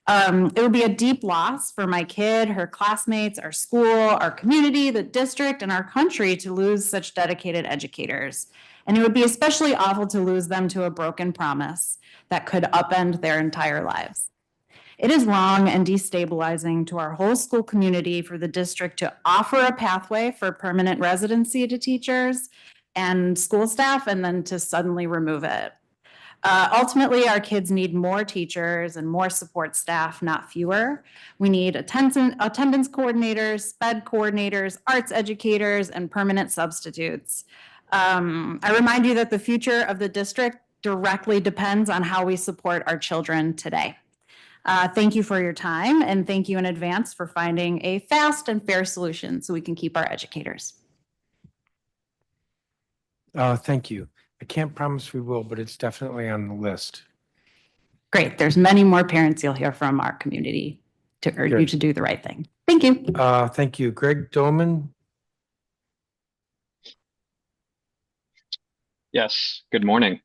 It would be a deep loss for my kid, her classmates, our school, our community, the district, and our country to lose such dedicated educators. And it would be especially awful to lose them to a broken promise that could upend their entire lives. It is wrong and destabilizing to our whole school community for the district to offer a pathway for permanent residency to teachers and school staff and then to suddenly remove it. Ultimately, our kids need more teachers and more support staff, not fewer. We need attendance coordinators, SPED coordinators, arts educators, and permanent substitutes. I remind you that the future of the district directly depends on how we support our children today. Thank you for your time, and thank you in advance for finding a fast and fair solution so we can keep our educators. Thank you. I can't promise we will, but it's definitely on the list. Great. There's many more parents you'll hear from our community to urge you to do the right thing. Thank you. Thank you. Greg Dolman. Yes, good morning.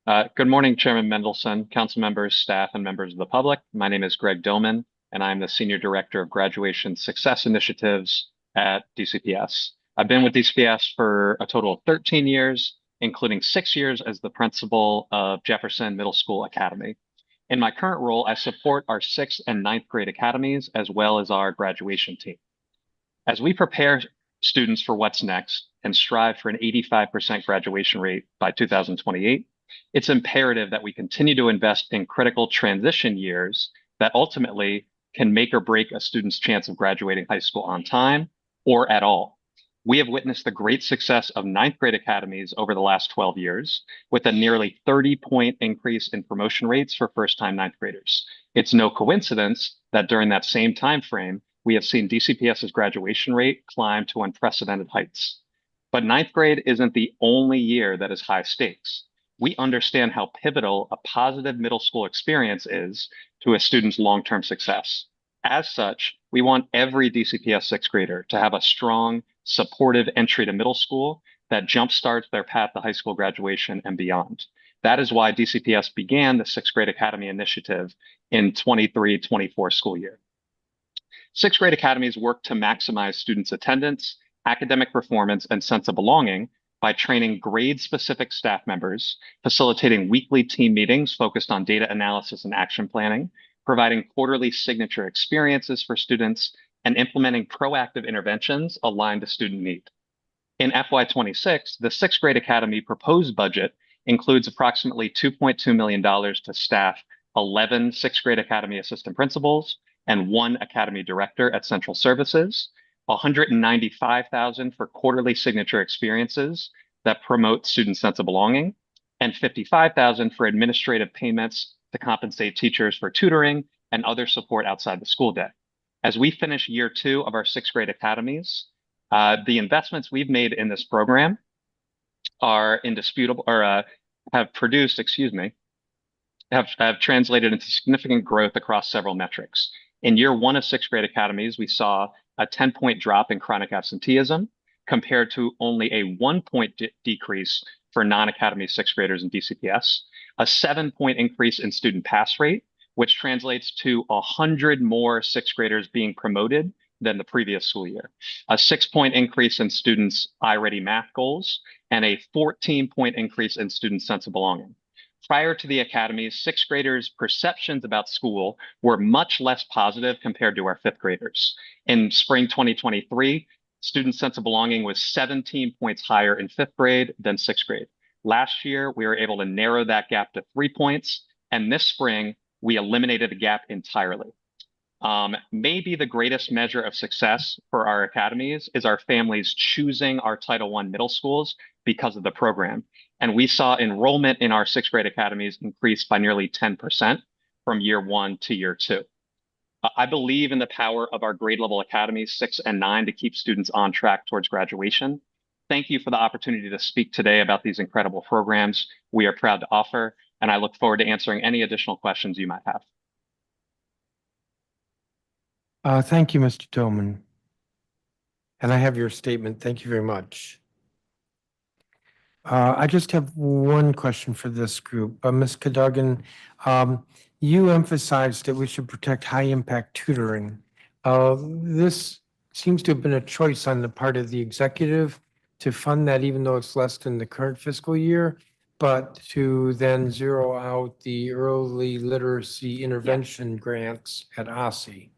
Good morning, Chairman Mendelson, council members, staff, and members of the public. My name is Greg Dolman, and I'm the Senior Director of Graduation Success Initiatives at DCPS. I've been with DCPS for a total of 13 years, including 6 years as the principal of Jefferson Middle School Academy. In my current role, I support our 6th and 9th grade academies, as well as our graduation team. As we prepare students for what's next and strive for an 85% graduation rate by 2028, it's imperative that we continue to invest in critical transition years that ultimately can make or break a student's chance of graduating high school on time or at all. We have witnessed the great success of 9th grade academies over the last 12 years, with a nearly 30-point increase in promotion rates for first-time 9th graders. It's no coincidence that during that same time frame, we have seen DCPS's graduation rate climb to unprecedented heights. But 9th grade isn't the only year that is high stakes. We understand how pivotal a positive middle school experience is to a student's long-term success. As such, we want every DCPS 6th grader to have a strong, supportive entry to middle school that jumpstarts their path to high school graduation and beyond. That is why DCPS began the Sixth Grade Academy Initiative in 23-24 school year. Sixth grade academies work to maximize students' attendance, academic performance, and sense of belonging by training grade-specific staff members, facilitating weekly team meetings focused on data analysis and action planning, providing quarterly signature experiences for students, and implementing proactive interventions aligned to student need. In FY26, the Sixth Grade Academy proposed budget includes approximately $2.2 million to staff 11 Sixth Grade Academy assistant principals and 1 academy director at Central Services, $195,000 for quarterly signature experiences that promote student sense of belonging, and $55,000 for administrative payments to compensate teachers for tutoring and other support outside the school day. As we finish year 2 of our Sixth Grade Academies, the investments we've made in this program are indisputable, or have translated into significant growth across several metrics. In year 1 of Sixth Grade Academies, we saw a 10-point drop in chronic absenteeism compared to only a 1-point decrease for non-academy sixth graders in DCPS, a 7-point increase in student pass rate, which translates to 100 more sixth graders being promoted than the previous school year, a 6-point increase in students' iReady math goals, and a 14-point increase in students' sense of belonging. Prior to the academies, sixth graders' perceptions about school were much less positive compared to our fifth graders. In spring 2023, students' sense of belonging was 17 points higher in fifth grade than sixth grade. Last year, we were able to narrow that gap to 3 points, and this spring, we eliminated the gap entirely. Maybe the greatest measure of success for our academies is our families choosing our Title I middle schools because of the program. And we saw enrollment in our sixth grade academies increase by nearly 10% from year 1 to year 2. I believe in the power of our grade level academies 6 and 9 to keep students on track towards graduation. Thank you for the opportunity to speak today about these incredible programs we are proud to offer, and I look forward to answering any additional questions you might have. Thank you, Mr. Tillman. And I have your statement. Thank you very much. I just have one question for this group. Ms. Cadogan, you emphasized that we should protect high-impact tutoring. This seems to have been a choice on the part of the executive to fund that, even though it's less than the current fiscal year, but to then zero out the early literacy intervention grants at OSSI.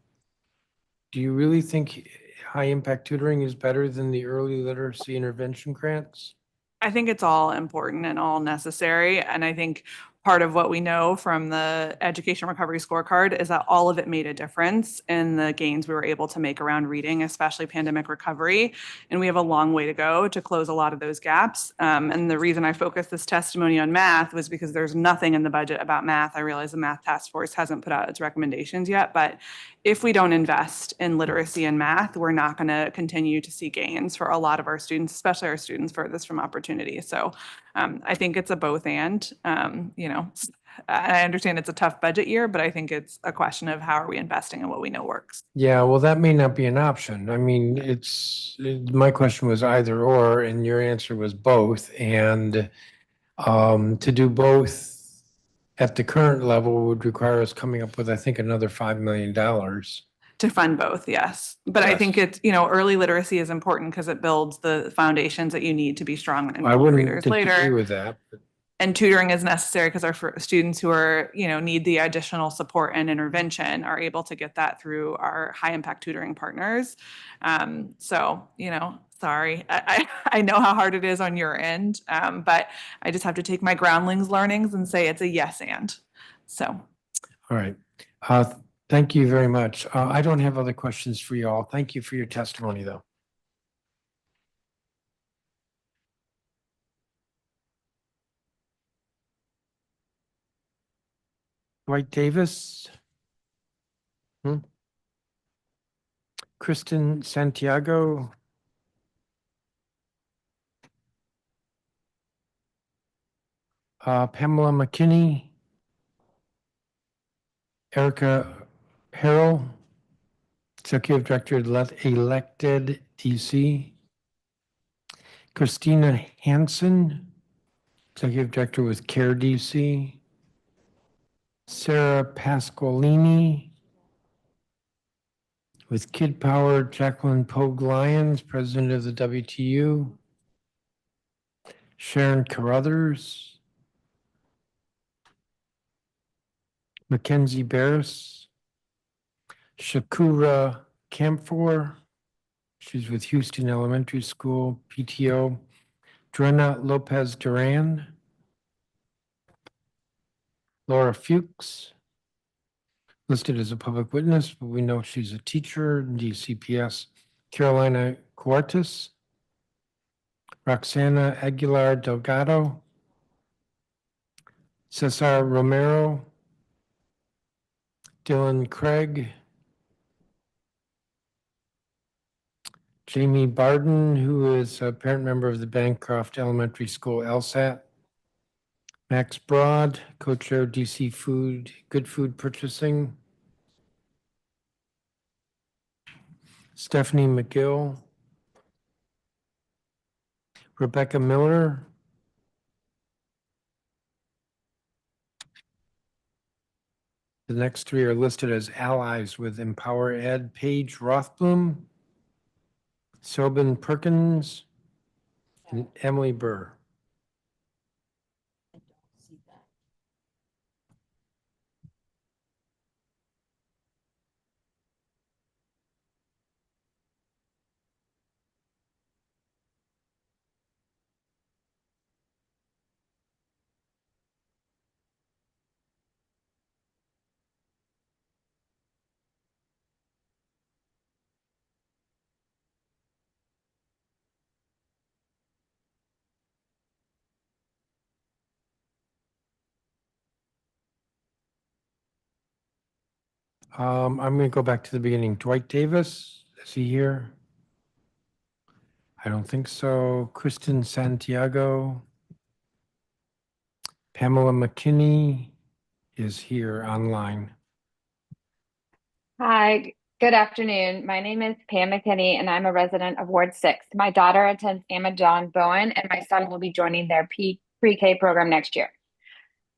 Do you really think high-impact tutoring is better than the early literacy intervention grants? I think it's all important and all necessary. And I think part of what we know from the education recovery scorecard is that all of it made a difference in the gains we were able to make around reading, especially pandemic recovery. And we have a long way to go to close a lot of those gaps. And the reason I focused this testimony on math was because there's nothing in the budget about math. I realize the math task force hasn't put out its recommendations yet, but if we don't invest in literacy and math, we're not going to continue to see gains for a lot of our students, especially our students furthest from opportunity. So I think it's a both and, I understand it's a tough budget year, but I think it's a question of how are we investing in what we know works. Yeah, well, that may not be an option. I mean, my question was either or, and your answer was both. And to do both at the current level would require us coming up with, I think, another $5 million. To fund both, yes. But I think it's, early literacy is important because it builds the foundations that you need to be strong and I wouldn't readers disagree later. with that. And tutoring is necessary because our students who are, need the additional support and intervention are able to get that through our high impact tutoring partners. Sorry, I know how hard it is on your end, but I just have to take my groundlings learnings and say it's a yes and. So. All right. Thank you very much. I don't have other questions for you all. Thank you for your testimony, though. Dwight Davis. Kristen Santiago. Pamela McKinney. Erica Harrell, Executive Director elected DC. Christina Hansen, Executive Director with CARE DC. Sarah Pasqualini with Kid Power, Jacqueline Pogue Lyons, President of the WTU. Sharon Carruthers. Mackenzie Barris. Shakura Camphor. She's with Houston Elementary School, PTO. Drenna Lopez Duran. Laura Fuchs, listed as a public witness, but we know she's a teacher, DCPS. Carolina Cuartas. Roxana Aguilar Delgado. Cesar Romero. Dylan Craig. Jamie Barden, who is a parent member of the Bancroft Elementary School LSAT. Max Broad, co-chair DC Food, Good Food Purchasing. Stephanie McGill. Rebecca Miller. The next three are listed as allies with Empower Ed. Paige Rothblum, Sobin Perkins, and Emily Burr. I'm going to go back to the beginning. Dwight Davis, is he here? I don't think so. Kristen Santiago. Pamela McKinney is here online. Hi, good afternoon. My name is Pam McKinney and I'm a resident of Ward 6. My daughter attends Amadon Bowen and my son will be joining their pre-K program next year.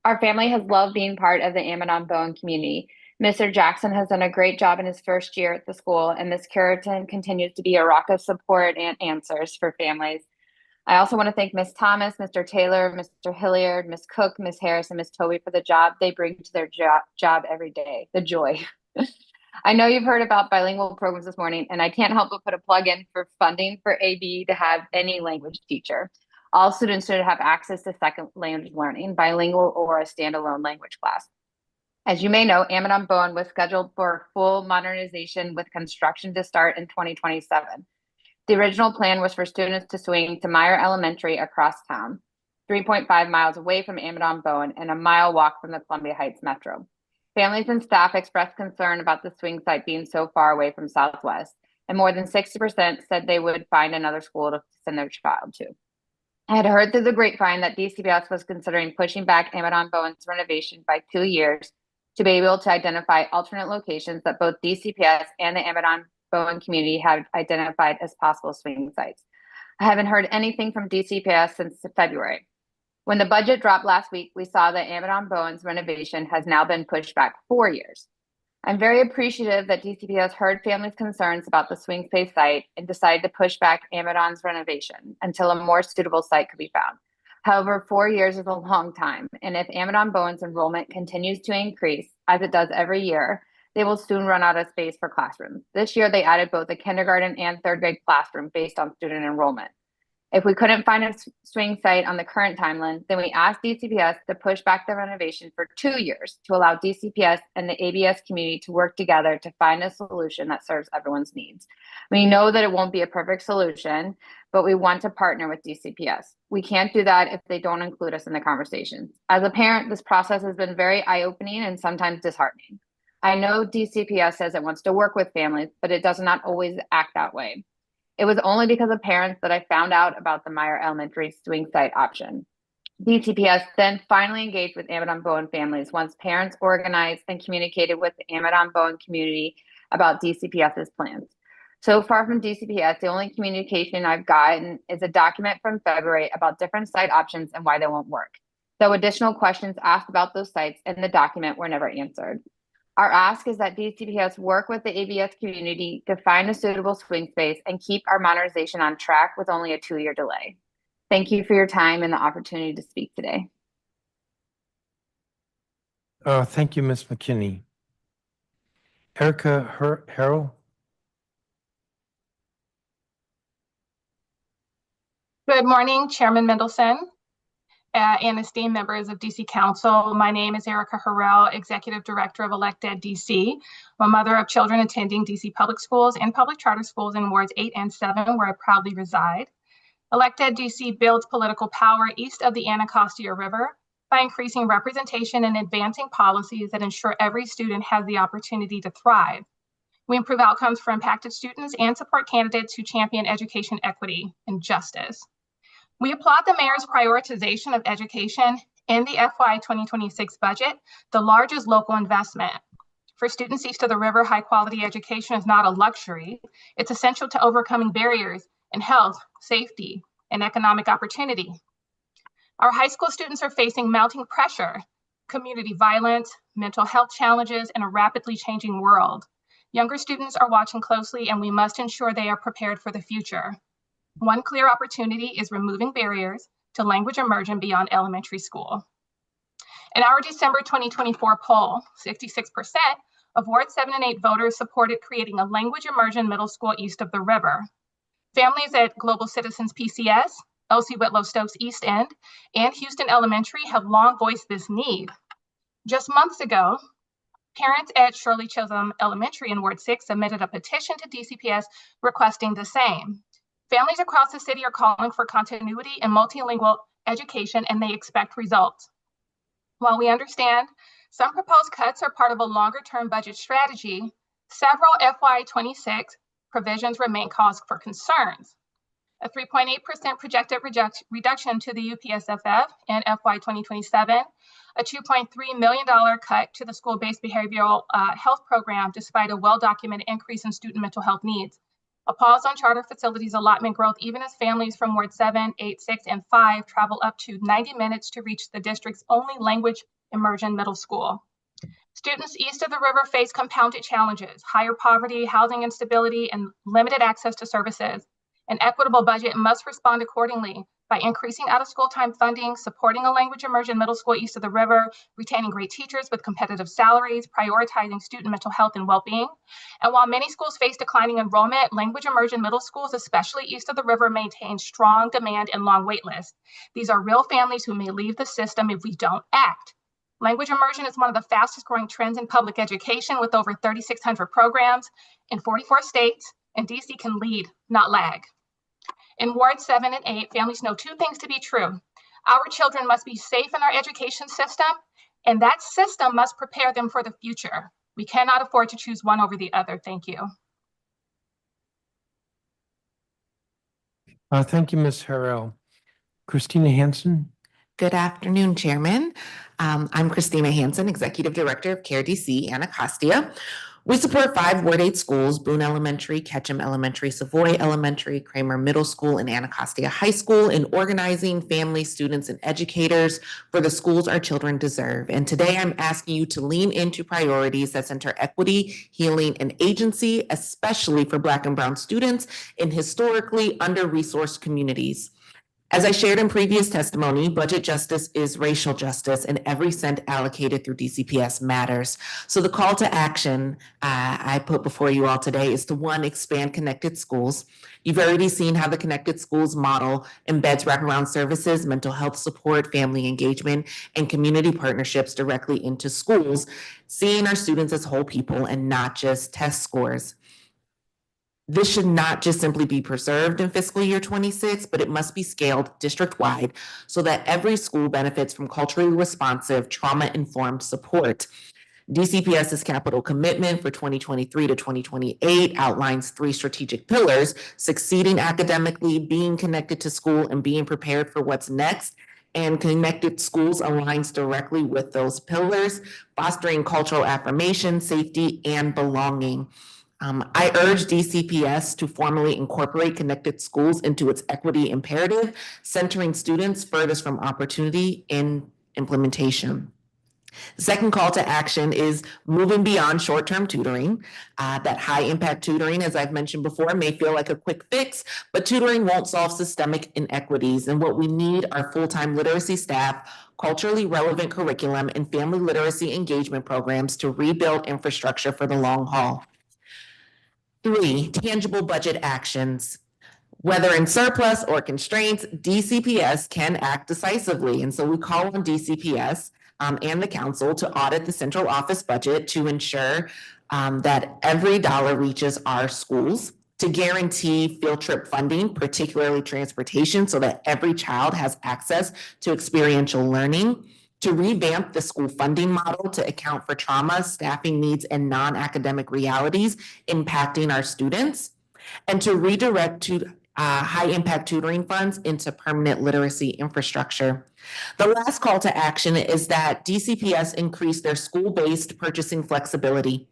Our family has loved being part of the Amadon Bowen community. Mr. Jackson has done a great job in his first year at the school, and Ms. Carrington continues to be a rock of support and answers for families. I also want to thank Ms. Thomas, Mr. Taylor, Mr. Hilliard, Ms. Cook, Ms. Harris, and Ms. Toby for the job they bring to their job every day, the joy. I know you've heard about bilingual programs this morning, and I can't help but put a plug in for funding for AB to have any language teacher. All students should have access to second language learning, bilingual or a standalone language class. As you may know, Amadon Bowen was scheduled for full modernization with construction to start in 2027. The original plan was for students to swing to Meyer Elementary across town, 3.5 miles away from Amadon Bowen and a mile walk from the Columbia Heights Metro. Families and staff expressed concern about the swing site being so far away from Southwest, and more than 60% said they would find another school to send their child to. I had heard through the grapevine that DCPS was considering pushing back Amadon Bowen's renovation by 2 years to be able to identify alternate locations that both DCPS and the Amadon Bowen community have identified as possible swing sites. I haven't heard anything from DCPS since February. When the budget dropped last week, we saw that Amadon Bowen's renovation has now been pushed back 4 years. I'm very appreciative that DCPS heard families' concerns about the swing space site and decided to push back Amadon's renovation until a more suitable site could be found. However, 4 years is a long time, and if Amadon Bowen's enrollment continues to increase, as it does every year, they will soon run out of space for classrooms. This year, they added both a kindergarten and third grade classroom based on student enrollment. If we couldn't find a swing site on the current timeline, then we asked DCPS to push back the renovation for 2 years to allow DCPS and the ABS community to work together to find a solution that serves everyone's needs. We know that it won't be a perfect solution, but we want to partner with DCPS. We can't do that if they don't include us in the conversations. As a parent, this process has been very eye-opening and sometimes disheartening. I know DCPS says it wants to work with families, but it does not always act that way. It was only because of parents that I found out about the Meyer Elementary swing site option. DCPS then finally engaged with Amadon Bowen families once parents organized and communicated with the Amadon Bowen community about DCPS's plans. So far from DCPS, the only communication I've gotten is a document from February about different site options and why they won't work. Though additional questions asked about those sites in the document were never answered. Our ask is that DCPS work with the ABS community to find a suitable swing space and keep our modernization on track with only a 2-year delay. Thank you for your time and the opportunity to speak today. Thank you, Ms. McKinney. Erica Harrell? Good morning, Chairman Mendelson and esteemed members of DC Council. My name is Erica Harrell, Executive Director of Elected DC. I'm a mother of children attending DC public schools and public charter schools in wards 8 and 7, where I proudly reside. Elected DC builds political power east of the Anacostia River by increasing representation and advancing policies that ensure every student has the opportunity to thrive. We improve outcomes for impacted students and support candidates who champion education equity and justice. We applaud the mayor's prioritization of education in the FY 2026 budget, the largest local investment. For students east of the river, high quality education is not a luxury. It's essential to overcoming barriers in health, safety, and economic opportunity. Our high school students are facing mounting pressure, community violence, mental health challenges, and a rapidly changing world. Younger students are watching closely, and we must ensure they are prepared for the future. One clear opportunity is removing barriers to language immersion beyond elementary school. In our December 2024 poll, 66% of Ward 7 and 8 voters supported creating a language immersion middle school east of the river. Families at Global Citizens PCS, Elsie Whitlow Stokes East End, and Houston Elementary have long voiced this need. Just months ago, parents at Shirley Chisholm Elementary in Ward 6 submitted a petition to DCPS requesting the same. Families across the city are calling for continuity and multilingual education, and they expect results. While we understand some proposed cuts are part of a longer-term budget strategy, several FY26 provisions remain cause for concerns. A 3.8% projected reduction to the UPSFF in FY 2027, a $2.3 million cut to the school-based behavioral health program despite a well-documented increase in student mental health needs, a pause on charter facilities allotment growth even as families from Ward 7, 8, 6, and 5 travel up to 90 minutes to reach the district's only language immersion middle school. Students east of the river face compounded challenges, higher poverty, housing instability, and limited access to services. An equitable budget must respond accordingly by increasing out-of-school time funding, supporting a language immersion middle school east of the river, retaining great teachers with competitive salaries, prioritizing student mental health and well-being. And while many schools face declining enrollment, language immersion middle schools, especially east of the river, maintain strong demand and long wait lists. These are real families who may leave the system if we don't act. Language immersion is one of the fastest growing trends in public education with over 3,600 programs in 44 states, and DC can lead, not lag. In Ward 7 and 8, families know two things to be true. Our children must be safe in our education system, and that system must prepare them for the future. We cannot afford to choose one over the other. Thank you. Thank you, Ms. Harrell. Christina Hansen? Good afternoon, Chairman. I'm Christina Hansen, Executive Director of CARE DC Anacostia. We support 5 Ward 8 schools: Boone Elementary, Ketchum Elementary, Savoy Elementary, Kramer Middle School, and Anacostia High School in organizing families, students, and educators for the schools our children deserve. And today I'm asking you to lean into priorities that center equity, healing, and agency, especially for Black and Brown students in historically under-resourced communities. As I shared in previous testimony, budget justice is racial justice, and every cent allocated through DCPS matters. So the call to action I put before you all today is to, 1, expand Connected Schools. You've already seen how the Connected Schools model embeds wraparound services, mental health support, family engagement, and community partnerships directly into schools, seeing our students as whole people and not just test scores. This should not just simply be preserved in fiscal year 26, but it must be scaled district-wide so that every school benefits from culturally responsive, trauma-informed support. DCPS's capital commitment for 2023 to 2028 outlines 3 strategic pillars: succeeding academically, being connected to school, and being prepared for what's next. And Connected Schools aligns directly with those pillars, fostering cultural affirmation, safety, and belonging. I urge DCPS to formally incorporate connected schools into its equity imperative, centering students furthest from opportunity in implementation. The second call to action is moving beyond short-term tutoring. That high-impact tutoring, as I've mentioned before, may feel like a quick fix, but tutoring won't solve systemic inequities. And what we need are full-time literacy staff, culturally relevant curriculum, and family literacy engagement programs to rebuild infrastructure for the long haul. 3, tangible budget actions. Whether in surplus or constraints, DCPS can act decisively. And so we call on DCPS and the council to audit the central office budget to ensure that every dollar reaches our schools, to guarantee field trip funding, particularly transportation, so that every child has access to experiential learning, to revamp the school funding model to account for trauma, staffing needs, and non-academic realities impacting our students, and to redirect to high-impact tutoring funds into permanent literacy infrastructure. The last call to action is that DCPS increase their school-based purchasing flexibility.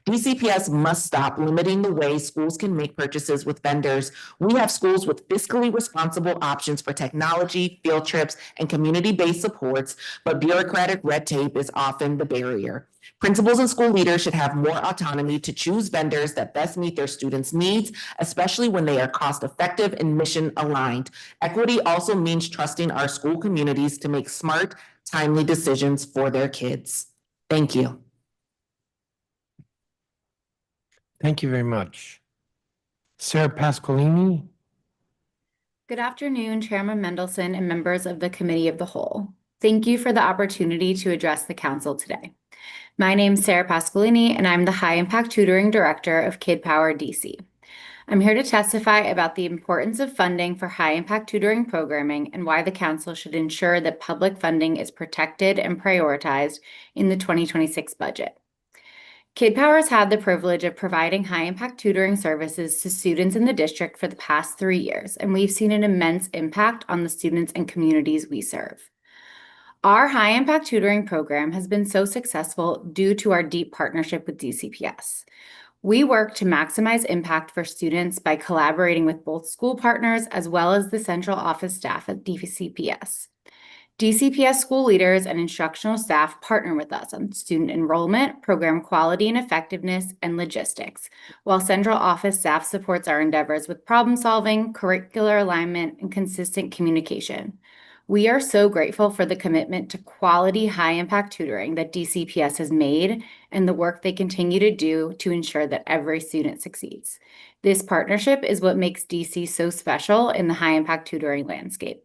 DCPS must stop limiting the way schools can make purchases with vendors. We have schools with fiscally responsible options for technology, field trips, and community-based supports, but bureaucratic red tape is often the barrier. Principals and school leaders should have more autonomy to choose vendors that best meet their students' needs, especially when they are cost-effective and mission-aligned. Equity also means trusting our school communities to make smart, timely decisions for their kids. Thank you. Thank you very much. Sarah Pasqualini. Good afternoon, Chairman Mendelson and members of the Committee of the Whole. Thank you for the opportunity to address the Council today. My name is Sarah Pasqualini, and I'm the High Impact Tutoring Director of Kid Power DC. I'm here to testify about the importance of funding for high impact tutoring programming and why the Council should ensure that public funding is protected and prioritized in the 2026 budget. Kid Power has had the privilege of providing high-impact tutoring services to students in the district for the past 3 years, and we've seen an immense impact on the students and communities we serve. Our high-impact tutoring program has been so successful due to our deep partnership with DCPS. We work to maximize impact for students by collaborating with both school partners as well as the central office staff at DCPS. DCPS school leaders and instructional staff partner with us on student enrollment, program quality and effectiveness, and logistics, while central office staff supports our endeavors with problem solving, curricular alignment, and consistent communication. We are so grateful for the commitment to quality high-impact tutoring that DCPS has made and the work they continue to do to ensure that every student succeeds. This partnership is what makes DC so special in the high-impact tutoring landscape.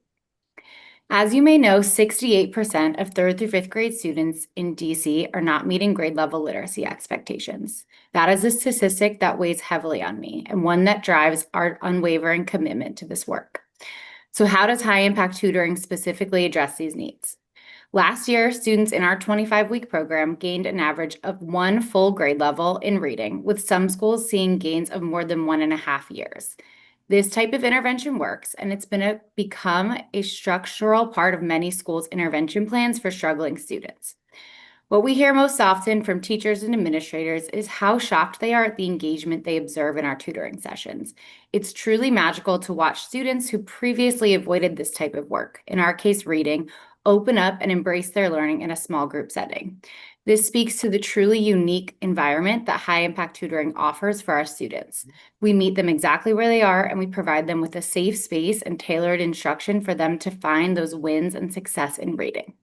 As you may know, 68% of 3rd through 5th grade students in DC are not meeting grade level literacy expectations. That is a statistic that weighs heavily on me and one that drives our unwavering commitment to this work. So how does high impact tutoring specifically address these needs? Last year, students in our 25-week program gained an average of 1 full grade level in reading, with some schools seeing gains of more than 1.5 years. This type of intervention works, and it's become a structural part of many schools' intervention plans for struggling students. What we hear most often from teachers and administrators is how shocked they are at the engagement they observe in our tutoring sessions. It's truly magical to watch students who previously avoided this type of work, in our case reading, open up and embrace their learning in a small group setting. This speaks to the truly unique environment that high impact tutoring offers for our students. We meet them exactly where they are, and we provide them with a safe space and tailored instruction for them to find those wins and success in reading.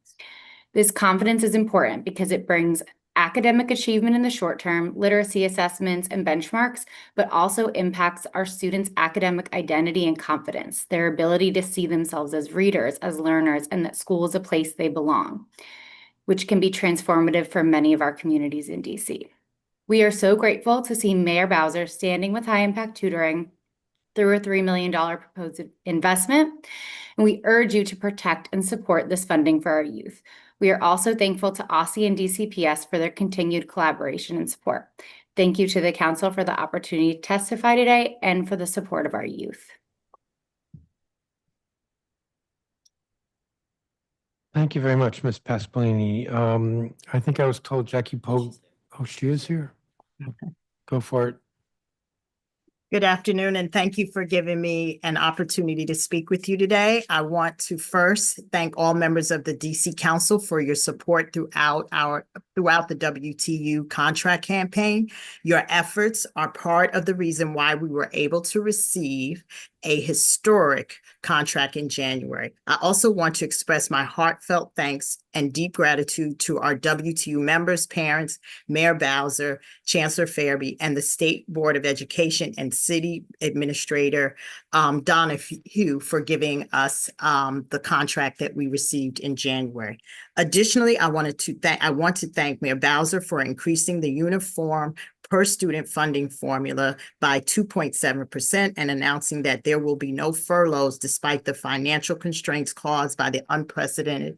This confidence is important because it brings academic achievement in the short term, literacy assessments and benchmarks, but also impacts our students' academic identity and confidence, their ability to see themselves as readers, as learners, and that school is a place they belong, which can be transformative for many of our communities in DC. We are so grateful to see Mayor Bowser standing with high impact tutoring through a $3 million proposed investment, and we urge you to protect and support this funding for our youth. We are also thankful to OSSI and DCPS for their continued collaboration and support. Thank you to the Council for the opportunity to testify today and for the support of our youth. Thank you very much, Ms. Pasqualini. I think I was told Jackie Poe, oh, she is here? Okay, go for it. Good afternoon, and thank you for giving me an opportunity to speak with you today. I want to first thank all members of the DC Council for your support throughout the WTU contract campaign. Your efforts are part of the reason why we were able to receive a historic contract in January. I also want to express my heartfelt thanks and deep gratitude to our WTU members, parents, Mayor Bowser, Chancellor Fairby, and the State Board of Education and City Administrator Donahue for giving us the contract that we received in January. Additionally, I want to thank Mayor Bowser for increasing the uniform per student funding formula by 2.7% and announcing that there will be no furloughs despite the financial constraints caused by the unprecedented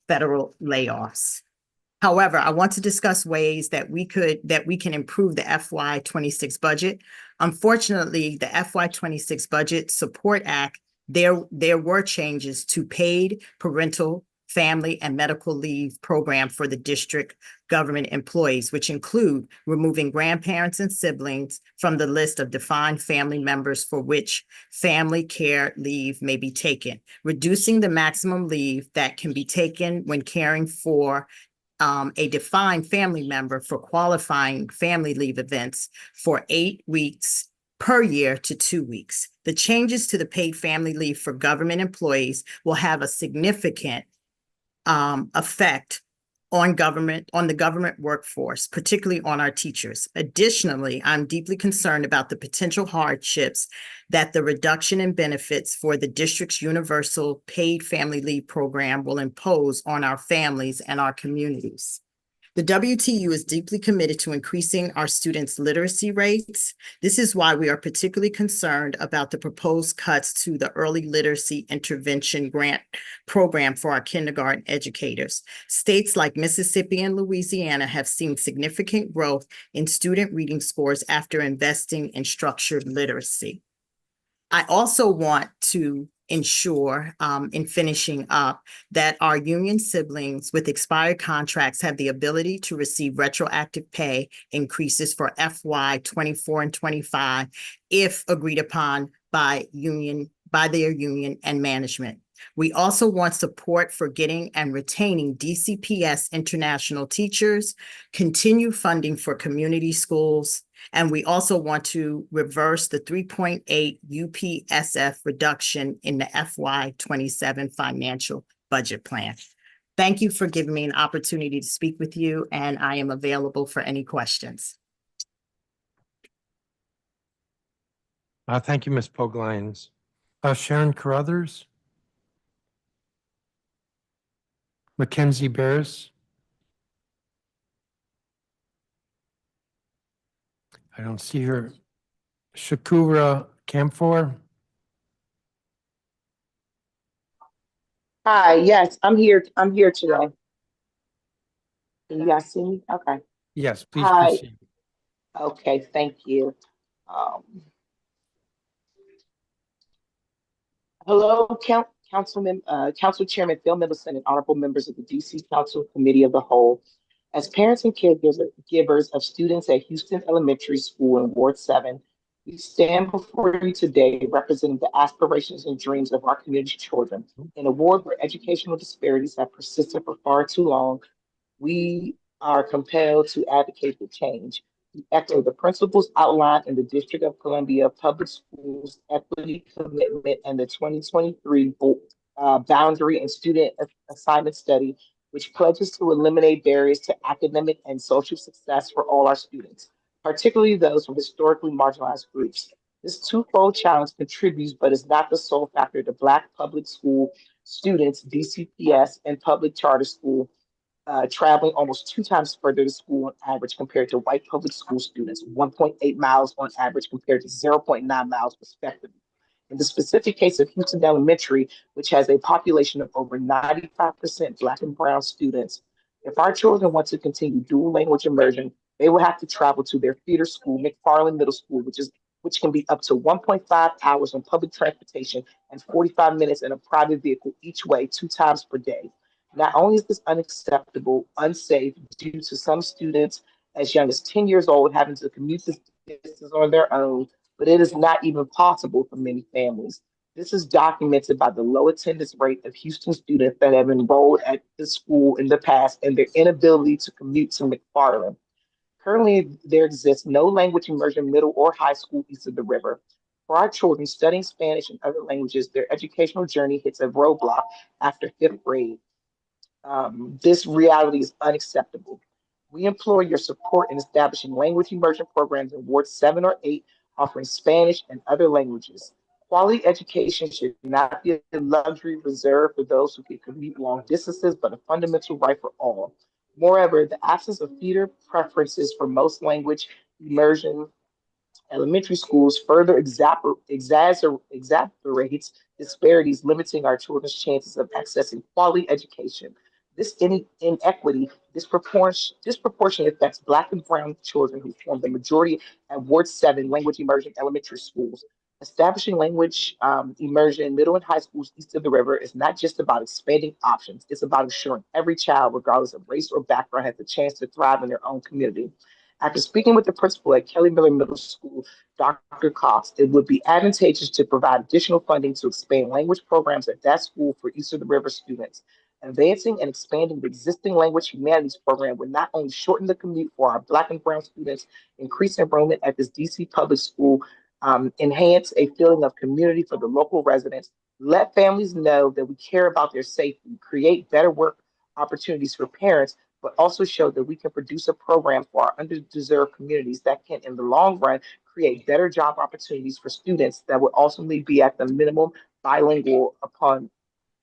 federal layoffs. However, I want to discuss ways that we can improve the FY26 budget. Unfortunately, the FY26 Budget Support Act, there were changes to paid parental, family, and medical leave program for the district government employees, which include removing grandparents and siblings from the list of defined family members for which family care leave may be taken, reducing the maximum leave that can be taken when caring for a defined family member for qualifying family leave events for 8 weeks per year to 2 weeks. The changes to the paid family leave for government employees will have a significant effect on the government workforce, particularly on our teachers. Additionally, I'm deeply concerned about the potential hardships that the reduction in benefits for the district's universal paid family leave program will impose on our families and our communities. The WTU is deeply committed to increasing our students' literacy rates. This is why we are particularly concerned about the proposed cuts to the Early Literacy Intervention Grant Program for our kindergarten educators. States like Mississippi and Louisiana have seen significant growth in student reading scores after investing in structured literacy. I also want to ensure, in finishing up, that our union siblings with expired contracts have the ability to receive retroactive pay increases for FY24 and 25 if agreed upon by their union and management. We also want support for getting and retaining DCPS international teachers, continue funding for community schools, and we also want to reverse the 3.8 UPSF reduction in the FY27 financial budget plan. Thank you for giving me an opportunity to speak with you, and I am available for any questions. Thank you, Ms. Poglines. Sharon Carruthers? Mackenzie Bears? I don't see her. Shakura Camphor? Hi, yes, I'm here. I'm here today. Can you guys see me? Okay. Yes, please Hi. proceed. Okay, thank you. Hello, Council Chairman Phil Middleton and honorable members of the DC Council Committee of the Whole. As parents and caregivers of students at Houston Elementary School in Ward 7, we stand before you today representing the aspirations and dreams of our community children. In a world where educational disparities have persisted for far too long, we are compelled to advocate for change. We echo the principles outlined in the District of Columbia Public Schools Equity Commitment and the 2023 Boundary and Student Assignment Study, which pledges to eliminate barriers to academic and social success for all our students, particularly those from historically marginalized groups. This twofold challenge contributes, but is not the sole factor to Black public school students, DCPS, and public charter school traveling almost 2 times further to school on average compared to white public school students, 1.8 miles on average compared to 0.9 miles respectively. In the specific case of Houston Elementary, which has a population of over 95% Black and Brown students, if our children want to continue dual language immersion, they will have to travel to their feeder school, McFarland Middle School, which can be up to 1.5 hours on public transportation and 45 minutes in a private vehicle each way 2 times per day. Not only is this unacceptable, unsafe due to some students as young as 10 years old having to commute this distance on their own, but it is not even possible for many families. This is documented by the low attendance rate of Houston students that have enrolled at the school in the past and their inability to commute to McFarland. Currently, there exists no language immersion middle or high school east of the river. For our children studying Spanish and other languages, their educational journey hits a roadblock after fifth grade. This reality is unacceptable. We implore your support in establishing language immersion programs in Ward 7 or 8, offering Spanish and other languages. Quality education should not be a luxury reserved for those who can commute long distances, but a fundamental right for all. Moreover, the absence of feeder preferences for most language immersion elementary schools further exacerbates disparities, limiting our children's chances of accessing quality education. This inequity disproportionately affects Black and Brown children who form the majority at Ward 7 language immersion elementary schools. Establishing language immersion in middle and high schools east of the river is not just about expanding options, it's about ensuring every child, regardless of race or background, has the chance to thrive in their own community. After speaking with the principal at Kelly Miller Middle School, Dr. Cox, it would be advantageous to provide additional funding to expand language programs at that school for East of the River students. Advancing and expanding the existing language humanities program would not only shorten the commute for our Black and Brown students, increase enrollment at this DC public school, enhance a feeling of community for the local residents, let families know that we care about their safety, create better work opportunities for parents, but also show that we can produce a program for our underdeserved communities that can, in the long run, create better job opportunities for students that would ultimately be at the minimum bilingual upon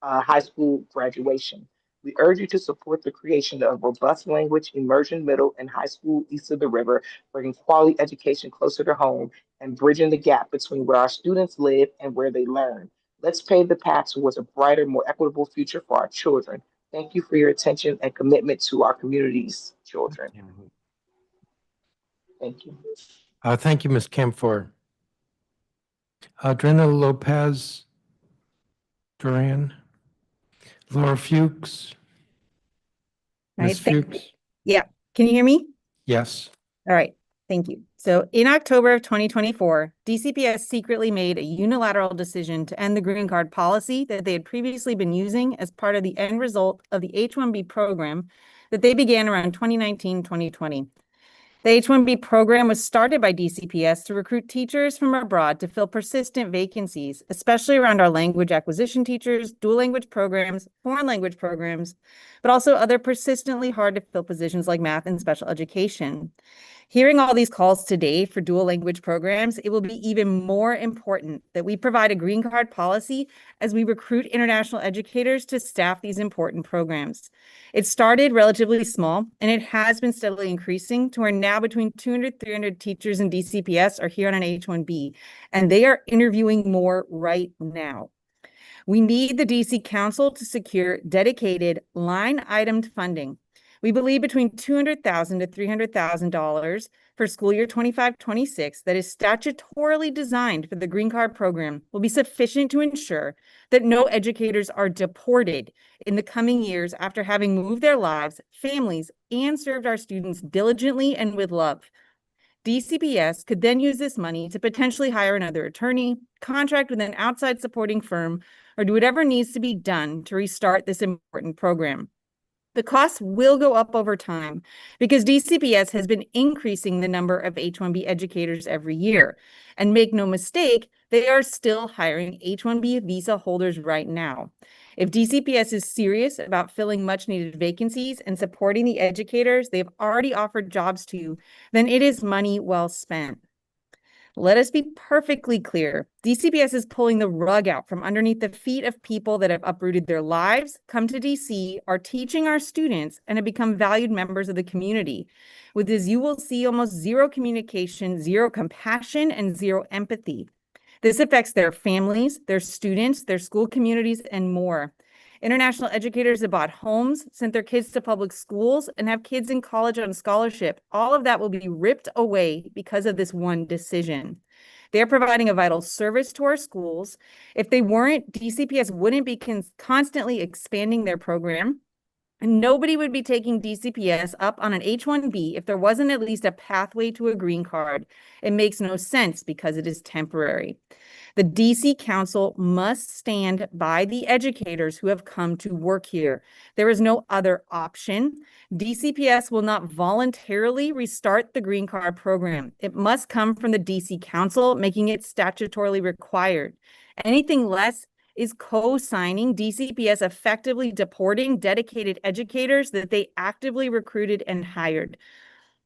high school graduation. We urge you to support the creation of robust language immersion middle and high school east of the river, bringing quality education closer to home and bridging the gap between where our students live and where they learn. Let's pave the path towards a brighter, more equitable future for our children. Thank you for your attention and commitment to our community's children. Thank you. Thank you, Ms. Camphor. Adrena Lopez Duran, Laura Fuchs. Ms. Fuchs? Yeah. Can you hear me? Yes. All right. Thank you. So in October of 2024, DCPS secretly made a unilateral decision to end the green card policy that they had previously been using as part of the end result of the H-1B program that they began around 2019-2020. The H-1B program was started by DCPS to recruit teachers from abroad to fill persistent vacancies, especially around our language acquisition teachers, dual language programs, foreign language programs, but also other persistently hard to fill positions like math and special education. Hearing all these calls today for dual language programs, it will be even more important that we provide a green card policy as we recruit international educators to staff these important programs. It started relatively small, and it has been steadily increasing to where now between 200, 300 teachers in DCPS are here on an H-1B, and they are interviewing more right now. We need the DC Council to secure dedicated line-itemed funding. We believe between $200,000 to $300,000 for school year 25-26 that is statutorily designed for the Green Card program will be sufficient to ensure that no educators are deported in the coming years after having moved their lives, families, and served our students diligently and with love. DCPS could then use this money to potentially hire another attorney, contract with an outside supporting firm, or do whatever needs to be done to restart this important program. The costs will go up over time because DCPS has been increasing the number of H-1B educators every year. And make no mistake, they are still hiring H-1B visa holders right now. If DCPS is serious about filling much needed vacancies and supporting the educators they've already offered jobs to, then it is money well spent. Let us be perfectly clear. DCPS is pulling the rug out from underneath the feet of people that have uprooted their lives, come to DC, are teaching our students, and have become valued members of the community. With this, you will see almost zero communication, zero compassion, and zero empathy. This affects their families, their students, their school communities, and more. International educators have bought homes, sent their kids to public schools, and have kids in college on scholarship. All of that will be ripped away because of this one decision. They are providing a vital service to our schools. If they weren't, DCPS wouldn't be constantly expanding their program. Nobody would be taking DCPS up on an H-1B if there wasn't at least a pathway to a green card. It makes no sense because it is temporary. The DC Council must stand by the educators who have come to work here. There is no other option. DCPS will not voluntarily restart the green card program. It must come from the DC Council, making it statutorily required. Anything less is co-signing DCPS effectively deporting dedicated educators that they actively recruited and hired.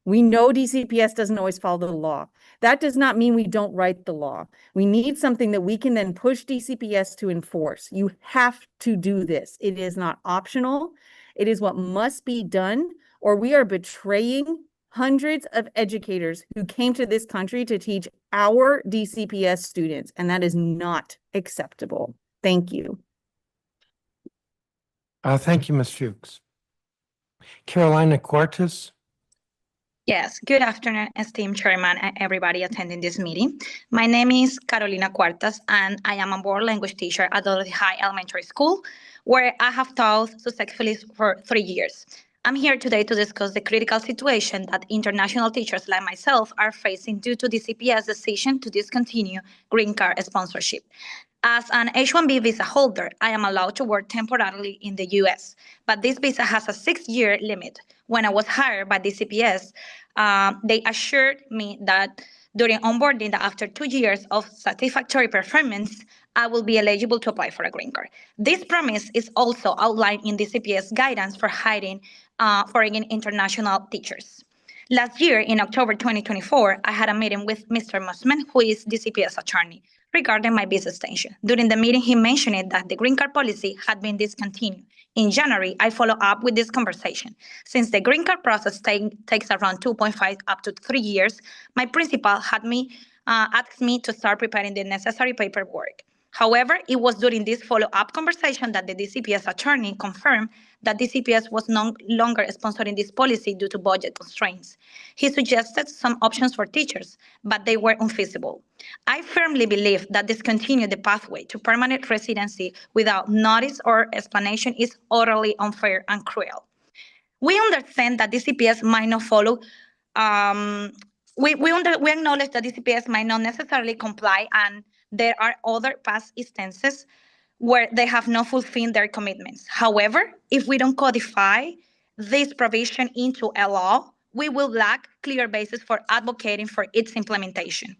We know DCPS doesn't always follow the law. That does not mean we don't write the law. We need something that we can then push DCPS to enforce. You have to do this. It is not optional. It is what must be done, or we are betraying hundreds of educators who came to this country to teach our DCPS students, and that is not acceptable. Thank you. Thank you, Ms. Fuchs. Carolina Cortes. Yes, good afternoon, esteemed chairman and everybody attending this meeting. My name is Carolina Cuartas, and I am a board language teacher at Dorothy High Elementary School, where I have taught successfully for 3 years. I'm here today to discuss the critical situation that international teachers like myself are facing due to the DCPS decision to discontinue green card sponsorship. As an H-1B visa holder, I am allowed to work temporarily in the U.S., but this visa has a 6-year limit. When I was hired by DCPS, they assured me that during onboarding, that after 2 years of satisfactory performance, I will be eligible to apply for a green card. This promise is also outlined in DCPS guidance for hiring foreign international teachers. Last year, in October 2024, I had a meeting with Mr. Mossman, who is DCPS attorney, regarding my visa extension. During the meeting, he mentioned that the green card policy had been discontinued. In January, I followed up with this conversation. Since the green card process takes around 2.5 up to 3 years, my principal had asked me to start preparing the necessary paperwork. However, it was during this follow-up conversation that the DCPS attorney confirmed that DCPS was no longer sponsoring this policy due to budget constraints. He suggested some options for teachers, but they were unfeasible. I firmly believe that discontinuing the pathway to permanent residency without notice or explanation is utterly unfair and cruel. We understand that DCPS might not follow. We acknowledge that DCPS might not necessarily comply, and there are other past instances where they have not fulfilled their commitments. However, if we don't codify this provision into a law, we will lack clear basis for advocating for its implementation.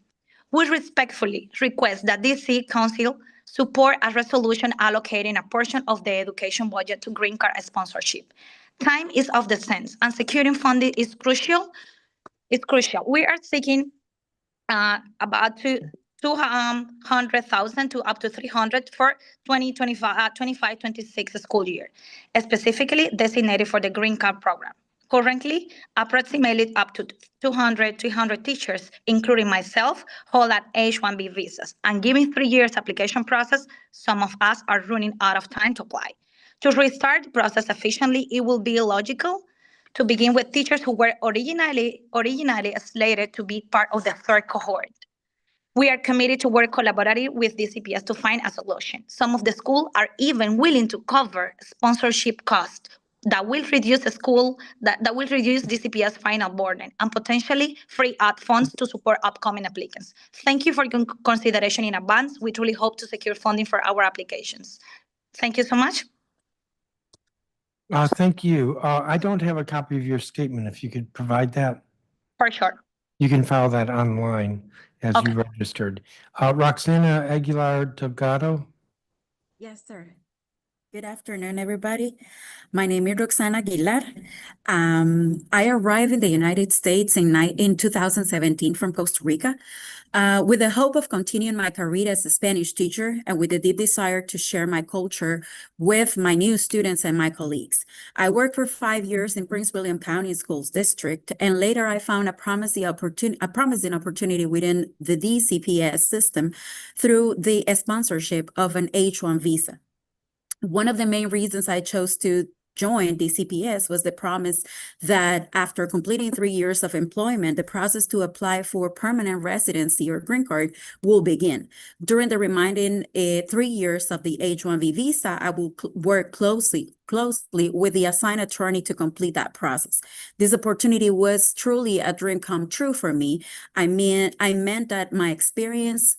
We respectfully request that DC Council support a resolution allocating a portion of the education budget to green card sponsorship. Time is of the essence, and securing funding is crucial. We are seeking about 200,000 to up to 300 for 25-26 school year, specifically designated for the green card program. Currently, approximately up to 300 teachers, including myself, hold an H-1B visas. And given 3 years application process, some of us are running out of time to apply. To restart the process efficiently, it will be logical to begin with teachers who were originally slated to be part of the third cohort. We are committed to work collaboratively with DCPS to find a solution. Some of the schools are even willing to cover sponsorship costs that will reduce DCPS final burden and potentially free up funds to support upcoming applicants. Thank you for your consideration in advance. We truly hope to secure funding for our applications. Thank you so much. Thank you. I don't have a copy of your statement. If you could provide that. For sure. You can file that online as you registered. Roxana Aguilar Delgado. Yes, sir. Good afternoon, everybody. My name is Roxana Aguilar. I arrived in the United States in 2017 from Costa Rica with the hope of continuing my career as a Spanish teacher and with a deep desire to share my culture with my new students and my colleagues. I worked for 5 years in Prince William County Schools District, and later I found a promising opportunity within the DCPS system through the sponsorship of an H-1 visa. One of the main reasons I chose to joined DCPS was the promise that after completing 3 years of employment, the process to apply for permanent residency or green card will begin. During the remaining 3 years of the H-1B visa, I will work closely with the assigned attorney to complete that process. This opportunity was truly a dream come true for me. I meant that my experience,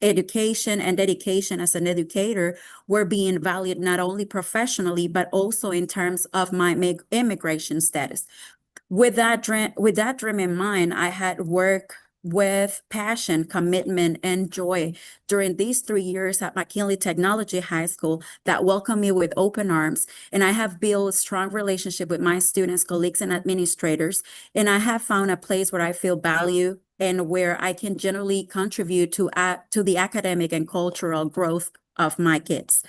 education, and dedication as an educator were being valued not only professionally, but also in terms of my immigration status. With that dream in mind, I had worked with passion, commitment, and joy during these 3 years at McKinley Technology High School that welcomed me with open arms. And I have built a strong relationship with my students, colleagues, and administrators. And I have found a place where I feel valued and where I can generally contribute to the academic and cultural growth of my kids.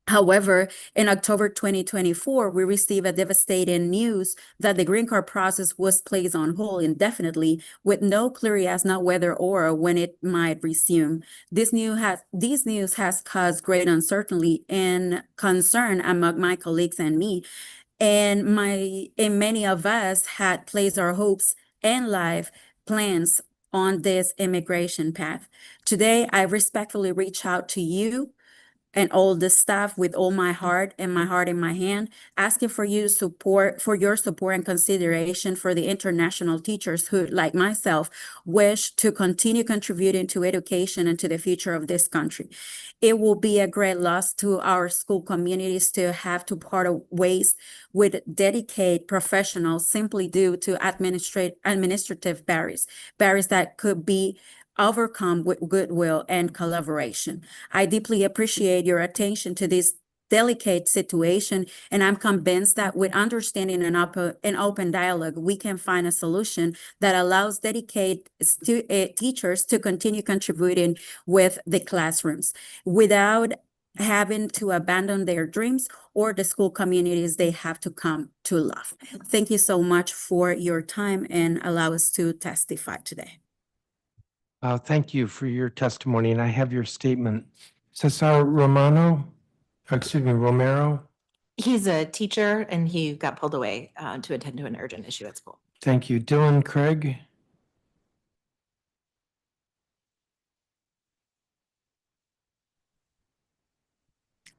However, in October 2024, we received a devastating news that the green card process was placed on hold indefinitely with no clarity as to whether or when it might resume. This news has caused great uncertainty and concern among my colleagues and me. And many of us had placed our hopes and life plans on this immigration path. Today, I respectfully reach out to you and all the staff with all my heart in my hand, asking for your support and consideration for the international teachers who, like myself, wish to continue contributing to education and to the future of this country. It will be a great loss to our school communities to have to part ways with dedicated professionals simply due to administrative barriers that could be overcome with goodwill and collaboration. I deeply appreciate your attention to this delicate situation, and I'm convinced that with understanding and open dialogue, we can find a solution that allows dedicated teachers to continue contributing with the classrooms without having to abandon their dreams or the school communities they have to come to love. Thank you so much for your time and allow us to testify today. Thank you for your testimony, and I have your statement. Cesar Romero. He's a teacher and he got pulled away to attend to an urgent issue at school. Thank you. Dylan Craig.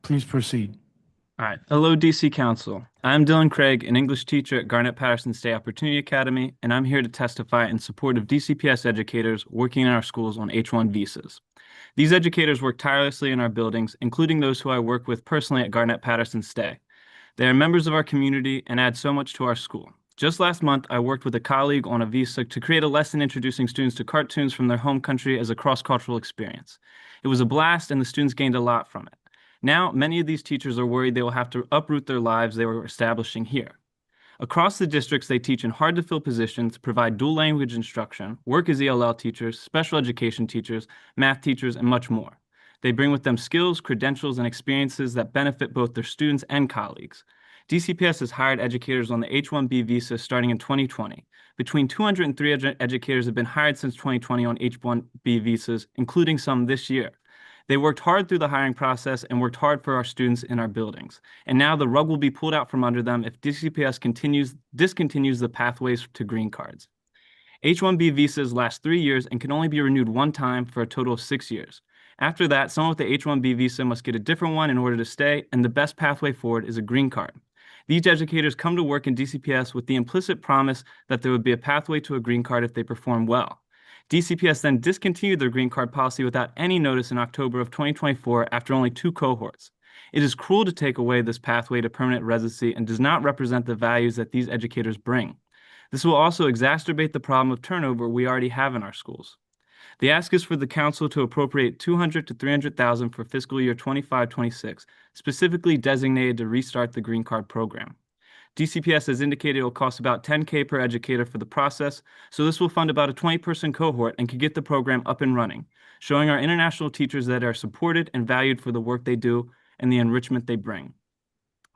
Please proceed. All right. Hello, DC Council. I'm Dylan Craig, an English teacher at Garnett-Patterson State Opportunity Academy, and I'm here to testify in support of DCPS educators working in our schools on H-1 visas. These educators work tirelessly in our buildings, including those who I work with personally at Garnett-Patterson State. They are members of our community and add so much to our school. Just last month, I worked with a colleague on a visa to create a lesson introducing students to cartoons from their home country as a cross-cultural experience. It was a blast, and the students gained a lot from it. Now, many of these teachers are worried they will have to uproot their lives they were establishing here. Across the districts, they teach in hard-to-fill positions, provide dual language instruction, work as ELL teachers, special education teachers, math teachers, and much more. They bring with them skills, credentials, and experiences that benefit both their students and colleagues. DCPS has hired educators on the H-1B visa starting in 2020. Between 200 and 300 educators have been hired since 2020 on H-1B visas, including some this year. They worked hard through the hiring process and worked hard for our students in our buildings. And now the rug will be pulled out from under them if DCPS discontinues the pathways to green cards. H-1B visas last 3 years and can only be renewed one time for a total of 6 years. After that, someone with the H-1B visa must get a different one in order to stay, and the best pathway forward is a green card. These educators come to work in DCPS with the implicit promise that there would be a pathway to a green card if they perform well. DCPS then discontinued their green card policy without any notice in October of 2024 after only 2 cohorts. It is cruel to take away this pathway to permanent residency and does not represent the values that these educators bring. This will also exacerbate the problem of turnover we already have in our schools. The ask is for the council to appropriate $200,000 to $300,000 for fiscal year 25-26, specifically designated to restart the green card program. DCPS has indicated it will cost about $10,000 per educator for the process, so this will fund about a 20-person cohort and could get the program up and running, showing our international teachers that are supported and valued for the work they do and the enrichment they bring.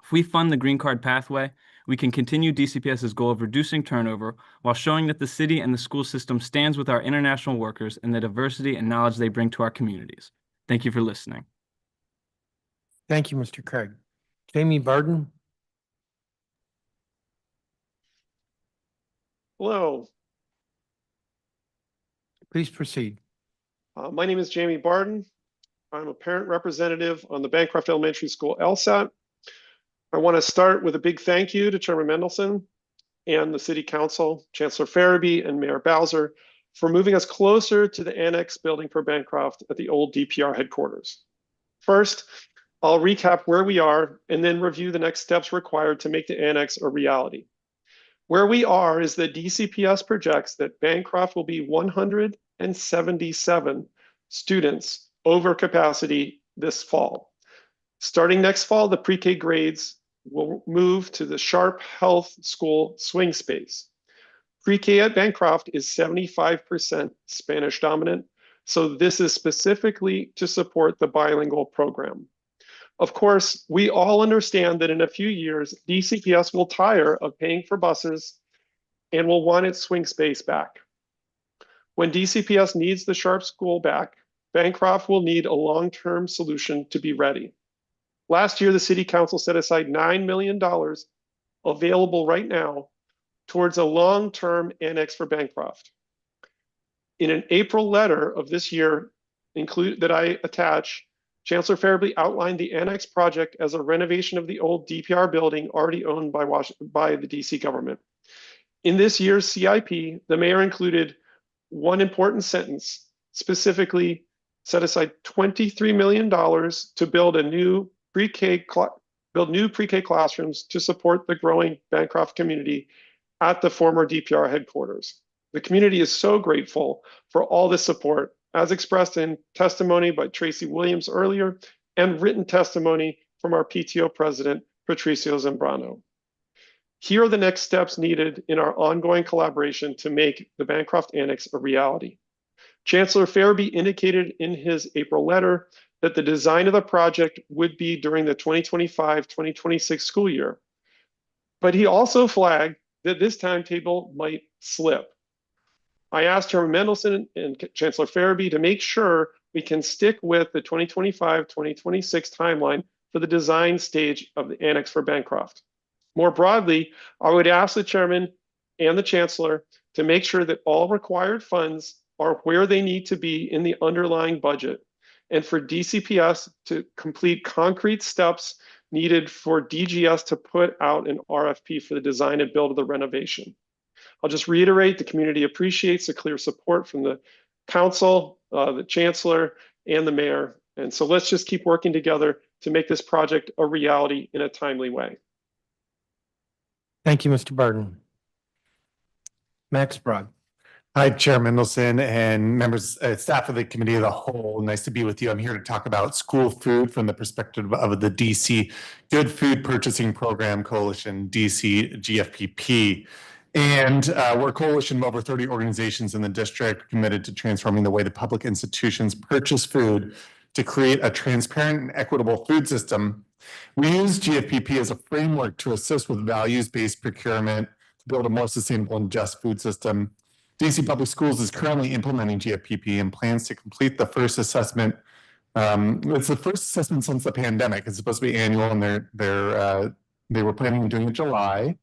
If we fund the green card pathway, we can continue DCPS's goal of reducing turnover while showing that the city and the school system stands with our international workers and the diversity and knowledge they bring to our communities. Thank you for listening. Thank you, Mr. Craig. Jamie Barden. Hello, Please proceed. my name is Jamie Barden. I'm a parent representative on the Bancroft Elementary School LSAT. I want to start with a big thank you to Chairman Mendelson and the City Council, Chancellor Farabee, and Mayor Bowser for moving us closer to the annex building for Bancroft at the old DPR headquarters. First, I'll recap where we are and then review the next steps required to make the annex a reality. Where we are is that DCPS projects that Bancroft will be 177 students over capacity this fall. Starting next fall, the pre-K grades will move to the Sharp Health School swing space. Pre-K at Bancroft is 75% Spanish dominant, so this is specifically to support the bilingual program. Of course, we all understand that in a few years, DCPS will tire of paying for buses and will want its swing space back. When DCPS needs the Sharp School back, Bancroft will need a long-term solution to be ready. Last year, the City Council set aside $9 million available right now towards a long-term annex for Bancroft. In an April letter of this year that I attach, Chancellor Farabee outlined the annex project as a renovation of the old DPR building already owned by the DC government. In this year's CIP, the mayor included one important sentence, specifically set aside $23 million to build new pre-K classrooms to support the growing Bancroft community at the former DPR headquarters. The community is so grateful for all this support, as expressed in testimony by Tracy Williams earlier and written testimony from our PTO president, Patricio Zambrano. Here are the next steps needed in our ongoing collaboration to make the Bancroft Annex a reality. Chancellor Farabee indicated in his April letter that the design of the project would be during the 2025-2026 school year. But he also flagged that this timetable might slip. I asked Chairman Mendelson and Chancellor Farabee to make sure we can stick with the 2025-2026 timeline for the design stage of the annex for Bancroft. More broadly, I would ask the chairman and the chancellor to make sure that all required funds are where they need to be in the underlying budget, and for DCPS to complete concrete steps needed for DGS to put out an RFP for the design and build of the renovation. I'll just reiterate, the community appreciates the clear support from the council, the chancellor, and the mayor. And so let's just keep working together to make this project a reality in a timely way. Thank you, Mr. Barden. Max Broad. Hi, Chair Mendelson and members, staff of the Committee of the Whole. Nice to be with you. I'm here to talk about school food from the perspective of the DC Good Food Purchasing Program Coalition, DC GFPP. And we're a coalition of over 30 organizations in the district committed to transforming the way the public institutions purchase food to create a transparent and equitable food system. We use GFPP as a framework to assist with values-based procurement to build a more sustainable and just food system. DC Public Schools is currently implementing GFPP and plans to complete the first assessment. It's the first assessment since the pandemic. It's supposed to be annual, and they were planning on doing it in July.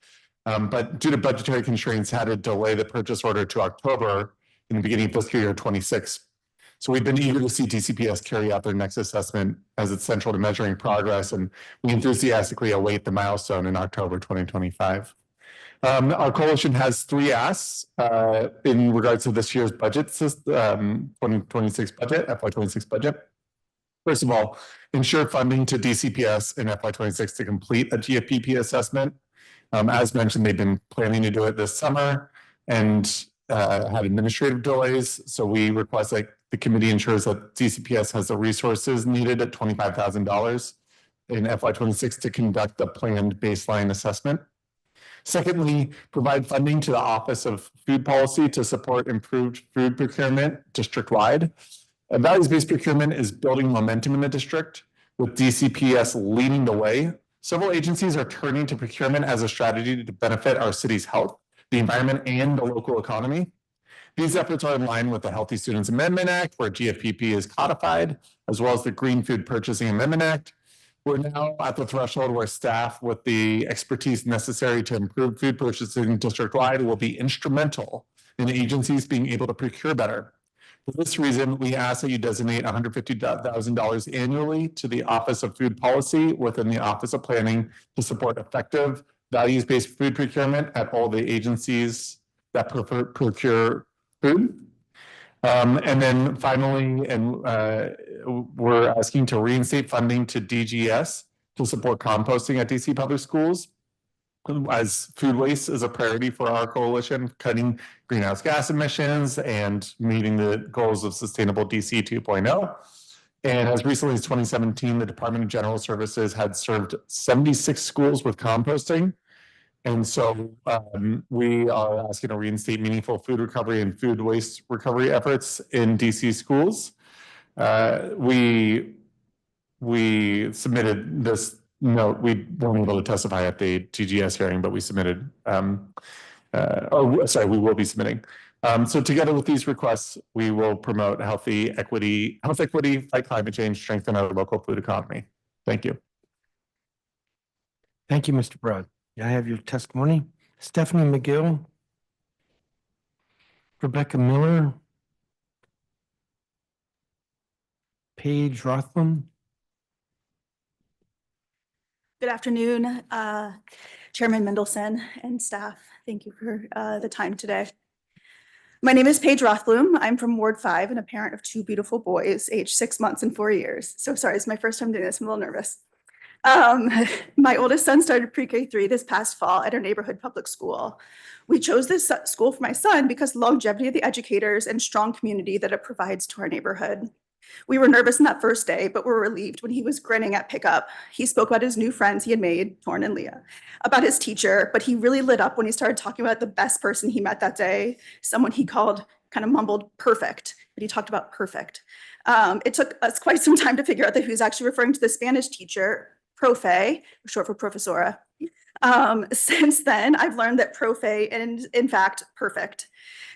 But due to budgetary constraints, had to delay the purchase order to October in the beginning of fiscal year 26. So we've been eager to see DCPS carry out their next assessment as it's central to measuring progress, and we enthusiastically await the milestone in October 2025. Our coalition has 3 asks in regards to this year's budget system, 2026 budget, FY26 budget. First of all, ensure funding to DCPS in FY26 to complete a GFPP assessment. As mentioned, they've been planning to do it this summer and had administrative delays. So we request that the committee ensures that DCPS has the resources needed at $25,000 in FY26 to conduct the planned baseline assessment. Secondly, provide funding to the Office of Food Policy to support improved food procurement district-wide. Values-based procurement is building momentum in the district, with DCPS leading the way. Several agencies are turning to procurement as a strategy to benefit our city's health, the environment, and the local economy. These efforts are in line with the Healthy Students Amendment Act, where GFPP is codified, as well as the Green Food Purchasing Amendment Act. We're now at the threshold where staff with the expertise necessary to improve food purchasing district-wide will be instrumental in agencies being able to procure better. For this reason, we ask that you designate $150,000 annually to the Office of Food Policy within the Office of Planning to support effective values-based food procurement at all the agencies that procure food. And then finally, we're asking to reinstate funding to DGS to support composting at DC Public Schools, as food waste is a priority for our coalition, cutting greenhouse gas emissions and meeting the goals of Sustainable DC 2.0. And as recently as 2017, the Department of General Services had served 76 schools with composting. And so we are asking to reinstate meaningful food recovery and food waste recovery efforts in DC schools. We submitted this note. We weren't able to testify at the TGS hearing, but we submitted, we will be submitting. So together with these requests, we will promote health equity, fight climate change, strengthen our local food economy. Thank you. Thank you, Mr. Broad. I have your testimony. Stephanie McGill, Rebecca Miller, Paige Rothman. Good afternoon, Chairman Mendelson and staff. Thank you for the time today. My name is Paige Rothblum. I'm from Ward 5 and a parent of two beautiful boys, aged 6 months and 4 years. So sorry, it's my first time doing this. I'm a little nervous. My oldest son started pre-K 3 this past fall at our neighborhood public school. We chose this school for my son because longevity of the educators and strong community that it provides to our neighborhood. We were nervous on that first day, but were relieved when he was grinning at pickup. He spoke about his new friends he had made, Torn and Leah, about his teacher, but he really lit up when he started talking about the best person he met that day, someone he called, kind of mumbled, perfect, but he talked about perfect. It took us quite some time to figure out that he was actually referring to the Spanish teacher, Profe, short for profesora. Since then, I've learned that Profe is, in fact, perfect.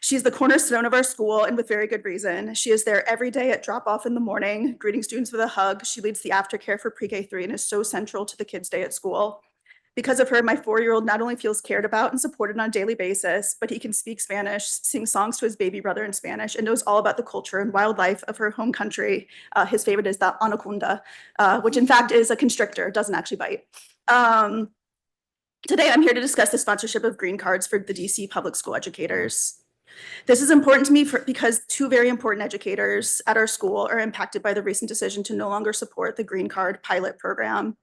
She's the cornerstone of our school, and with very good reason. She is there every day at drop-off in the morning, greeting students with a hug. She leads the aftercare for pre-K 3 and is so central to the kids' day at school. Because of her, my 4-year-old not only feels cared about and supported on a daily basis, but he can speak Spanish, sing songs to his baby brother in Spanish, and knows all about the culture and wildlife of her home country. His favorite is the anaconda, which in fact is a constrictor, doesn't actually bite. Today, I'm here to discuss the sponsorship of green cards for the DC public school educators. This is important to me because two very important educators at our school are impacted by the recent decision to no longer support the green card pilot program.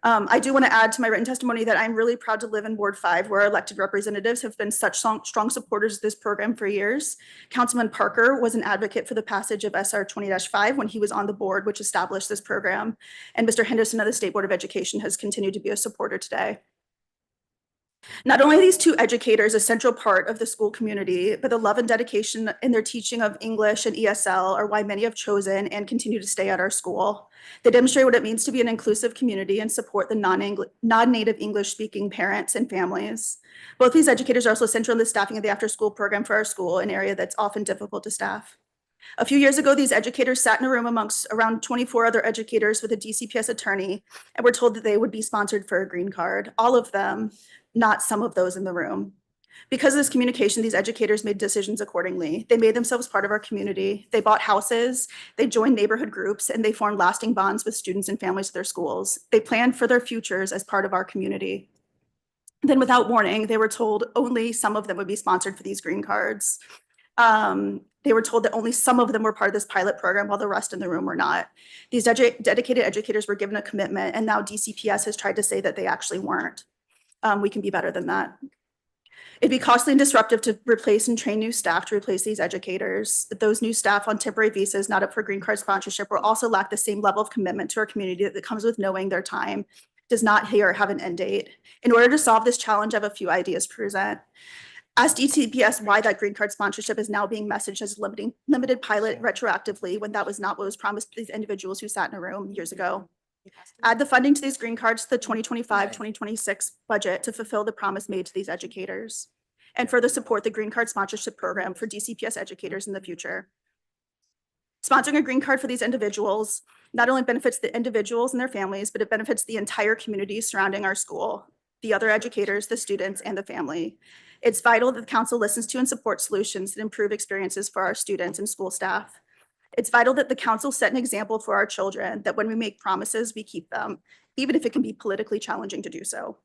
I do want to add to my written testimony that I'm really proud to live in Ward 5, where our elected representatives have been such strong supporters of this program for years. Councilman Parker was an advocate for the passage of SR 20-5 when he was on the board, which established this program. And Mr. Henderson of the State Board of Education has continued to be a supporter today. Not only are these two educators a central part of the school community, but the love and dedication in their teaching of English and ESL are why many have chosen and continue to stay at our school. They demonstrate what it means to be an inclusive community and support the non-native English-speaking parents and families. Both these educators are also central in the staffing of the after-school program for our school, an area that's often difficult to staff. A few years ago, these educators sat in a room amongst around 24 other educators with a DCPS attorney and were told that they would be sponsored for a green card. All of them, not some of those in the room. Because of this communication, these educators made decisions accordingly. They made themselves part of our community. They bought houses, they joined neighborhood groups, and they formed lasting bonds with students and families of their schools. They planned for their futures as part of our community. Then without warning, they were told only some of them would be sponsored for these green cards. They were told that only some of them were part of this pilot program while the rest in the room were not. These dedicated educators were given a commitment, and now DCPS has tried to say that they actually weren't. We can be better than that. It'd be costly and disruptive to replace and train new staff to replace these educators. But those new staff on temporary visas not up for green card sponsorship will also lack the same level of commitment to our community that comes with knowing their time does not here have an end date. In order to solve this challenge, I have a few ideas to present. Ask DCPS why that green card sponsorship is now being messaged as limited pilot retroactively when that was not what was promised to these individuals who sat in a room years ago. Add the funding to these green cards to the 2025-2026 budget to fulfill the promise made to these educators, and further support the green card sponsorship program for DCPS educators in the future. Sponsoring a green card for these individuals not only benefits the individuals and their families, but it benefits the entire community surrounding our school, the other educators, the students, and the family. It's vital that the council listens to and supports solutions that improve experiences for our students and school staff. It's vital that the council set an example for our children, that when we make promises, we keep them, even if it can be politically challenging to do so.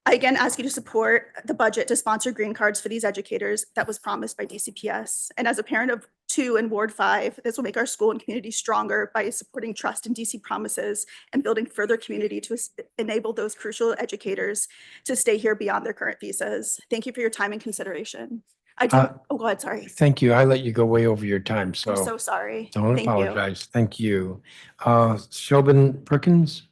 I again ask you to support the budget to sponsor green cards for these educators that was promised by DCPS. And as a parent of 2 in Ward 5, this will make our school and community stronger by supporting trust in DC promises and building further community to enable those crucial educators to stay here beyond their current visas. Thank you for your time and consideration. I do, oh, go ahead, sorry. Thank you. I let you go way over your time, I'm so so sorry. don't Thank you. apologize. Thank you. Shobin Perkins?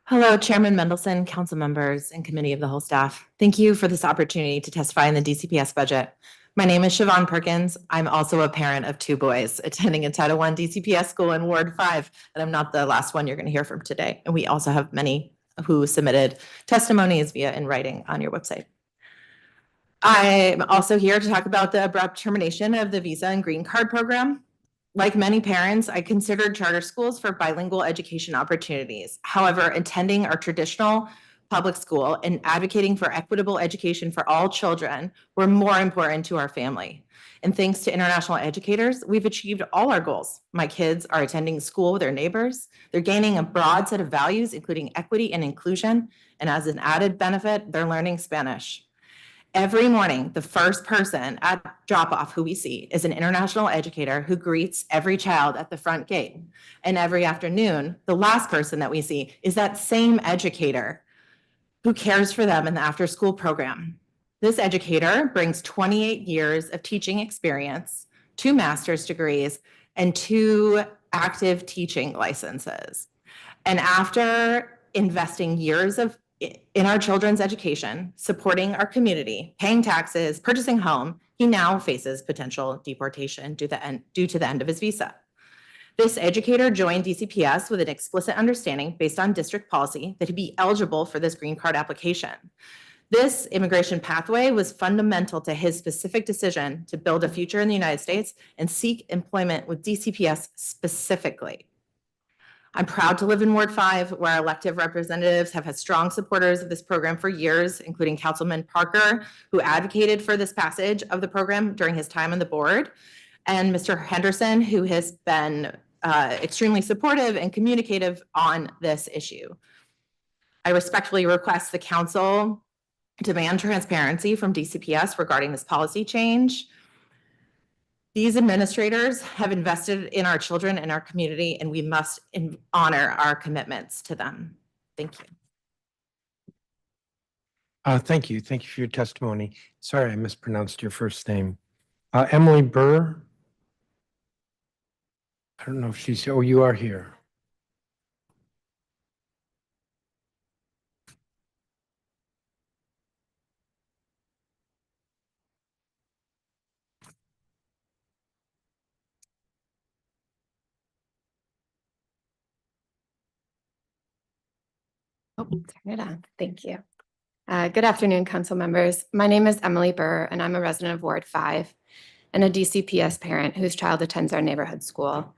Hello, Chairman Mendelson, council members, and committee of the whole staff. Thank you for this opportunity to testify in the DCPS budget. My name is Siobhan Perkins. I'm also a parent of 2 boys attending a Title I DCPS school in Ward 5, and I'm not the last one you're going to hear from today. And we also have many who submitted testimonies via in writing on your website. I'm also here to talk about the abrupt termination of the visa and green card program. Like many parents, I considered charter schools for bilingual education opportunities. However, attending our traditional public school and advocating for equitable education for all children were more important to our family. And thanks to international educators, we've achieved all our goals. My kids are attending school with their neighbors. They're gaining a broad set of values, including equity and inclusion. And as an added benefit, they're learning Spanish. Every morning, the first person at drop-off who we see is an international educator who greets every child at the front gate. And every afternoon, the last person that we see is that same educator who cares for them in the after-school program. This educator brings 28 years of teaching experience, 2 master's degrees, and 2 active teaching licenses. And after investing years in our children's education, supporting our community, paying taxes, purchasing a home, he now faces potential deportation due to the end of his visa. This educator joined DCPS with an explicit understanding based on district policy that he'd be eligible for this green card application. This immigration pathway was fundamental to his specific decision to build a future in the United States and seek employment with DCPS specifically. I'm proud to live in Ward 5, where our elected representatives have had strong supporters of this program for years, including Councilman Parker, who advocated for this passage of the program during his time on the board, and Mr. Henderson, who has been extremely supportive and communicative on this issue. I respectfully request the council demand transparency from DCPS regarding this policy change. These administrators have invested in our children and our community, and we must honor our commitments to them. Thank you. Thank you. Thank you for your testimony. Sorry, I mispronounced your first name. Emily Burr? I don't know if she's, oh, you are here. Oh, turn it on. Thank you. Good afternoon, council members. My name is Emily Burr, and I'm a resident of Ward 5 and a DCPS parent whose child attends our neighborhood school.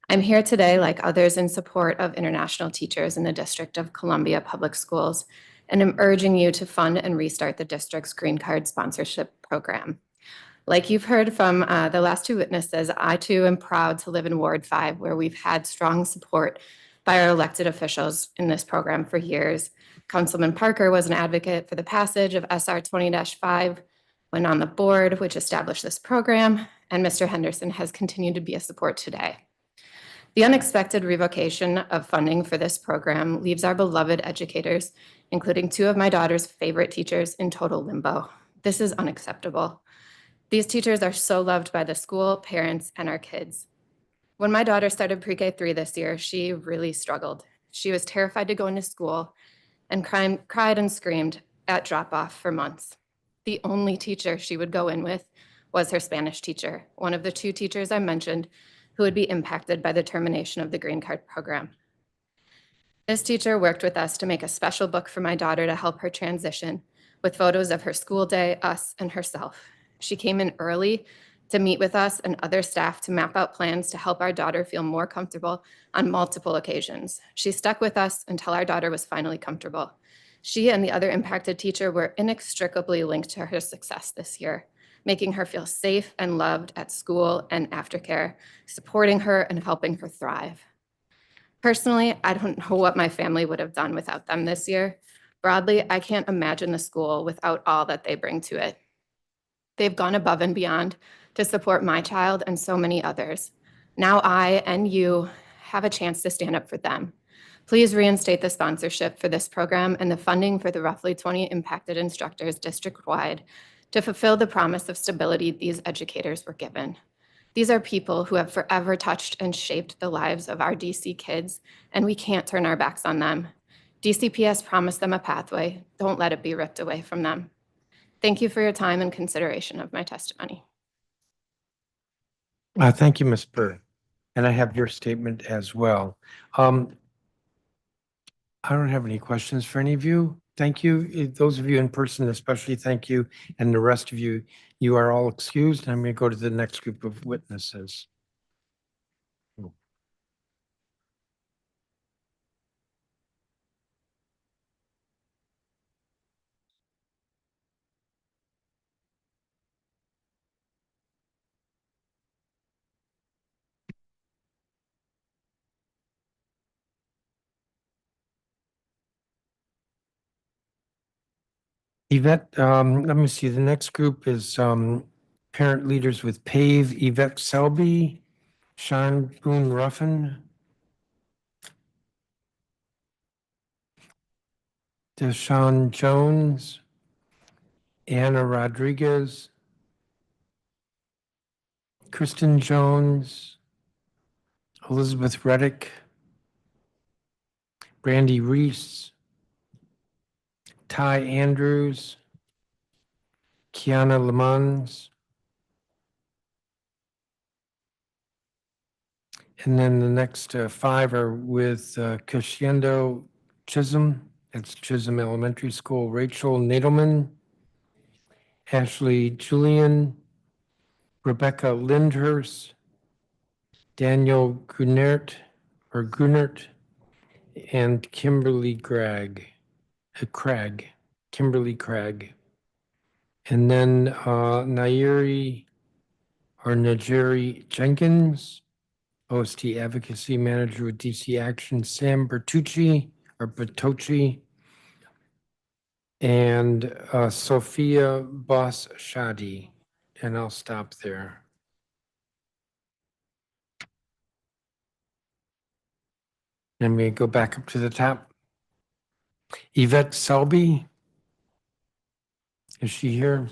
I'm here today, like others, in support of international teachers in the District of Columbia Public Schools, and I'm urging you to fund and restart the district's green card sponsorship program. Like you've heard from the last 2 witnesses, I too am proud to live in Ward 5, where we've had strong support by our elected officials in this program for years. Councilman Parker was an advocate for the passage of SR 20-5 when on the board, which established this program, and Mr. Henderson has continued to be a support today. The unexpected revocation of funding for this program leaves our beloved educators, including 2 of my daughter's favorite teachers, in total limbo. This is unacceptable. These teachers are so loved by the school, parents, and our kids. When my daughter started pre-K 3 this year, she really struggled. She was terrified to go into school and cried and screamed at drop-off for months. The only teacher she would go in with was her Spanish teacher, one of the 2 teachers I mentioned who would be impacted by the termination of the green card program. This teacher worked with us to make a special book for my daughter to help her transition, with photos of her school day, us, and herself. She came in early to meet with us and other staff to map out plans to help our daughter feel more comfortable on multiple occasions. She stuck with us until our daughter was finally comfortable. She and the other impacted teacher were inextricably linked to her success this year, making her feel safe and loved at school and aftercare, supporting her and helping her thrive. Personally, I don't know what my family would have done without them this year. Broadly, I can't imagine the school without all that they bring to it. They've gone above and beyond to support my child and so many others. Now I and you have a chance to stand up for them. Please reinstate the sponsorship for this program and the funding for the roughly 20 impacted instructors district-wide to fulfill the promise of stability these educators were given. These are people who have forever touched and shaped the lives of our DC kids, and we can't turn our backs on them. DCPS promised them a pathway. Don't let it be ripped away from them. Thank you for your time and consideration of my testimony. Thank you, Ms. Burr. And I have your statement as well. I don't have any questions for any of you. Thank you. Those of you in person especially, thank you. And the rest of you, you are all excused. I'm going to go to the next group of witnesses. Yvette, let me see. The next group is parent leaders with PAVE, Yvette Selby, Sean Boone Ruffin, Deshaun Jones, Anna Rodriguez, Kristen Jones, Elizabeth Reddick, Brandy Reese, Ty Andrews, Kiana Lemons, and then the next five are with Crescendo Chisholm, that's Chisholm Elementary School, Rachel Nadelman, Ashley Julian, Rebecca Lindhurst, Daniel Grunert, and Kimberly Craig. Kimberly Craig. And then Najiri Jenkins, OST Advocacy Manager with DC Action, Sam Bertucci, and Sophia Boss Shadi. And I'll stop there. Let me go back up to the top. Yvette Selby, is she here?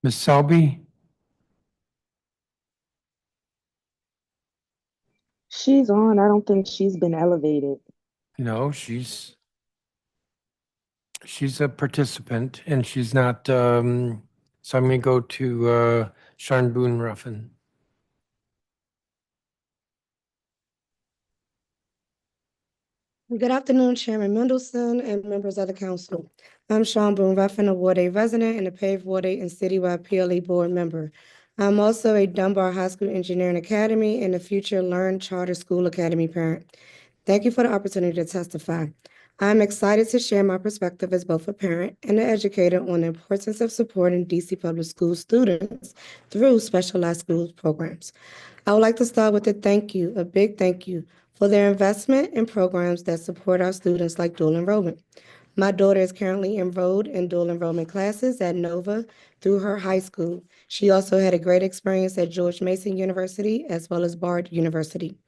Ms. Selby? She's on. I don't think she's been elevated. No, she's a participant and she's not, so I'm gonna go to Sean Boone Ruffin. Good afternoon, Chairman Mendelson and members of the council. I'm Sean Boone Ruffin, a Ward 8 resident and a PAVE Ward 8 and citywide PLE board member. I'm also a Dunbar High School Engineering Academy and a future Learn Charter School Academy parent. Thank you for the opportunity to testify. I'm excited to share my perspective as both a parent and an educator on the importance of supporting DC public school students through specialized schools programs. I would like to start with a big thank you for their investment in programs that support our students like dual enrollment. My daughter is currently enrolled in dual enrollment classes at Nova through her high school. She also had a great experience at George Mason University as well as Bard University.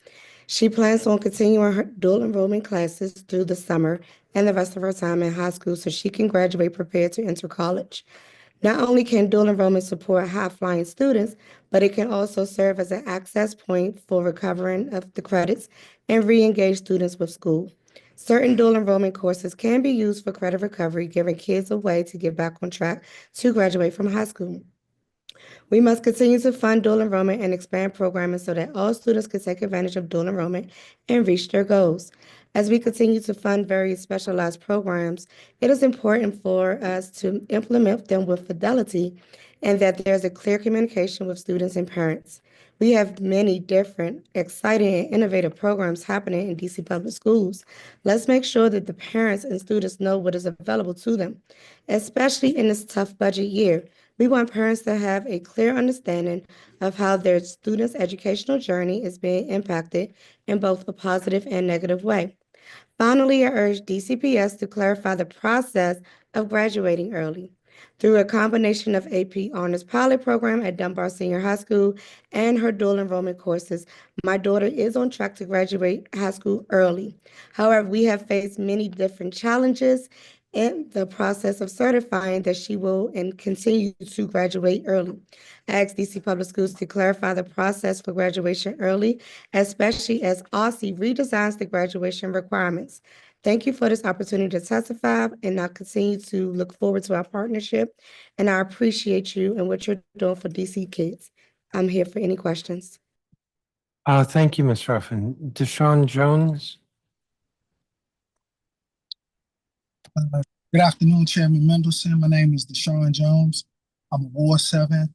She plans on continuing her dual enrollment classes through the summer and the rest of her time in high school so she can graduate prepared to enter college. Not only can dual enrollment support high-flying students, but it can also serve as an access point for recovering of the credits and re-engage students with school. Certain dual enrollment courses can be used for credit recovery, giving kids a way to get back on track to graduate from high school. We must continue to fund dual enrollment and expand programming so that all students can take advantage of dual enrollment and reach their goals. As we continue to fund various specialized programs, it is important for us to implement them with fidelity and that there's a clear communication with students and parents. We have many different, exciting, and innovative programs happening in DC Public Schools. Let's make sure that the parents and students know what is available to them, especially in this tough budget year. We want parents to have a clear understanding of how their students' educational journey is being impacted in both a positive and negative way. Finally, I urge DCPS to clarify the process of graduating early. Through a combination of AP Honors Pilot Program at Dunbar Senior High School and her dual enrollment courses, my daughter is on track to graduate high school early. However, we have faced many different challenges in the process of certifying that she will and continue to graduate early. I ask DC Public Schools to clarify the process for graduation early, especially as OSSI redesigns the graduation requirements. Thank you for this opportunity to testify, and I continue to look forward to our partnership, and I appreciate you and what you're doing for DC kids. I'm here for any questions. Thank you, Ms. Ruffin. Deshaun Jones? Good afternoon, Chairman Mendelson. My name is Deshaun Jones. I'm a Ward 7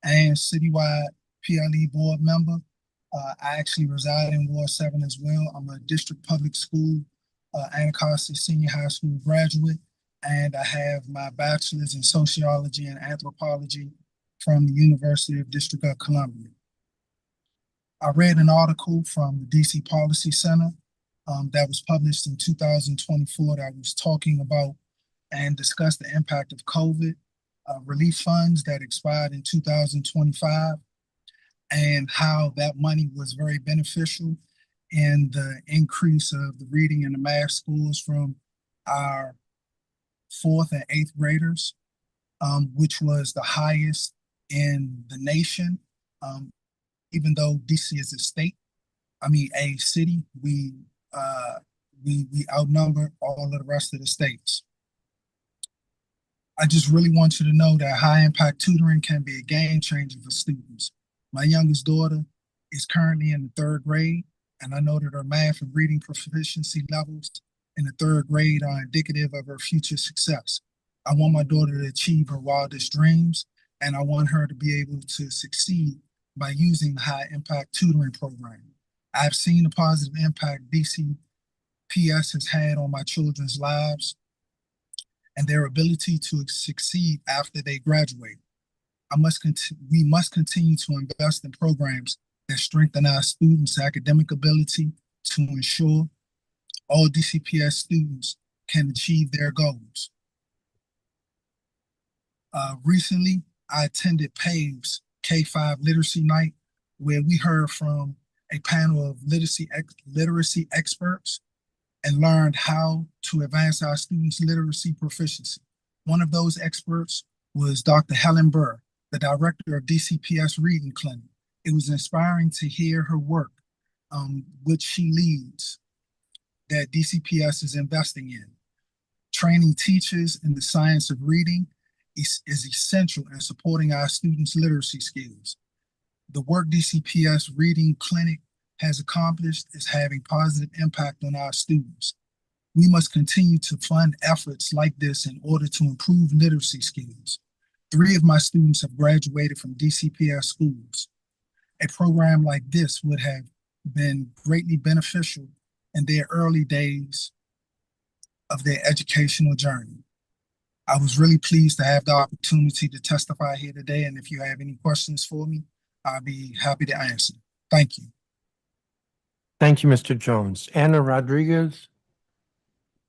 and citywide PLE board member. I actually reside in Ward 7 as well. I'm a district public school Anacostia Senior High School graduate, and I have my bachelor's in sociology and anthropology from the University of District of Columbia. I read an article from the DC Policy Center that was published in 2024 that was talking about and discussed the impact of COVID relief funds that expired in 2025 and how that money was very beneficial in the increase of the reading and the math scores from our 4th and 8th graders, which was the highest in the nation. Even though DC is a city, we outnumber all of the rest of the states. I just really want you to know that high impact tutoring can be a game changer for students. My youngest daughter is currently in the 3rd grade, and I know that her math and reading proficiency levels in the 3rd grade are indicative of her future success. I want my daughter to achieve her wildest dreams, and I want her to be able to succeed by using the high impact tutoring program. I've seen the positive impact DCPS has had on my children's lives and their ability to succeed after they graduate. We must continue to invest in programs that strengthen our students' academic ability to ensure all DCPS students can achieve their goals. Recently, I attended PAVE's K-5 Literacy Night, where we heard from a panel of literacy experts and learned how to advance our students' literacy proficiency. One of those experts was Dr. Helen Burr, the director of DCPS Reading Clinic. It was inspiring to hear her work, which she leads, that DCPS is investing in. Training teachers in the science of reading is essential in supporting our students' literacy skills. The work DCPS Reading Clinic has accomplished is having positive impact on our students. We must continue to fund efforts like this in order to improve literacy skills. 3 of my students have graduated from DCPS schools. A program like this would have been greatly beneficial in their early days of their educational journey. I was really pleased to have the opportunity to testify here today, and if you have any questions for me, I'll be happy to answer. Thank you. Thank you, Mr. Jones. Anna Rodriguez?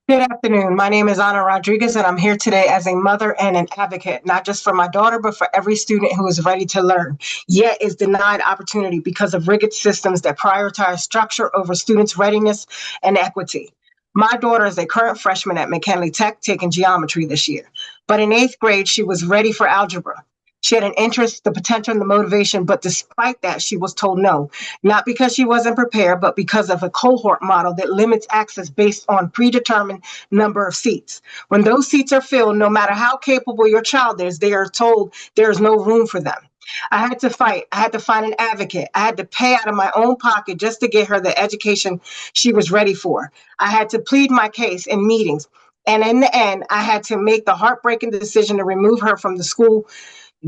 Good afternoon. My name is Ana Rodriguez, and I'm here today as a mother and an advocate, not just for my daughter, but for every student who is ready to learn, yet is denied opportunity because of rigid systems that prioritize structure over students' readiness and equity. My daughter is a current freshman at McKinley Tech taking geometry this year, but in 8th grade, she was ready for algebra. She had an interest, the potential, and the motivation, but despite that, she was told no, not because she wasn't prepared, but because of a cohort model that limits access based on predetermined number of seats. When those seats are filled, no matter how capable your child is, they are told there is no room for them. I had to fight. I had to find an advocate. I had to pay out of my own pocket just to get her the education she was ready for. I had to plead my case in meetings. And in the end, I had to make the heartbreaking decision to remove her from the school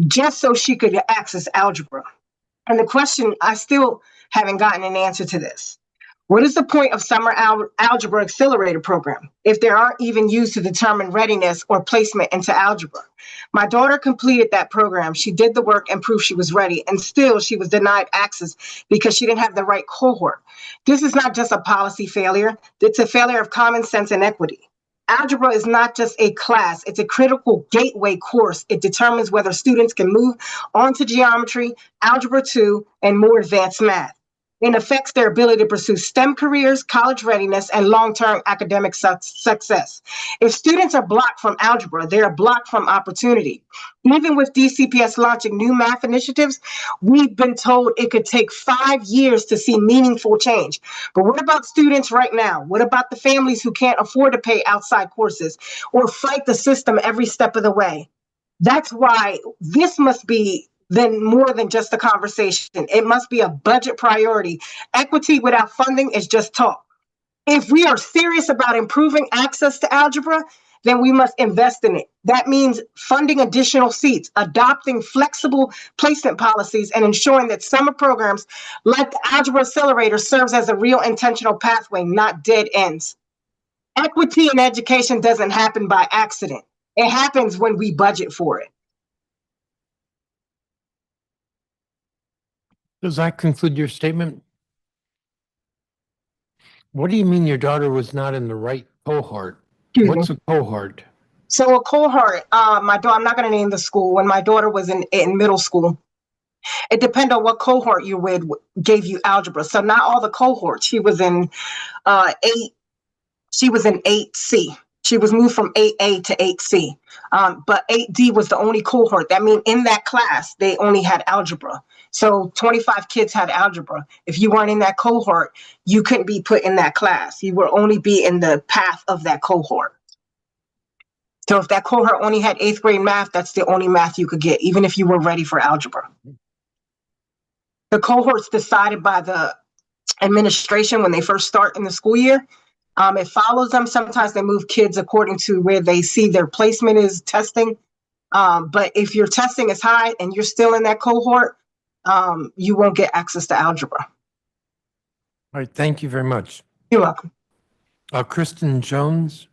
just so she could access algebra. And the question, I still haven't gotten an answer to this. What is the point of summer algebra accelerator program if they aren't even used to determine readiness or placement into algebra? My daughter completed that program. She did the work and proved she was ready, and still she was denied access because she didn't have the right cohort. This is not just a policy failure. It's a failure of common sense and equity. Algebra is not just a class, it's a critical gateway course. It determines whether students can move on to geometry, algebra 2, and more advanced math. It affects their ability to pursue STEM careers, college readiness, and long-term academic success. If students are blocked from algebra, they are blocked from opportunity. Even with DCPS launching new math initiatives, we've been told it could take 5 years to see meaningful change. But what about students right now? What about the families who can't afford to pay outside courses or fight the system every step of the way? That's why this must be more than just a conversation. It must be a budget priority. Equity without funding is just talk. If we are serious about improving access to algebra, then we must invest in it. That means funding additional seats, adopting flexible placement policies, and ensuring that summer programs like the Algebra Accelerator serves as a real intentional pathway, not dead ends. Equity in education doesn't happen by accident. It happens when we budget for it. Does that conclude your statement? What do you mean your daughter was not in the right cohort? What's a cohort? So a cohort, my daughter, I'm not going to name the school. When my daughter was in middle school, it depends on what cohort you with gave you algebra. So not all the cohorts. She was in 8C. She was moved from 8A to 8C. But 8D was the only cohort. That means in that class, they only had algebra. So 25 kids had algebra. If you weren't in that cohort, you couldn't be put in that class. You would only be in the path of that cohort. So if that cohort only had 8th grade math, that's the only math you could get, even if you were ready for algebra. The cohort's decided by the administration when they first start in the school year. It follows them. Sometimes they move kids according to where they see their placement is testing. But if your testing is high and you're still in that cohort, you won't get access to algebra. All right, thank you very much. You're welcome. Kristen Jones.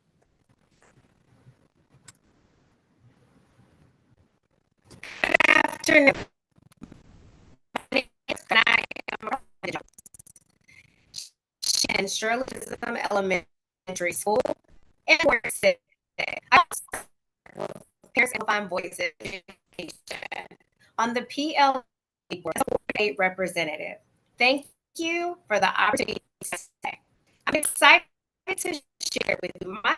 Afternoon. And Shirley Elementary School and Ward 6. Parents Amplifying Voices on the PL board as a representative. Thank you for the opportunity to say. I'm excited to share with you my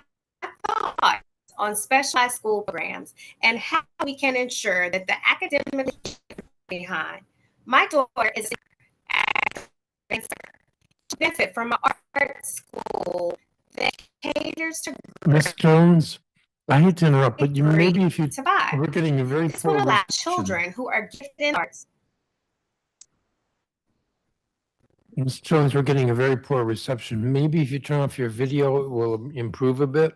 thoughts on specialized school programs and how we can ensure that the academic behind. My daughter is a benefit from an art school that caters to Ms. Jones, I hate to interrupt, but you maybe if you survive. we're getting a very This poor would allow reception. children who are gifted in arts. Ms. Jones, we're getting a very poor reception. Maybe if you turn off your video, it will improve a bit.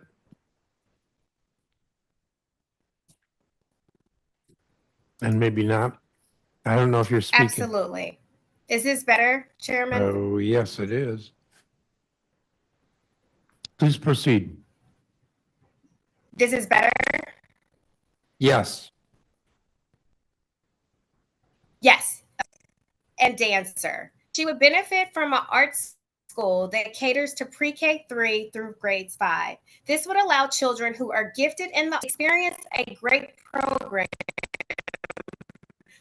And maybe not. I don't know if you're speaking. Absolutely. Is this better, Chairman? Oh, yes, it is. Please proceed. This is better? Yes. Yes. And dancer. She would benefit from an arts school that caters to pre-K 3 through grades 5. This would allow children who are gifted in the experience a great program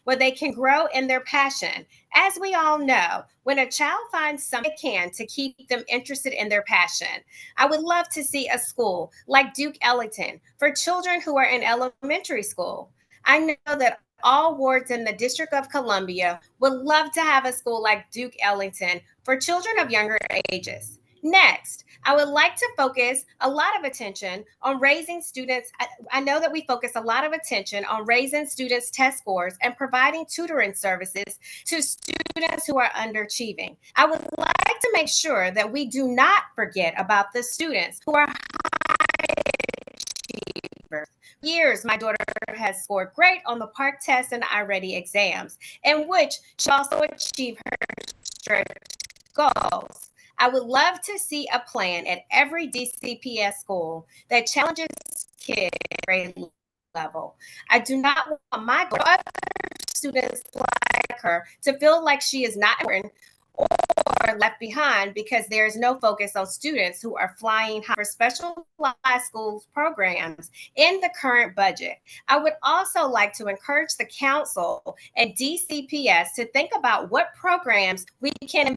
where they can grow in their passion. As we all know, when a child finds something they can to keep them interested in their passion, I would love to see a school like Duke Ellington for children who are in elementary school. I know that all wards in the District of Columbia would love to have a school like Duke Ellington for children of younger ages. Next, I would like to focus a lot of attention on raising students. I know that we focus a lot of attention on raising students' test scores and providing tutoring services to students who are underachieving. I would like to make sure that we do not forget about the students who are high achievers. Years, my daughter has scored great on the PARCC test and iReady exams, in which she also achieved her stretch goals. I would love to see a plan at every DCPS school that challenges kids at grade level. I do not want my other students like her to feel like she is not important or left behind because there is no focus on students who are flying high for specialized schools programs in the current budget. I would also like to encourage the council and DCPS to think about what programs we can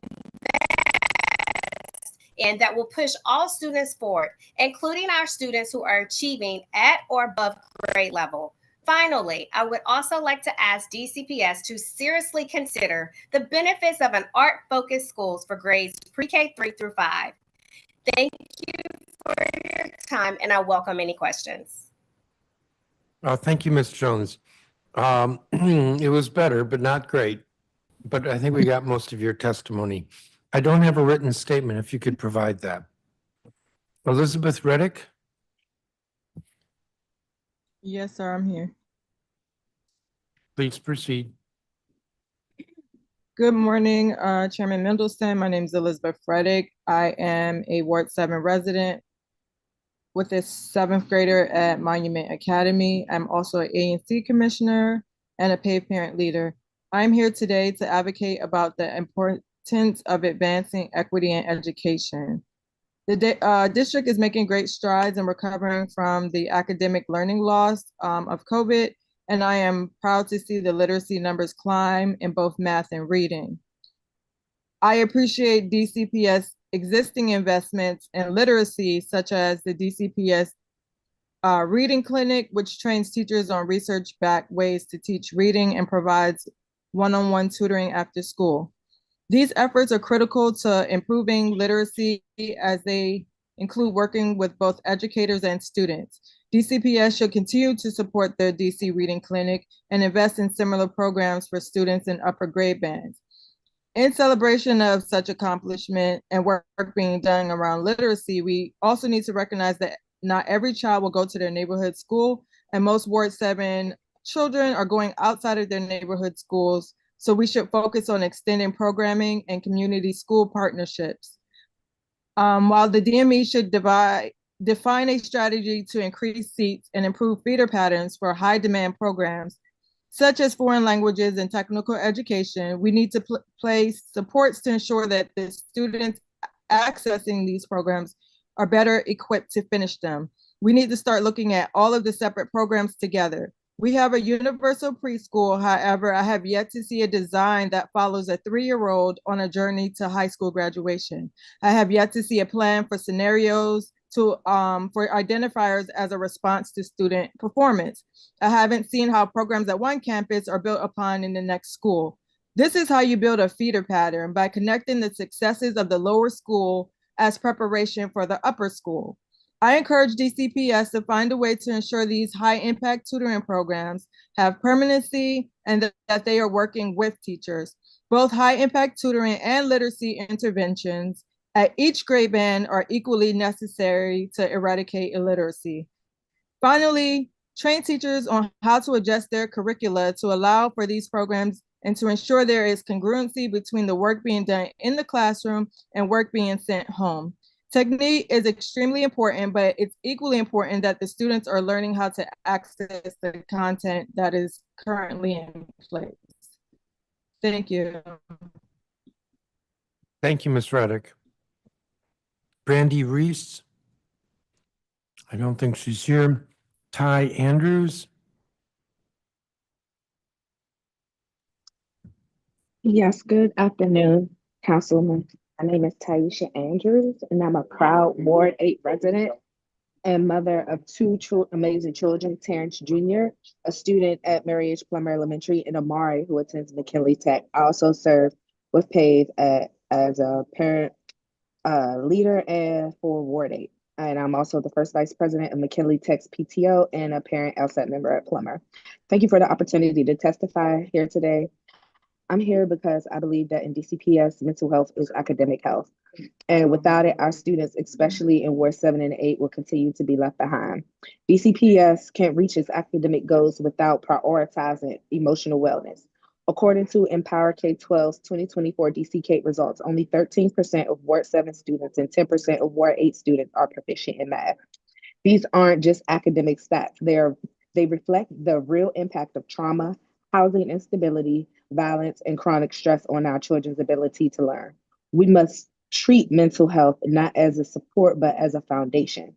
and that will push all students forward, including our students who are achieving at or above grade level. Finally, I would also like to ask DCPS to seriously consider the benefits of an art-focused schools for grades pre-K 3 through 5. Thank you for your time, and I welcome any questions. Thank you, Ms. Jones. It was better, but not great. But I think we got most of your testimony. I don't have a written statement, if you could provide that. Elizabeth Reddick? Yes, sir, I'm here. Please proceed. Good morning, Chairman Mendelson. My name is Elizabeth Reddick. I am a Ward 7 resident with a 7th grader at Monument Academy. I'm also an ANC commissioner and a paid parent leader. I'm here today to advocate about the importance of advancing equity in education. The district is making great strides in recovering from the academic learning loss of COVID, and I am proud to see the literacy numbers climb in both math and reading. I appreciate DCPS existing investments in literacy, such as the DCPS Reading Clinic, which trains teachers on research-backed ways to teach reading and provides one-on-one tutoring after school. These efforts are critical to improving literacy as they include working with both educators and students. DCPS should continue to support the DC Reading Clinic and invest in similar programs for students in upper grade bands. In celebration of such accomplishment and work being done around literacy, we also need to recognize that not every child will go to their neighborhood school, and most Ward 7 children are going outside of their neighborhood schools. So we should focus on extending programming and community school partnerships. While the DME should define a strategy to increase seats and improve feeder patterns for high demand programs, such as foreign languages and technical education, we need to place supports to ensure that the students accessing these programs are better equipped to finish them. We need to start looking at all of the separate programs together. We have a universal preschool. However, I have yet to see a design that follows a 3-year-old on a journey to high school graduation. I have yet to see a plan for scenarios for identifiers as a response to student performance. I haven't seen how programs at one campus are built upon in the next school. This is how you build a feeder pattern, by connecting the successes of the lower school as preparation for the upper school. I encourage DCPS to find a way to ensure these high-impact tutoring programs have permanency and that they are working with teachers. Both high-impact tutoring and literacy interventions at each grade band are equally necessary to eradicate illiteracy. Finally, train teachers on how to adjust their curricula to allow for these programs and to ensure there is congruency between the work being done in the classroom and work being sent home. Technique is extremely important, but it's equally important that the students are learning how to access the content that is currently in place. Thank you. Thank you, Ms. Reddick. Brandy Reese? I don't think she's here. Ty Andrews? Yes, good afternoon, Councilman. My name is Taisha Andrews, and I'm a proud Ward 8 resident and mother of two amazing children, Terrence Jr., a student at Mary H. Plummer Elementary, and Amari, who attends McKinley Tech. I also serve with PAVE as a parent leader and for Ward 8. And I'm also the first vice president of McKinley Tech's PTO and a parent LSAT member at Plummer. Thank you for the opportunity to testify here today. I'm here because I believe that in DCPS, mental health is academic health. And without it, our students, especially in Ward 7 and 8, will continue to be left behind. DCPS can't reach its academic goals without prioritizing emotional wellness. According to Empower K-12's 2024 DCK results, only 13% of Ward 7 students and 10% of Ward 8 students are proficient in math. These aren't just academic stats. They reflect the real impact of trauma, housing instability, violence, and chronic stress on our children's ability to learn. We must treat mental health not as a support, but as a foundation.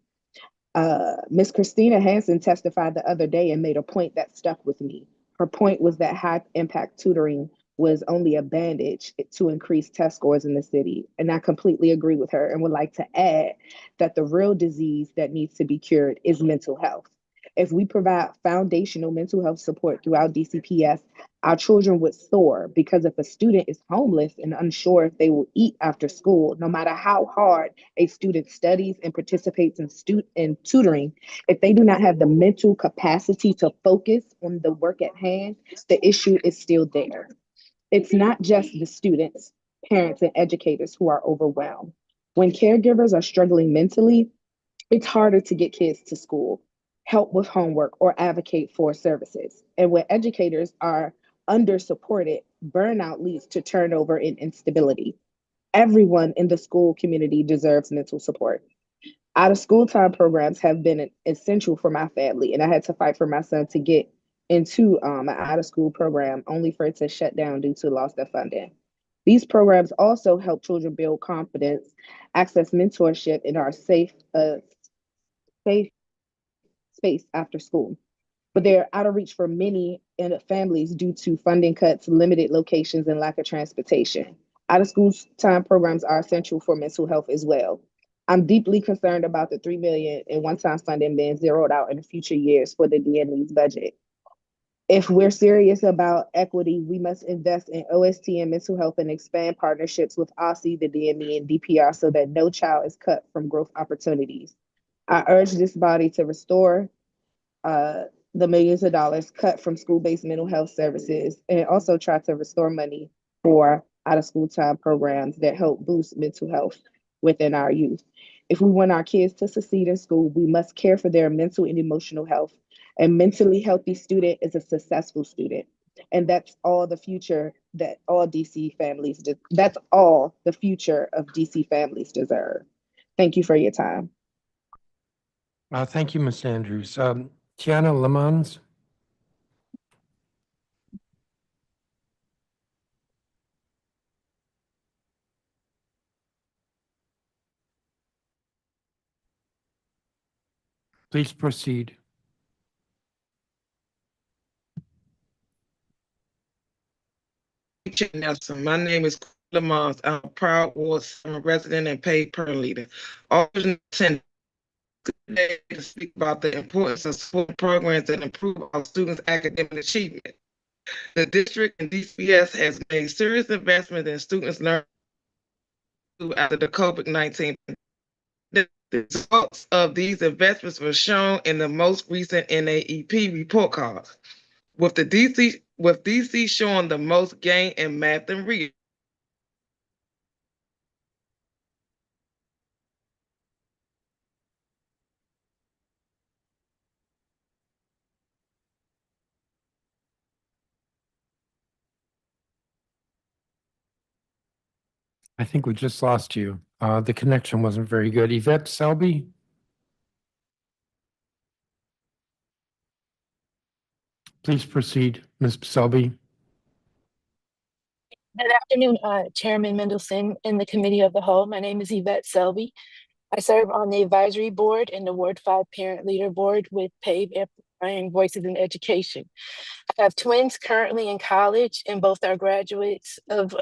Ms. Christina Hansen testified the other day and made a point that stuck with me. Her point was that high impact tutoring was only a bandage to increase test scores in the city. And I completely agree with her and would like to add that the real disease that needs to be cured is mental health. If we provide foundational mental health support throughout DCPS, our children would soar, because if a student is homeless and unsure if they will eat after school, no matter how hard a student studies and participates in tutoring, if they do not have the mental capacity to focus on the work at hand, the issue is still there. It's not just the students, parents, and educators who are overwhelmed. When caregivers are struggling mentally, it's harder to get kids to school, help with homework, or advocate for services. And when educators are under-supported, burnout leads to turnover and instability. Everyone in the school community deserves mental support. Out of school time programs have been essential for my family, and I had to fight for my son to get into an out of school program, only for it to shut down due to loss of funding. These programs also help children build confidence, access mentorship, and are safe space after school. But they're out of reach for many families due to funding cuts, limited locations, and lack of transportation. Out of school time programs are essential for mental health as well. I'm deeply concerned about the $3 million in one-time funding being zeroed out in the future years for the DME's budget. If we're serious about equity, we must invest in OST and mental health and expand partnerships with OSSI, the DME, and DPR so that no child is cut from growth opportunities. I urge this body to restore the millions of dollars cut from school-based mental health services, and also try to restore money for out-of-school time programs that help boost mental health within our youth. If we want our kids to succeed in school, we must care for their mental and emotional health. A mentally healthy student is a successful student. And that's all the future that all DC families that's all the future of DC families deserve. Thank you for your time. Thank you, Ms. Andrews. Tiana Lemons. Please proceed. Nelson. My name is Lamont. I'm a proud Ward 7 resident and paid per leader. Always attend today to speak about the importance of support programs that improve our students' academic achievement. The district and DCPS has made serious investments in students' learning after the COVID-19. The results of these investments were shown in the most recent NAEP report card, with DC showing the most gain in math and reading. I think we just lost you. The connection wasn't very good. Yvette Selby? Please proceed, Ms. Selby. Good afternoon, Chairman Mendelson and the Committee of the Whole. My name is Yvette Selby. I serve on the advisory board and the Ward 5 Parent Leader Board with PAVE Amplifying Voices in Education. I have twins currently in college, and both are graduates of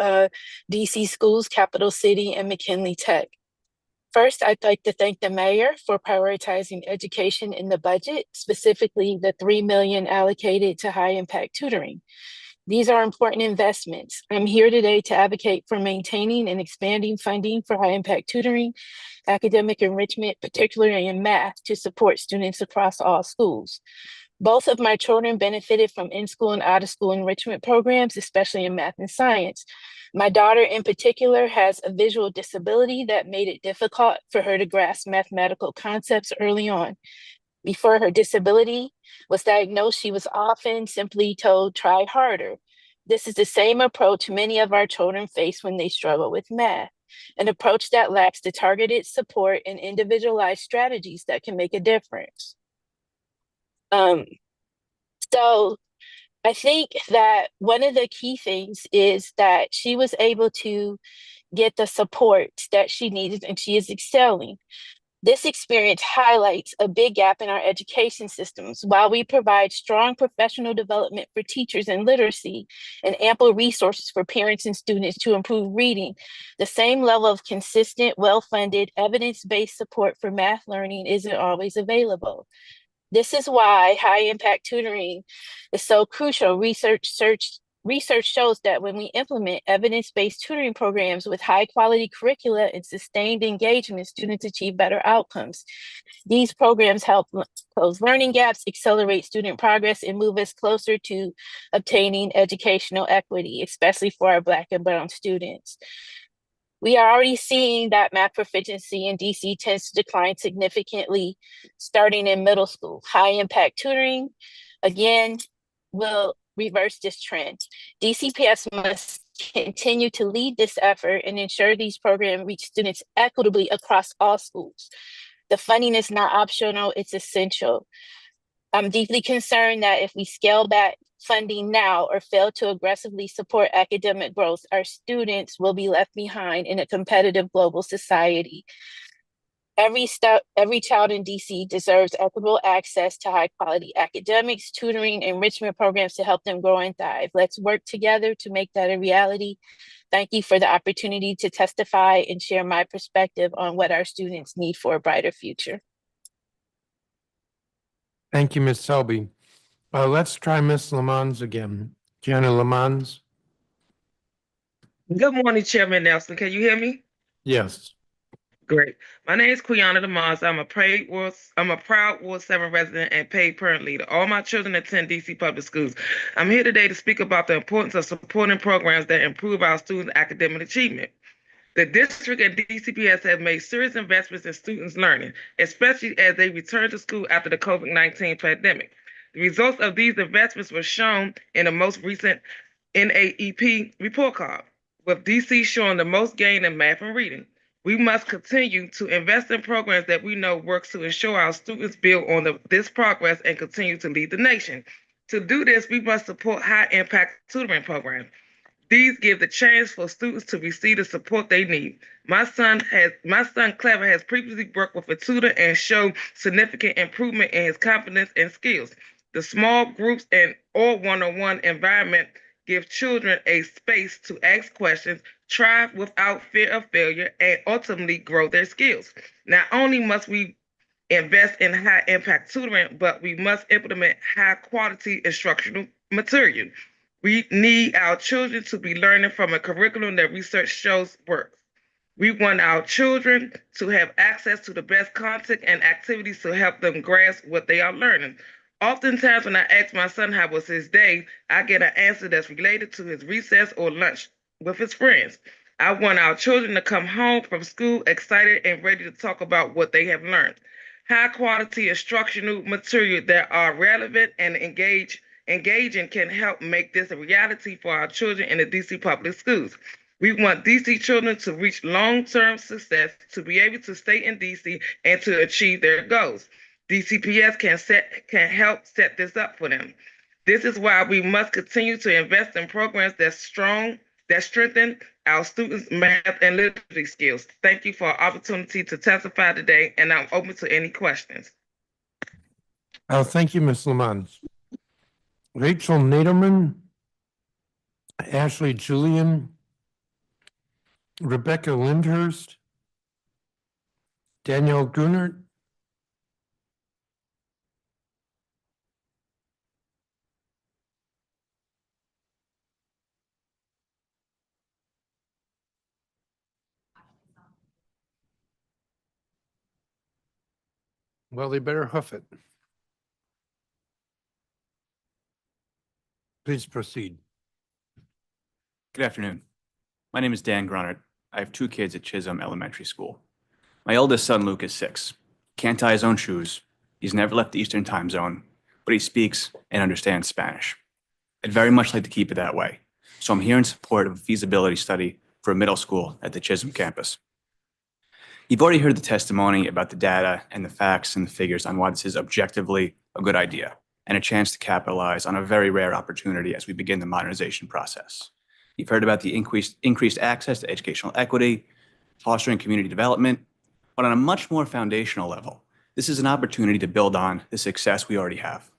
DC schools, Capital City and McKinley Tech. First, I'd like to thank the mayor for prioritizing education in the budget, specifically the $3 million allocated to high impact tutoring. These are important investments. I'm here today to advocate for maintaining and expanding funding for high impact tutoring, academic enrichment, particularly in math, to support students across all schools. Both of my children benefited from in-school and out-of-school enrichment programs, especially in math and science. My daughter in particular has a visual disability that made it difficult for her to grasp mathematical concepts early on. Before her disability was diagnosed, she was often simply told, try harder. This is the same approach many of our children face when they struggle with math, an approach that lacks the targeted support and individualized strategies that can make a difference. So I think that one of the key things is that she was able to get the support that she needed and she is excelling. This experience highlights a big gap in our education systems. While we provide strong professional development for teachers and literacy and ample resources for parents and students to improve reading, the same level of consistent, well-funded, evidence-based support for math learning isn't always available. This is why high impact tutoring is so crucial. Research shows that when we implement evidence-based tutoring programs with high quality curricula and sustained engagement, students achieve better outcomes. These programs help close learning gaps, accelerate student progress, and move us closer to obtaining educational equity, especially for our Black and Brown students. We are already seeing that math proficiency in DC tends to decline significantly starting in middle school. High impact tutoring, again, will reverse this trend. DCPS must continue to lead this effort and ensure these programs reach students equitably across all schools. The funding is not optional, it's essential. I'm deeply concerned that if we scale back funding now or fail to aggressively support academic growth, our students will be left behind in a competitive global society. Every child in DC deserves equitable access to high quality academics, tutoring, enrichment programs to help them grow and thrive. Let's work together to make that a reality. Thank you for the opportunity to testify and share my perspective on what our students need for a brighter future. Thank you, Ms. Selby. Let's try Ms. Lamons again. Jana Lamons? Good morning, Chairman Nelson. Can you hear me? Yes. Great. My name is Quiana DeMars. I'm a proud Ward 7 resident and paid parent leader. All my children attend DC public schools. I'm here today to speak about the importance of supporting programs that improve our students' academic achievement. The district and DCPS have made serious investments in students' learning, especially as they return to school after the COVID-19 pandemic. The results of these investments were shown in the most recent NAEP report card, with DC showing the most gain in math and reading. We must continue to invest in programs that we know works to ensure our students build on this progress and continue to lead the nation. To do this, we must support high-impact tutoring programs. These give the chance for students to receive the support they need. My son Clever has previously worked with a tutor and showed significant improvement in his confidence and skills. The small groups and or one-on-one environment give children a space to ask questions, try without fear of failure, and ultimately grow their skills. Not only must we invest in high impact tutoring, but we must implement high quality instructional material. We need our children to be learning from a curriculum that research shows works. We want our children to have access to the best content and activities to help them grasp what they are learning. Oftentimes, when I ask my son how was his day, I get an answer that's related to his recess or lunch with his friends. I want our children to come home from school excited and ready to talk about what they have learned. High quality instructional material that are relevant and engaging can help make this a reality for our children in the DC public schools. We want DC children to reach long-term success, to be able to stay in DC and to achieve their goals. DCPS can help set this up for them. This is why we must continue to invest in programs that strengthen our students' math and literacy skills. Thank you for the opportunity to testify today, and I'm open to any questions. Thank you, Ms. Lamons. Rachel Naderman, Ashley Julian, Rebecca Lindhurst, Danielle Grunert, Well, they better hoof it. Please proceed. Good afternoon. My name is Dan Grunert. I have 2 kids at Chisholm Elementary School. My oldest son, Luke, is 6. Can't tie his own shoes. He's never left the Eastern Time Zone, but he speaks and understands Spanish. I'd very much like to keep it that way, so I'm here in support of a feasibility study for a middle school at the Chisholm campus. You've already heard the testimony about the data and the facts and the figures on why this is objectively a good idea and a chance to capitalize on a very rare opportunity as we begin the modernization process. You've heard about the increased access to educational equity, fostering community development, but on a much more foundational level, this is an opportunity to build on the success we already have.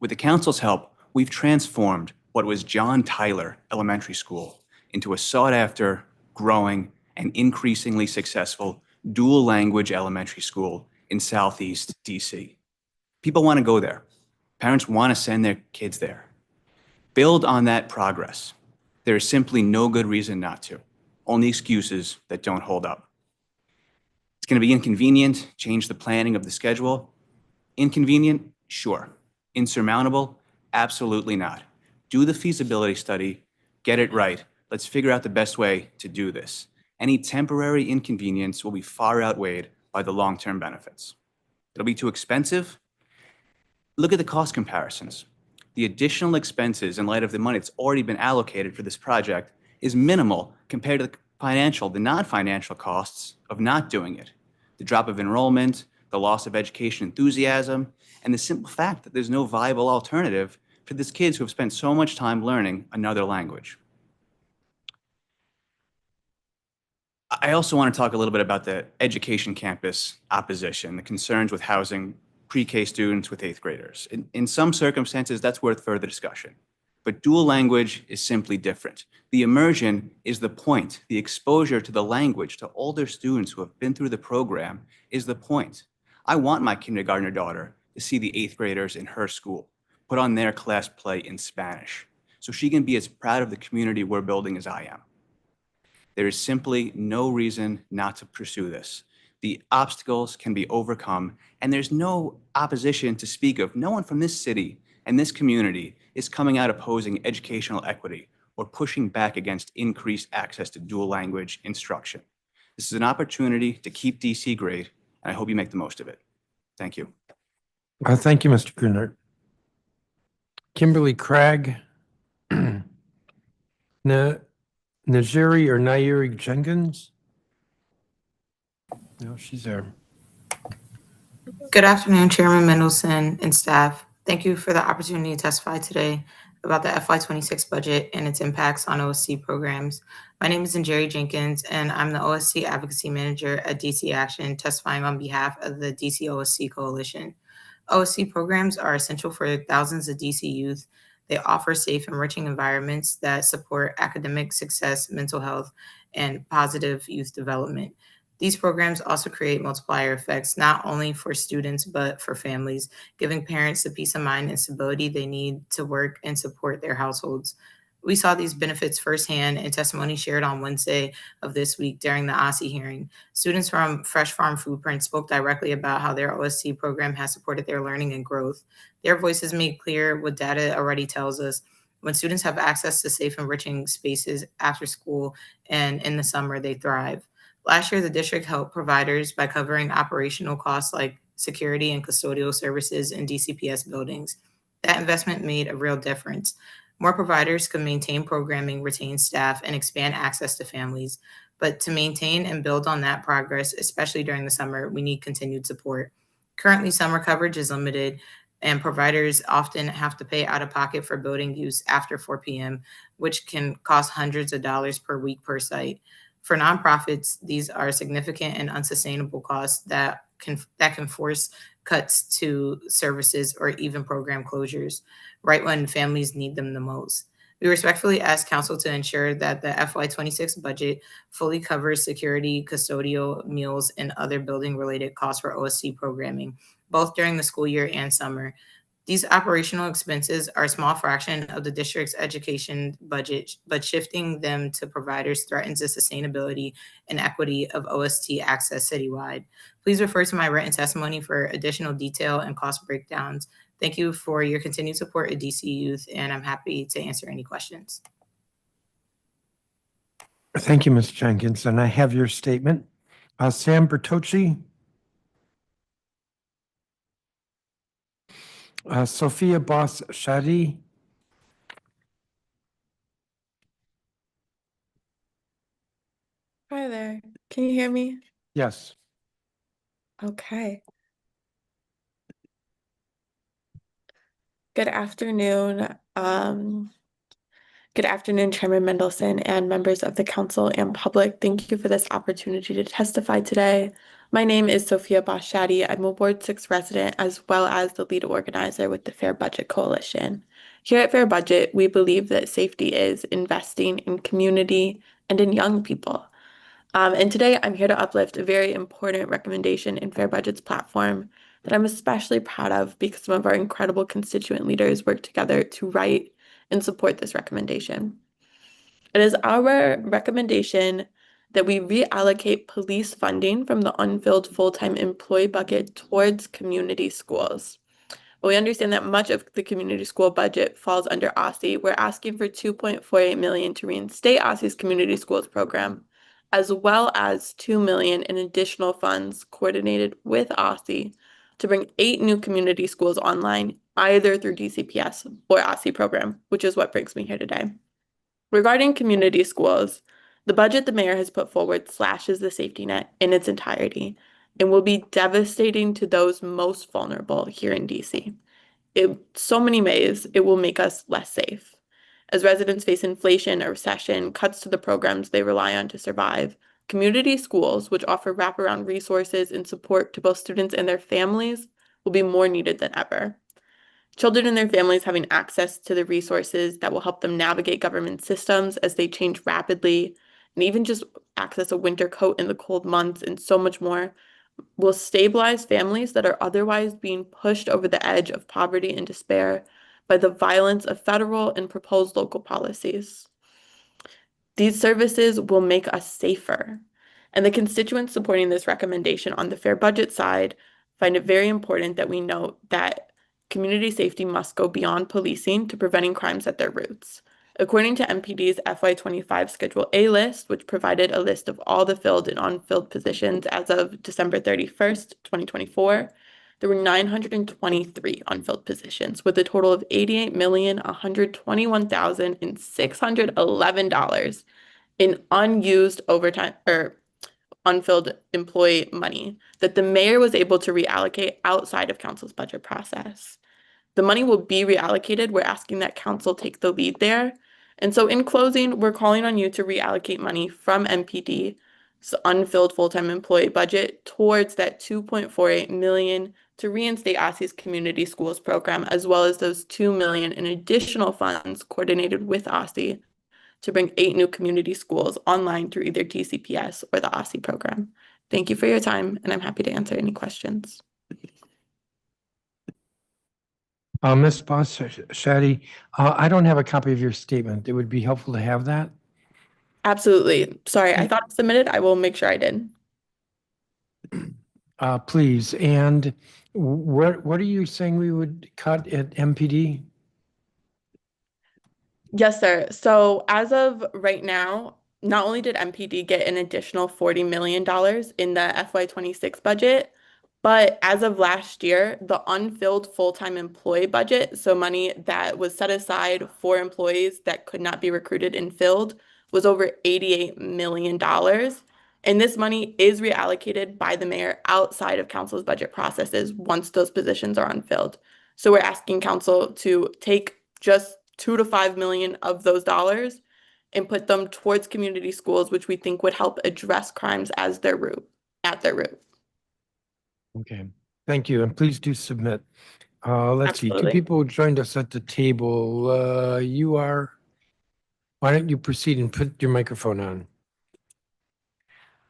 With the council's help, we've transformed what was John Tyler Elementary School into a sought-after, growing, and increasingly successful dual language elementary school in Southeast DC. People want to go there. Parents want to send their kids there. Build on that progress. There is simply no good reason not to, only excuses that don't hold up. It's going to be inconvenient, change the planning of the schedule. Inconvenient? Sure. Insurmountable? Absolutely not. Do the feasibility study, get it right. Let's figure out the best way to do this. Any temporary inconvenience will be far outweighed by the long-term benefits. It'll be too expensive. Look at the cost comparisons. The additional expenses in light of the money that's already been allocated for this project is minimal compared to the non-financial costs of not doing it. The drop of enrollment, the loss of education enthusiasm, and the simple fact that there's no viable alternative for these kids who have spent so much time learning another language. I also want to talk a little bit about the education campus opposition, the concerns with housing pre-K students with 8th graders. In some circumstances, that's worth further discussion. But dual language is simply different. The immersion is the point. The exposure to the language to older students who have been through the program is the point. I want my kindergartner daughter to see the 8th graders in her school put on their class play in Spanish, so she can be as proud of the community we're building as I am. There is simply no reason not to pursue this. The obstacles can be overcome, and there's no opposition to speak of. No one from this city and this community is coming out opposing educational equity or pushing back against increased access to dual language instruction. This is an opportunity to keep DC great, and I hope you make the most of it. Thank you. Thank you, Mr. Grunert. Kimberly Craig, Nairi Jenkins? No, she's there. Good afternoon, Chairman Mendelson and staff. Thank you for the opportunity to testify today about the FY26 budget and its impacts on OSC programs. My name is Nairi Jenkins, and I'm the OSC Advocacy Manager at DC Action, testifying on behalf of the DC OSC Coalition. OSC programs are essential for thousands of DC youth. They offer safe, enriching environments that support academic success, mental health, and positive youth development. These programs also create multiplier effects, not only for students, but for families, giving parents the peace of mind and stability they need to work and support their households. We saw these benefits firsthand in testimony shared on Wednesday of this week during the OSCE hearing. Students from Fresh Farm Foodprint spoke directly about how their OSC program has supported their learning and growth. Their voices made clear what data already tells us. When students have access to safe, enriching spaces after school and in the summer, they thrive. Last year, the district helped providers by covering operational costs like security and custodial services in DCPS buildings. That investment made a real difference. More providers could maintain programming, retain staff, and expand access to families. But to maintain and build on that progress, especially during the summer, we need continued support. Currently, summer coverage is limited, and providers often have to pay out of pocket for building use after 4 p.m., which can cost hundreds of dollars per week per site. For nonprofits, these are significant and unsustainable costs that can force cuts to services or even program closures, right when families need them the most. We respectfully ask Council to ensure that the FY26 budget fully covers security, custodial, meals, and other building-related costs for OSC programming, both during the school year and summer. These operational expenses are a small fraction of the district's education budget, but shifting them to providers threatens the sustainability and equity of OST access citywide. Please refer to my written testimony for additional detail and cost breakdowns. Thank you for your continued support of DC Youth, and I'm happy to answer any questions. Thank you, Ms. Jenkins, and I have your statement. Sam Bertocci. Sophia Boss Shadi. Hi there. Can you hear me? Yes. Okay. Good afternoon. Good afternoon, Chairman Mendelson and members of the council and public. Thank you for this opportunity to testify today. My name is Sophia Bashadi. I'm a Ward 6 resident as well as the lead organizer with the Fair Budget Coalition. Here at Fair Budget, we believe that safety is investing in community and in young people. And today I'm here to uplift a very important recommendation in Fair Budget's platform that I'm especially proud of because some of our incredible constituent leaders worked together to write and support this recommendation. It is our recommendation that we reallocate police funding from the unfilled full-time employee bucket towards community schools. Well, we understand that much of the community school budget falls under OSSI. We're asking for $2.48 million to reinstate OSSI's community schools program, as well as $2 million in additional funds coordinated with OSSI to bring 8 new community schools online, either through DCPS or OSSI program, which is what brings me here today. Regarding community schools, the budget the mayor has put forward slashes the safety net in its entirety and will be devastating to those most vulnerable here in DC. In so many ways, it will make us less safe. As residents face inflation or recession, cuts to the programs they rely on to survive, community schools, which offer wraparound resources and support to both students and their families, will be more needed than ever. Children and their families having access to the resources that will help them navigate government systems as they change rapidly, and even just access a winter coat in the cold months and so much more, will stabilize families that are otherwise being pushed over the edge of poverty and despair by the violence of federal and proposed local policies. These services will make us safer, and the constituents supporting this recommendation on the fair budget side find it very important that we note that community safety must go beyond policing to preventing crimes at their roots. According to MPD's FY25 Schedule A list, which provided a list of all the filled and unfilled positions as of December 31st, 2024, there were 923 unfilled positions with a total of $88,121,611 in unused overtime or unfilled employee money that the mayor was able to reallocate outside of council's budget process. The money will be reallocated. We're asking that council take the lead there. And so in closing, we're calling on you to reallocate money from MPD's unfilled full-time employee budget towards that $2.48 million to reinstate OSSI's community schools program, as well as those $2 million in additional funds coordinated with OSSI to bring 8 new community schools online through either DCPS or the OSSI program. Thank you for your time, and I'm happy to answer any questions. Ms. Boss Shadi, I don't have a copy of your statement. It would be helpful to have that. Absolutely. Sorry, I thought I submitted. I will make sure I did. Please. And what are you saying we would cut at MPD? Yes, sir. So as of right now, not only did MPD get an additional $40 million in the FY26 budget, but as of last year, the unfilled full-time employee budget, so money that was set aside for employees that could not be recruited and filled, was over $88 million. And this money is reallocated by the mayor outside of council's budget processes once those positions are unfilled. So we're asking council to take just $2 to $5 million of those dollars and put them towards community schools, which we think would help address crimes at their root. Okay, thank you. And please do submit. Let's see, 2 people joined us at the table. Why don't you proceed and put your microphone on?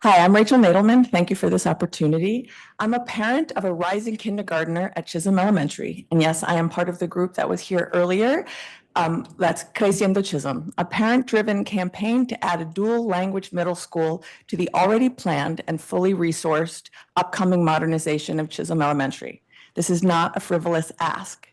Hi, I'm Rachel Nadelman. Thank you for this opportunity. I'm a parent of a rising kindergartner at Chisholm Elementary. And yes, I am part of the group that was here earlier. That's Creciendo Chisholm, a parent-driven campaign to add a dual language middle school to the already planned and fully resourced upcoming modernization of Chisholm Elementary. This is not a frivolous ask.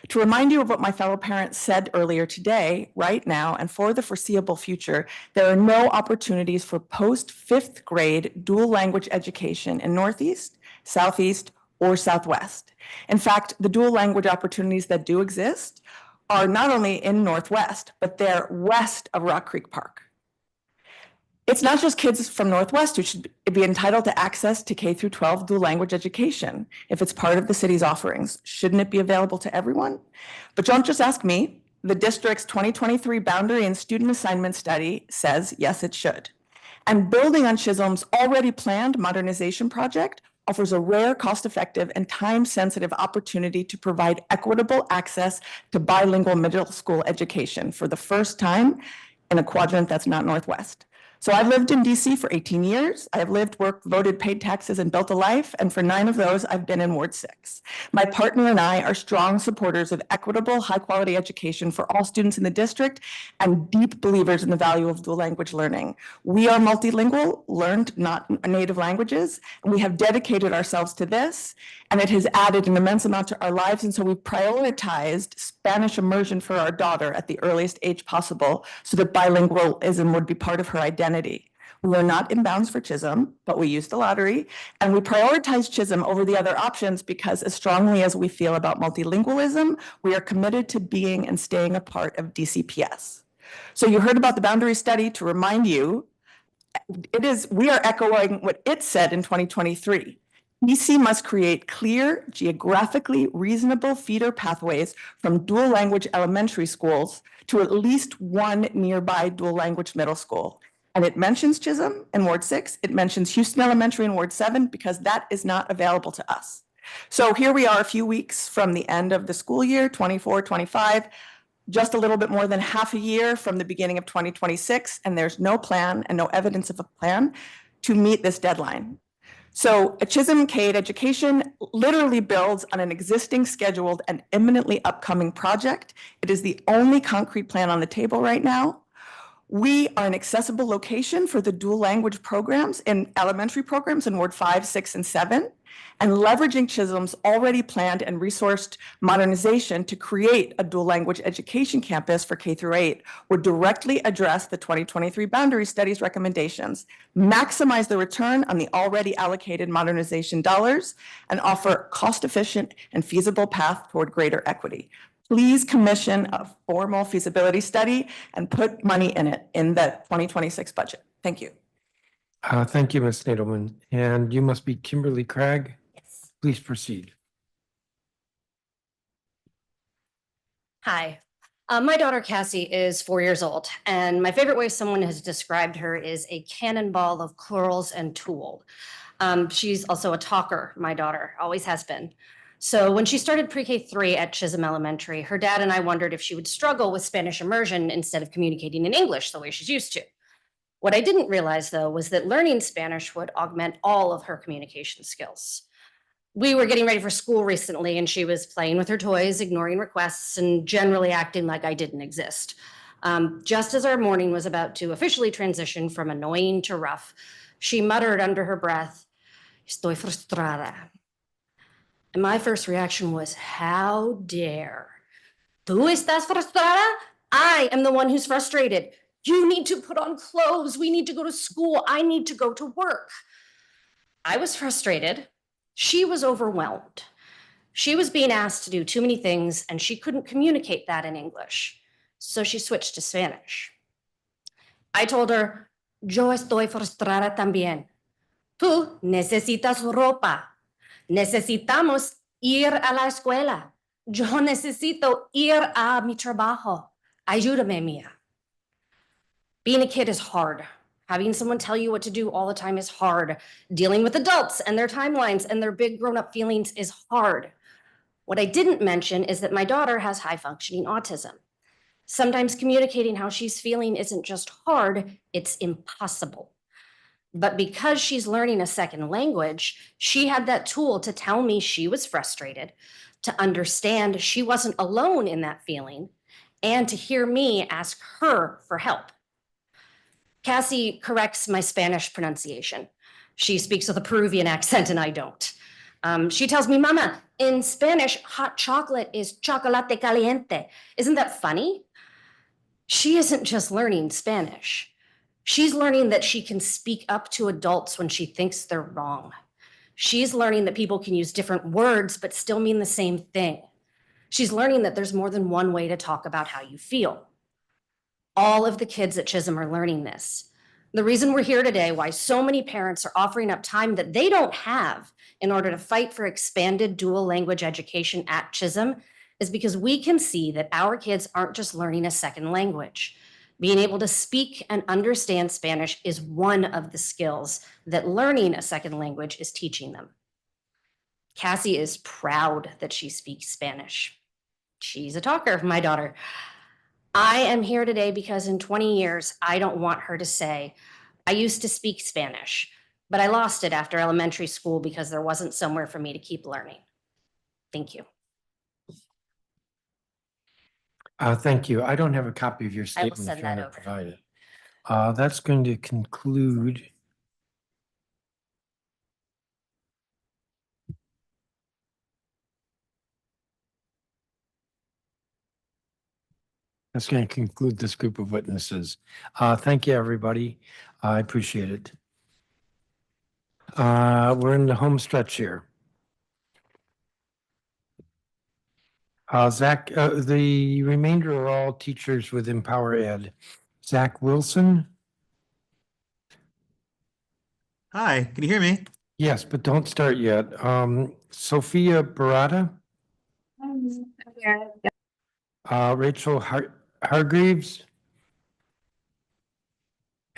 To remind you of what my fellow parents said earlier today, right now, and for the foreseeable future, there are no opportunities for post-fifth grade dual language education in Northeast, Southeast, or Southwest. In fact, the dual language opportunities that do exist are not only in Northwest, but they're west of Rock Creek Park. It's not just kids from Northwest who should be entitled to access to K through 12 dual language education. If it's part of the city's offerings, shouldn't it be available to everyone? But don't just ask me. The district's 2023 boundary and student assignment study says, yes, it should. And building on Chisholm's already planned modernization project offers a rare, cost-effective, and time-sensitive opportunity to provide equitable access to bilingual middle school education for the first time in a quadrant that's not Northwest. So I've lived in DC for 18 years. I have lived, worked, voted, paid taxes, and built a life. And for 9 of those, I've been in Ward 6. My partner and I are strong supporters of equitable, high-quality education for all students in the district and deep believers in the value of dual language learning. We are multilingual, learned not native languages, and we have dedicated ourselves to this. And it has added an immense amount to our lives. And so we've prioritized Spanish immersion for our daughter at the earliest age possible so that bilingualism would be part of her identity. We are not in bounds for Chisholm, but we used the lottery, and we prioritize Chisholm over the other options because as strongly as we feel about multilingualism, we are committed to being and staying a part of DCPS. So you heard about the boundary study. To remind you, we are echoing what it said in 2023. DC must create clear, geographically reasonable feeder pathways from dual language elementary schools to at least one nearby dual language middle school. And it mentions Chisholm in Ward 6. It mentions Houston Elementary in Ward 7 because that is not available to us. So here we are a few weeks from the end of the school year, 24-25, just a little bit more than half a year from the beginning of 2026, and there's no plan and no evidence of a plan to meet this deadline. So a Chisholm K-8 education literally builds on an existing scheduled and imminently upcoming project. It is the only concrete plan on the table right now. We are an accessible location for the dual language programs in elementary programs in Ward 5, 6, and 7, and leveraging Chisholm's already planned and resourced modernization to create a dual language education campus for K through 8 would directly address the 2023 boundary studies recommendations, maximize the return on the already allocated modernization dollars, and offer cost-efficient and feasible path toward greater equity. Please commission a formal feasibility study and put money in it in the 2026 budget. Thank you. Thank you, Ms. Nadelman. And you must be Kimberly Craig. Yes. Please proceed. Hi. My daughter Cassie is 4 years old, and my favorite way someone has described her is a cannonball of curls and tulle. She's also a talker, my daughter, always has been. So when she started pre-K3 at Chisholm Elementary, her dad and I wondered if she would struggle with Spanish immersion instead of communicating in English the way she's used to. What I didn't realize, though, was that learning Spanish would augment all of her communication skills. We were getting ready for school recently, and she was playing with her toys, ignoring requests, and generally acting like I didn't exist. Just as our morning was about to officially transition from annoying to rough, she muttered under her breath, "Estoy frustrada." And my first reaction was, how dare? ¿Tú estás frustrada? I am the one who's frustrated. You need to put on clothes. We need to go to school. I need to go to work. I was frustrated. She was overwhelmed. She was being asked to do too many things, and she couldn't communicate that in English. So she switched to Spanish. I told her, yo estoy frustrada también. Tú necesitas ropa. Necesitamos ir a la escuela. Yo necesito ir a mi trabajo. Ayúdame, Mia. Being a kid is hard. Having someone tell you what to do all the time is hard. Dealing with adults and their timelines and their big grown-up feelings is hard. What I didn't mention is that my daughter has high-functioning autism. Sometimes communicating how she's feeling isn't just hard, it's impossible. But because she's learning a second language, she had that tool to tell me she was frustrated, to understand she wasn't alone in that feeling, and to hear me ask her for help. Cassie corrects my Spanish pronunciation. She speaks with a Peruvian accent and I don't. She tells me, Mama, in Spanish, hot chocolate is chocolate caliente. Isn't that funny? She isn't just learning Spanish. She's learning that she can speak up to adults when she thinks they're wrong. She's learning that people can use different words but still mean the same thing. She's learning that there's more than one way to talk about how you feel. All of the kids at Chisholm are learning this. The reason we're here today, why so many parents are offering up time that they don't have in order to fight for expanded dual language education at Chisholm, is because we can see that our kids aren't just learning a second language. Being able to speak and understand Spanish is one of the skills that learning a second language is teaching them. Cassie is proud that she speaks Spanish. She's a talker, my daughter. I am here today because in 20 years, I don't want her to say, I used to speak Spanish, but I lost it after elementary school because there wasn't somewhere for me to keep learning. Thank you. Thank you. I don't have a copy of your I will statement if send you want that to over. provide it. That's going to conclude. That's going to conclude this group of witnesses. Thank you, everybody. I appreciate it. We're in the home stretch here. Zach, the remainder are all teachers with Empower Ed. Zach Wilson? Hi, can you hear me? Yes, but don't start yet. Sophia Barata? Rachel Hargreaves?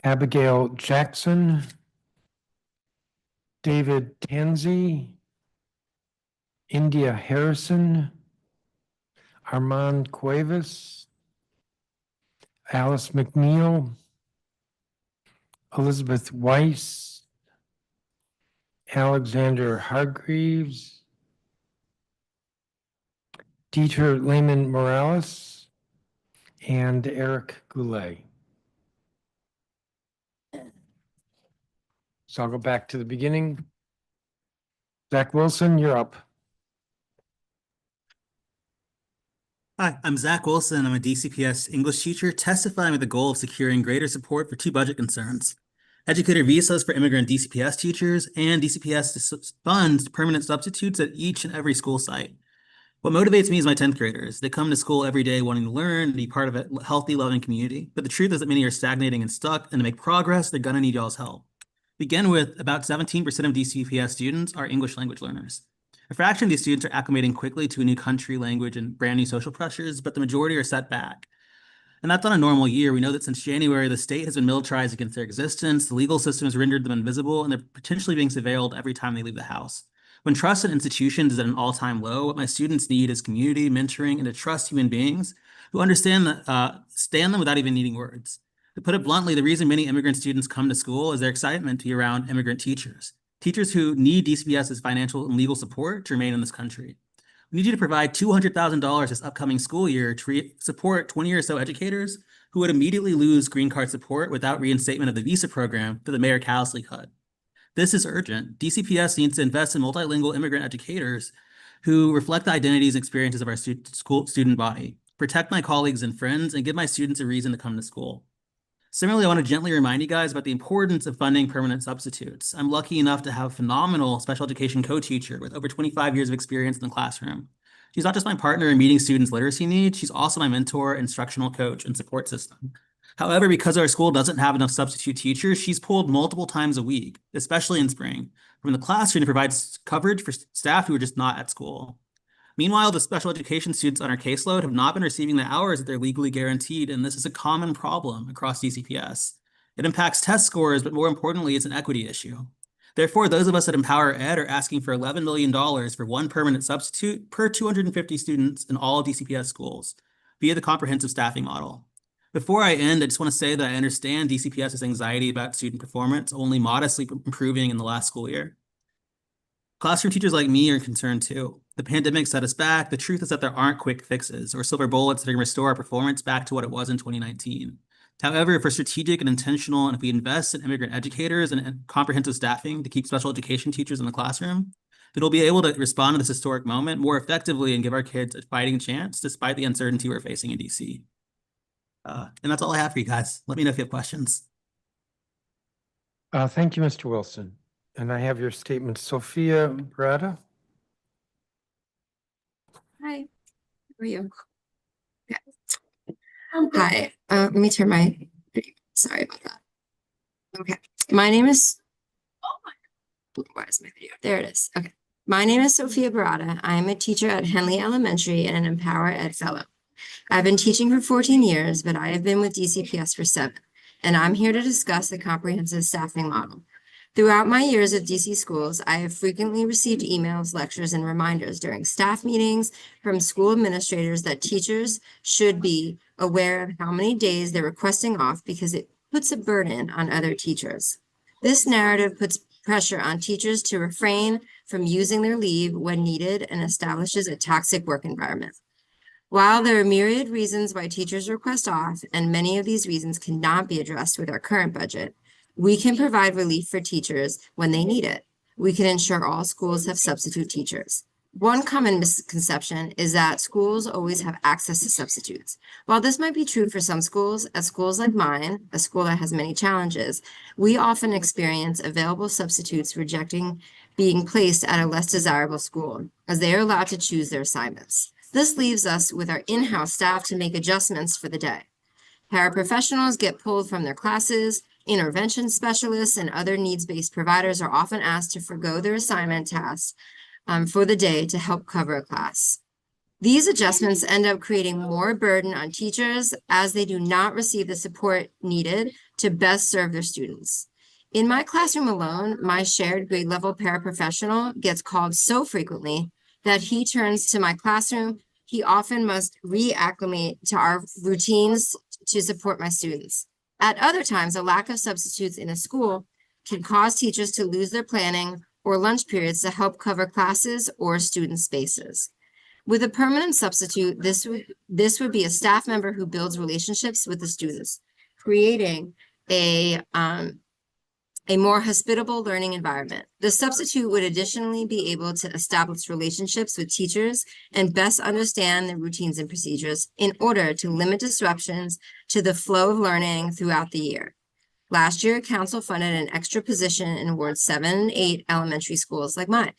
Abigail Jackson? David Tansey? India Harrison? Armand Cuevas? Alice McNeil? Elizabeth Weiss? Alexander Hargreaves? Dieter Lehman Morales? And Eric Goulet. So I'll go back to the beginning. Zach Wilson, you're up. Hi, I'm Zach Wilson. I'm a DCPS English teacher testifying with the goal of securing greater support for two budget concerns: educator visas for immigrant DCPS teachers and DCPS funds permanent substitutes at each and every school site. What motivates me is my 10th graders. They come to school every day wanting to learn and be part of a healthy, loving community. But the truth is that many are stagnating and stuck, and to make progress, they're gonna need y'all's help. Begin with, about 17% of DCPS students are English language learners. A fraction of these students are acclimating quickly to a new country, language, and brand new social pressures, but the majority are set back. And that's on a normal year. We know that since January, the state has been militarized against their existence, the legal system has rendered them invisible, and they're potentially being surveilled every time they leave the house. When trust in institutions is at an all-time low, what my students need is community, mentoring, and to trust human beings who understand them without even needing words. To put it bluntly, the reason many immigrant students come to school is their excitement to be around immigrant teachers. Teachers who need DCPS's financial and legal support to remain in this country. We need you to provide $200,000 this upcoming school year to support 20 or so educators who would immediately lose green card support without reinstatement of the visa program that the Mayor callously cut. This is urgent. DCPS needs to invest in multilingual immigrant educators who reflect the identities and experiences of our student body, protect my colleagues and friends, and give my students a reason to come to school. Similarly, I want to gently remind you guys about the importance of funding permanent substitutes. I'm lucky enough to have a phenomenal special education co-teacher with over 25 years of experience in the classroom. She's not just my partner in meeting students' literacy needs, she's also my mentor, instructional coach, and support system. However, because our school doesn't have enough substitute teachers, she's pulled multiple times a week, especially in spring, from the classroom to provide coverage for staff who are just not at school. Meanwhile, the special education students on our caseload have not been receiving the hours that they're legally guaranteed, and this is a common problem across DCPS. It impacts test scores, but more importantly, it's an equity issue. Therefore, those of us at Empower Ed are asking for $11 million for one permanent substitute per 250 students in all DCPS schools via the comprehensive staffing model. Before I end, I just want to say that I understand DCPS's anxiety about student performance only modestly improving in the last school year. Classroom teachers like me are concerned too. The pandemic set us back. The truth is that there aren't quick fixes or silver bullets that can restore our performance back to what it was in 2019. However, if we're strategic and intentional, and if we invest in immigrant educators and comprehensive staffing to keep special education teachers in the classroom, then we'll be able to respond to this historic moment more effectively and give our kids a fighting chance despite the uncertainty we're facing in DC. And that's all I have for you guys. Let me know if you have questions. Thank you, Mr. Wilson. And I have your statement. Sophia Brada. Hi, how are you? Okay. Hi, let me turn my video. Sorry about that. Okay, my name is, where is my video? There it is. Okay. My name is Sophia Barada. I am a teacher at Henley Elementary and an Empower Ed Fellow. I've been teaching for 14 years, but I have been with DCPS for 7, and I'm here to discuss the comprehensive staffing model. Throughout my years at DC schools, I have frequently received emails, lectures, and reminders during staff meetings from school administrators that teachers should be aware of how many days they're requesting off because it puts a burden on other teachers. This narrative puts pressure on teachers to refrain from using their leave when needed and establishes a toxic work environment. While there are myriad reasons why teachers request off, and many of these reasons cannot be addressed with our current budget, we can provide relief for teachers when they need it. We can ensure all schools have substitute teachers. One common misconception is that schools always have access to substitutes. While this might be true for some schools, at schools like mine, a school that has many challenges, we often experience available substitutes rejecting being placed at a less desirable school, as they are allowed to choose their assignments. This leaves us with our in-house staff to make adjustments for the day. Paraprofessionals get pulled from their classes. Intervention specialists and other needs-based providers are often asked to forgo their assignment tasks for the day to help cover a class. These adjustments end up creating more burden on teachers as they do not receive the support needed to best serve their students. In my classroom alone, my shared grade level paraprofessional gets called so frequently that he turns to my classroom. He often must reacclimate to our routines to support my students. At other times, a lack of substitutes in a school can cause teachers to lose their planning or lunch periods to help cover classes or student spaces. With a permanent substitute, this would be a staff member who builds relationships with the students, creating a more hospitable learning environment. The substitute would additionally be able to establish relationships with teachers and best understand their routines and procedures in order to limit disruptions to the flow of learning throughout the year. Last year, council funded an extra position in Ward 7 and 8 elementary schools like mine.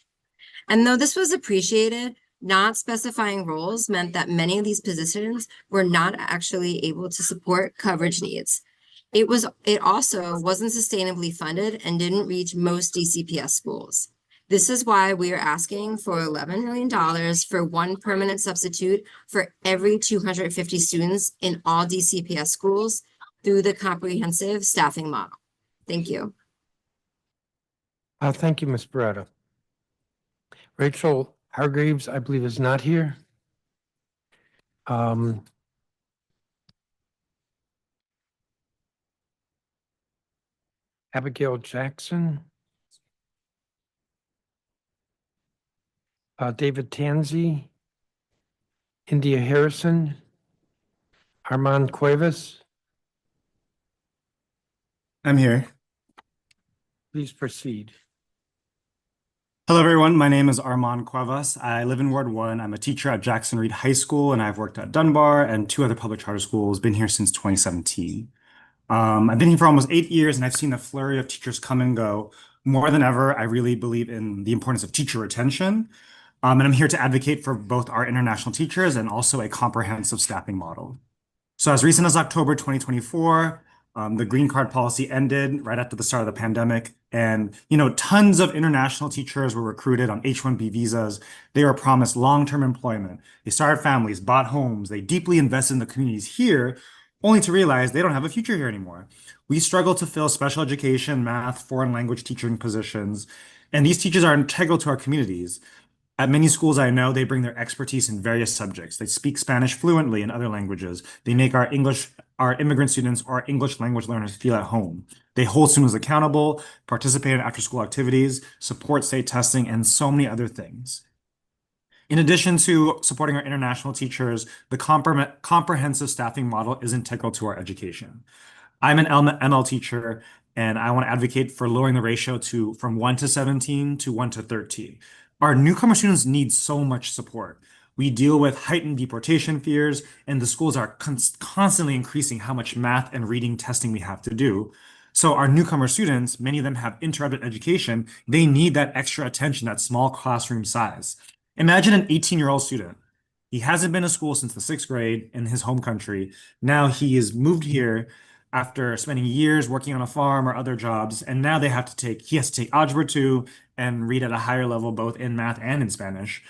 And though this was appreciated, not specifying roles meant that many of these positions were not actually able to support coverage needs. It also wasn't sustainably funded and didn't reach most DCPS schools. This is why we are asking for $11 million for one permanent substitute for every 250 students in all DCPS schools through the comprehensive staffing model. Thank you. Thank you, Ms. Beretta. Rachel Hargreaves, I believe, is not here. Abigail Jackson. David Tanzi. India Harrison. Armand Cuevas. I'm here. Please proceed. Hello, everyone. My name is Armand Cuevas. I live in Ward 1. I'm a teacher at Jackson Reed High School, and I've worked at Dunbar and 2 other public charter schools, been here since 2017. I've been here for almost 8 years, and I've seen a flurry of teachers come and go. More than ever, I really believe in the importance of teacher retention, and I'm here to advocate for both our international teachers and also a comprehensive staffing model. So as recent as October 2024, the green card policy ended right after the start of the pandemic. And, tons of international teachers were recruited on H-1B visas. They were promised long-term employment. They started families, bought homes. They deeply invested in the communities here, only to realize they don't have a future here anymore. We struggle to fill special education, math, foreign language teaching positions. And these teachers are integral to our communities. At many schools I know, they bring their expertise in various subjects. They speak Spanish fluently and other languages. They make our English our immigrant students or our English language learners feel at home. They hold students accountable, participate in after-school activities, support state testing, and so many other things. In addition to supporting our international teachers, the comprehensive staffing model is integral to our education. I'm an ML teacher, and I want to advocate for lowering the ratio from 1 to 17 to 1 to 13. Our newcomer students need so much support. We deal with heightened deportation fears, and the schools are constantly increasing how much math and reading testing we have to do. So our newcomer students, many of them have interrupted education. They need that extra attention, that small classroom size. Imagine an 18-year-old student. He hasn't been to school since the 6th grade in his home country. Now he is moved here after spending years working on a farm or other jobs, and now he has to take Algebra 2 and read at a higher level, both in math and in Spanish.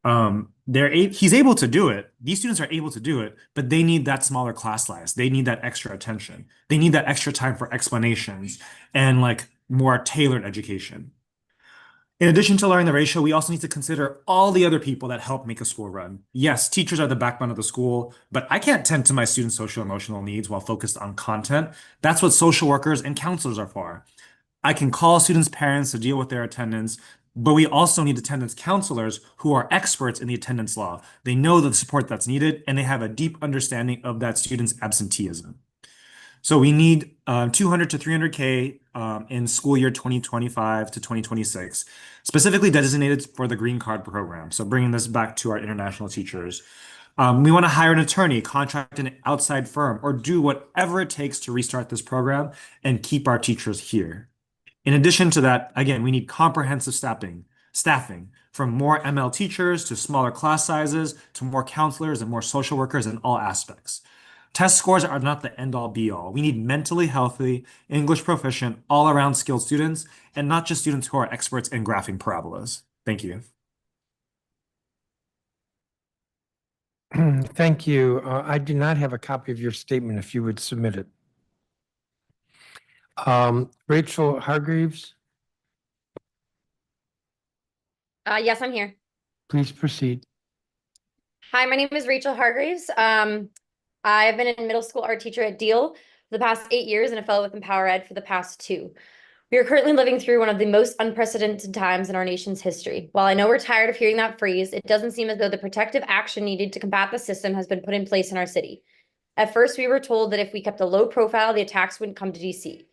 He's able to do it. These students are able to do it, but they need that smaller class size. They need that extra attention. They need that extra time for explanations and like more tailored education. In addition to lowering the ratio, we also need to consider all the other people that help make a school run. Yes, teachers are the backbone of the school, but I can't tend to my students' social emotional needs while focused on content. That's what social workers and counselors are for. I can call students' parents to deal with their attendance, but we also need attendance counselors who are experts in the attendance law. They know the support that's needed, and they have a deep understanding of that student's absenteeism. So we need 200 to 300K in school year 2025 to 2026, specifically designated for the Green Card program. So bringing this back to our international teachers. We want to hire an attorney, contract an outside firm, or do whatever it takes to restart this program and keep our teachers here. In addition to that, again, we need comprehensive staffing from more ML teachers to smaller class sizes to more counselors and more social workers in all aspects. Test scores are not the end all be all. We need mentally healthy, English proficient, all around skilled students, and not just students who are experts in graphing parabolas. Thank you. Thank you. I do not have a copy of your statement if you would submit it. Rachel Hargreaves, Yes, I'm here. please proceed. Hi, my name is Rachel Hargreaves. I've been a middle school art teacher at Deal for the past 8 years and a fellow with Empower Ed for the past 2. We are currently living through one of the most unprecedented times in our nation's history. While I know we're tired of hearing that phrase, it doesn't seem as though the protective action needed to combat the system has been put in place in our city. At first, we were told that if we kept a low profile, the attacks wouldn't come to DC.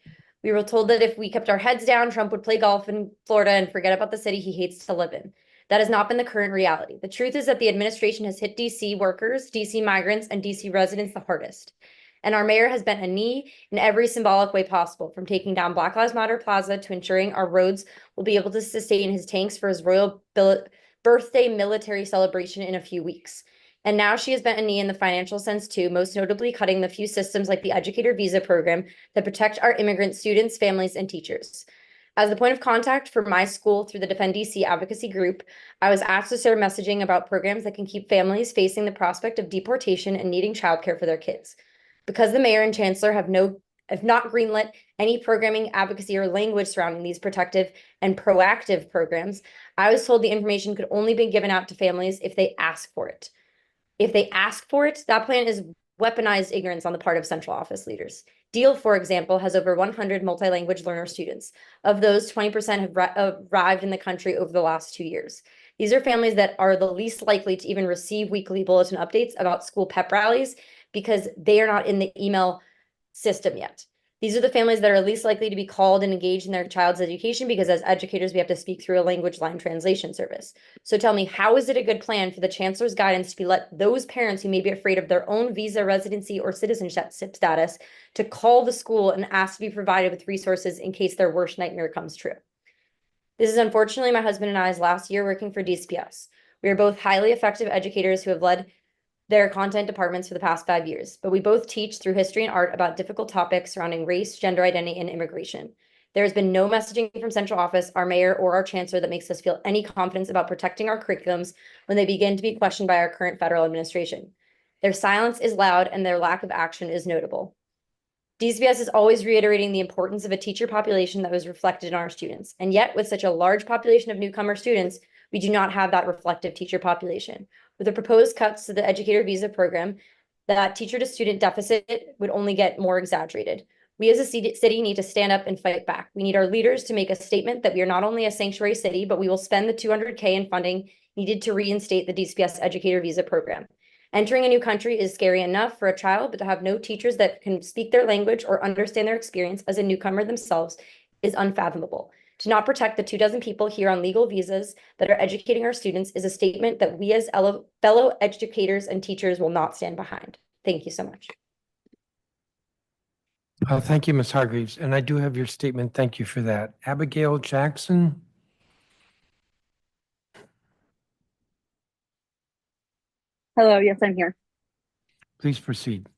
We were told that if we kept our heads down, Trump would play golf in Florida and forget about the city he hates to live in. That has not been the current reality. The truth is that the administration has hit DC workers, DC migrants, and DC residents the hardest. And our mayor has bent a knee in every symbolic way possible, from taking down Black Lives Matter Plaza to ensuring our roads will be able to sustain his tanks for his royal birthday military celebration in a few weeks. And now she has bent a knee in the financial sense too, most notably cutting the few systems like the educator visa program that protect our immigrant students, families, and teachers. As the point of contact for my school through the Defend DC advocacy group, I was asked to start messaging about programs that can keep families facing the prospect of deportation and needing childcare for their kids. Because the mayor and chancellor have not greenlit any programming, advocacy, or language surrounding these protective and proactive programs, I was told the information could only be given out to families if they ask for it. If they ask for it, that plan is weaponized ignorance on the part of central office leaders. Deal, for example, has over 100 multilanguage learner students. Of those, 20% have arrived in the country over the last 2 years. These are families that are the least likely to even receive weekly bulletin updates about school pep rallies because they are not in the email system yet. These are the families that are least likely to be called and engaged in their child's education because as educators, we have to speak through a language line translation service. So tell me, how is it a good plan for the chancellor's guidance to be let those parents who may be afraid of their own visa, residency, or citizenship status to call the school and ask to be provided with resources in case their worst nightmare comes true? This is unfortunately my husband and I's last year working for DCPS. We are both highly effective educators who have led their content departments for the past 5 years, but we both teach through history and art about difficult topics surrounding race, gender identity, and immigration. There has been no messaging from central office, our mayor, or our chancellor that makes us feel any confidence about protecting our curriculums when they begin to be questioned by our current federal administration. Their silence is loud and their lack of action is notable. DCPS is always reiterating the importance of a teacher population that was reflected in our students. And yet, with such a large population of newcomer students, we do not have that reflective teacher population. With the proposed cuts to the educator visa program that teacher to student deficit would only get more exaggerated. We as a city need to stand up and fight back. We need our leaders to make a statement that we are not only a sanctuary city, but we will spend the $200K in funding needed to reinstate the DCPS educator visa program. Entering a new country is scary enough for a child, but to have no teachers that can speak their language or understand their experience as a newcomer themselves is unfathomable. To not protect the 24 people here on legal visas that are educating our students is a statement that we as fellow educators and teachers will not stand behind. Thank you so much. Thank you, Ms. Hargreaves. And I do have your statement. Thank you for that. Abigail Jackson. Hello, yes, I'm here. Please proceed.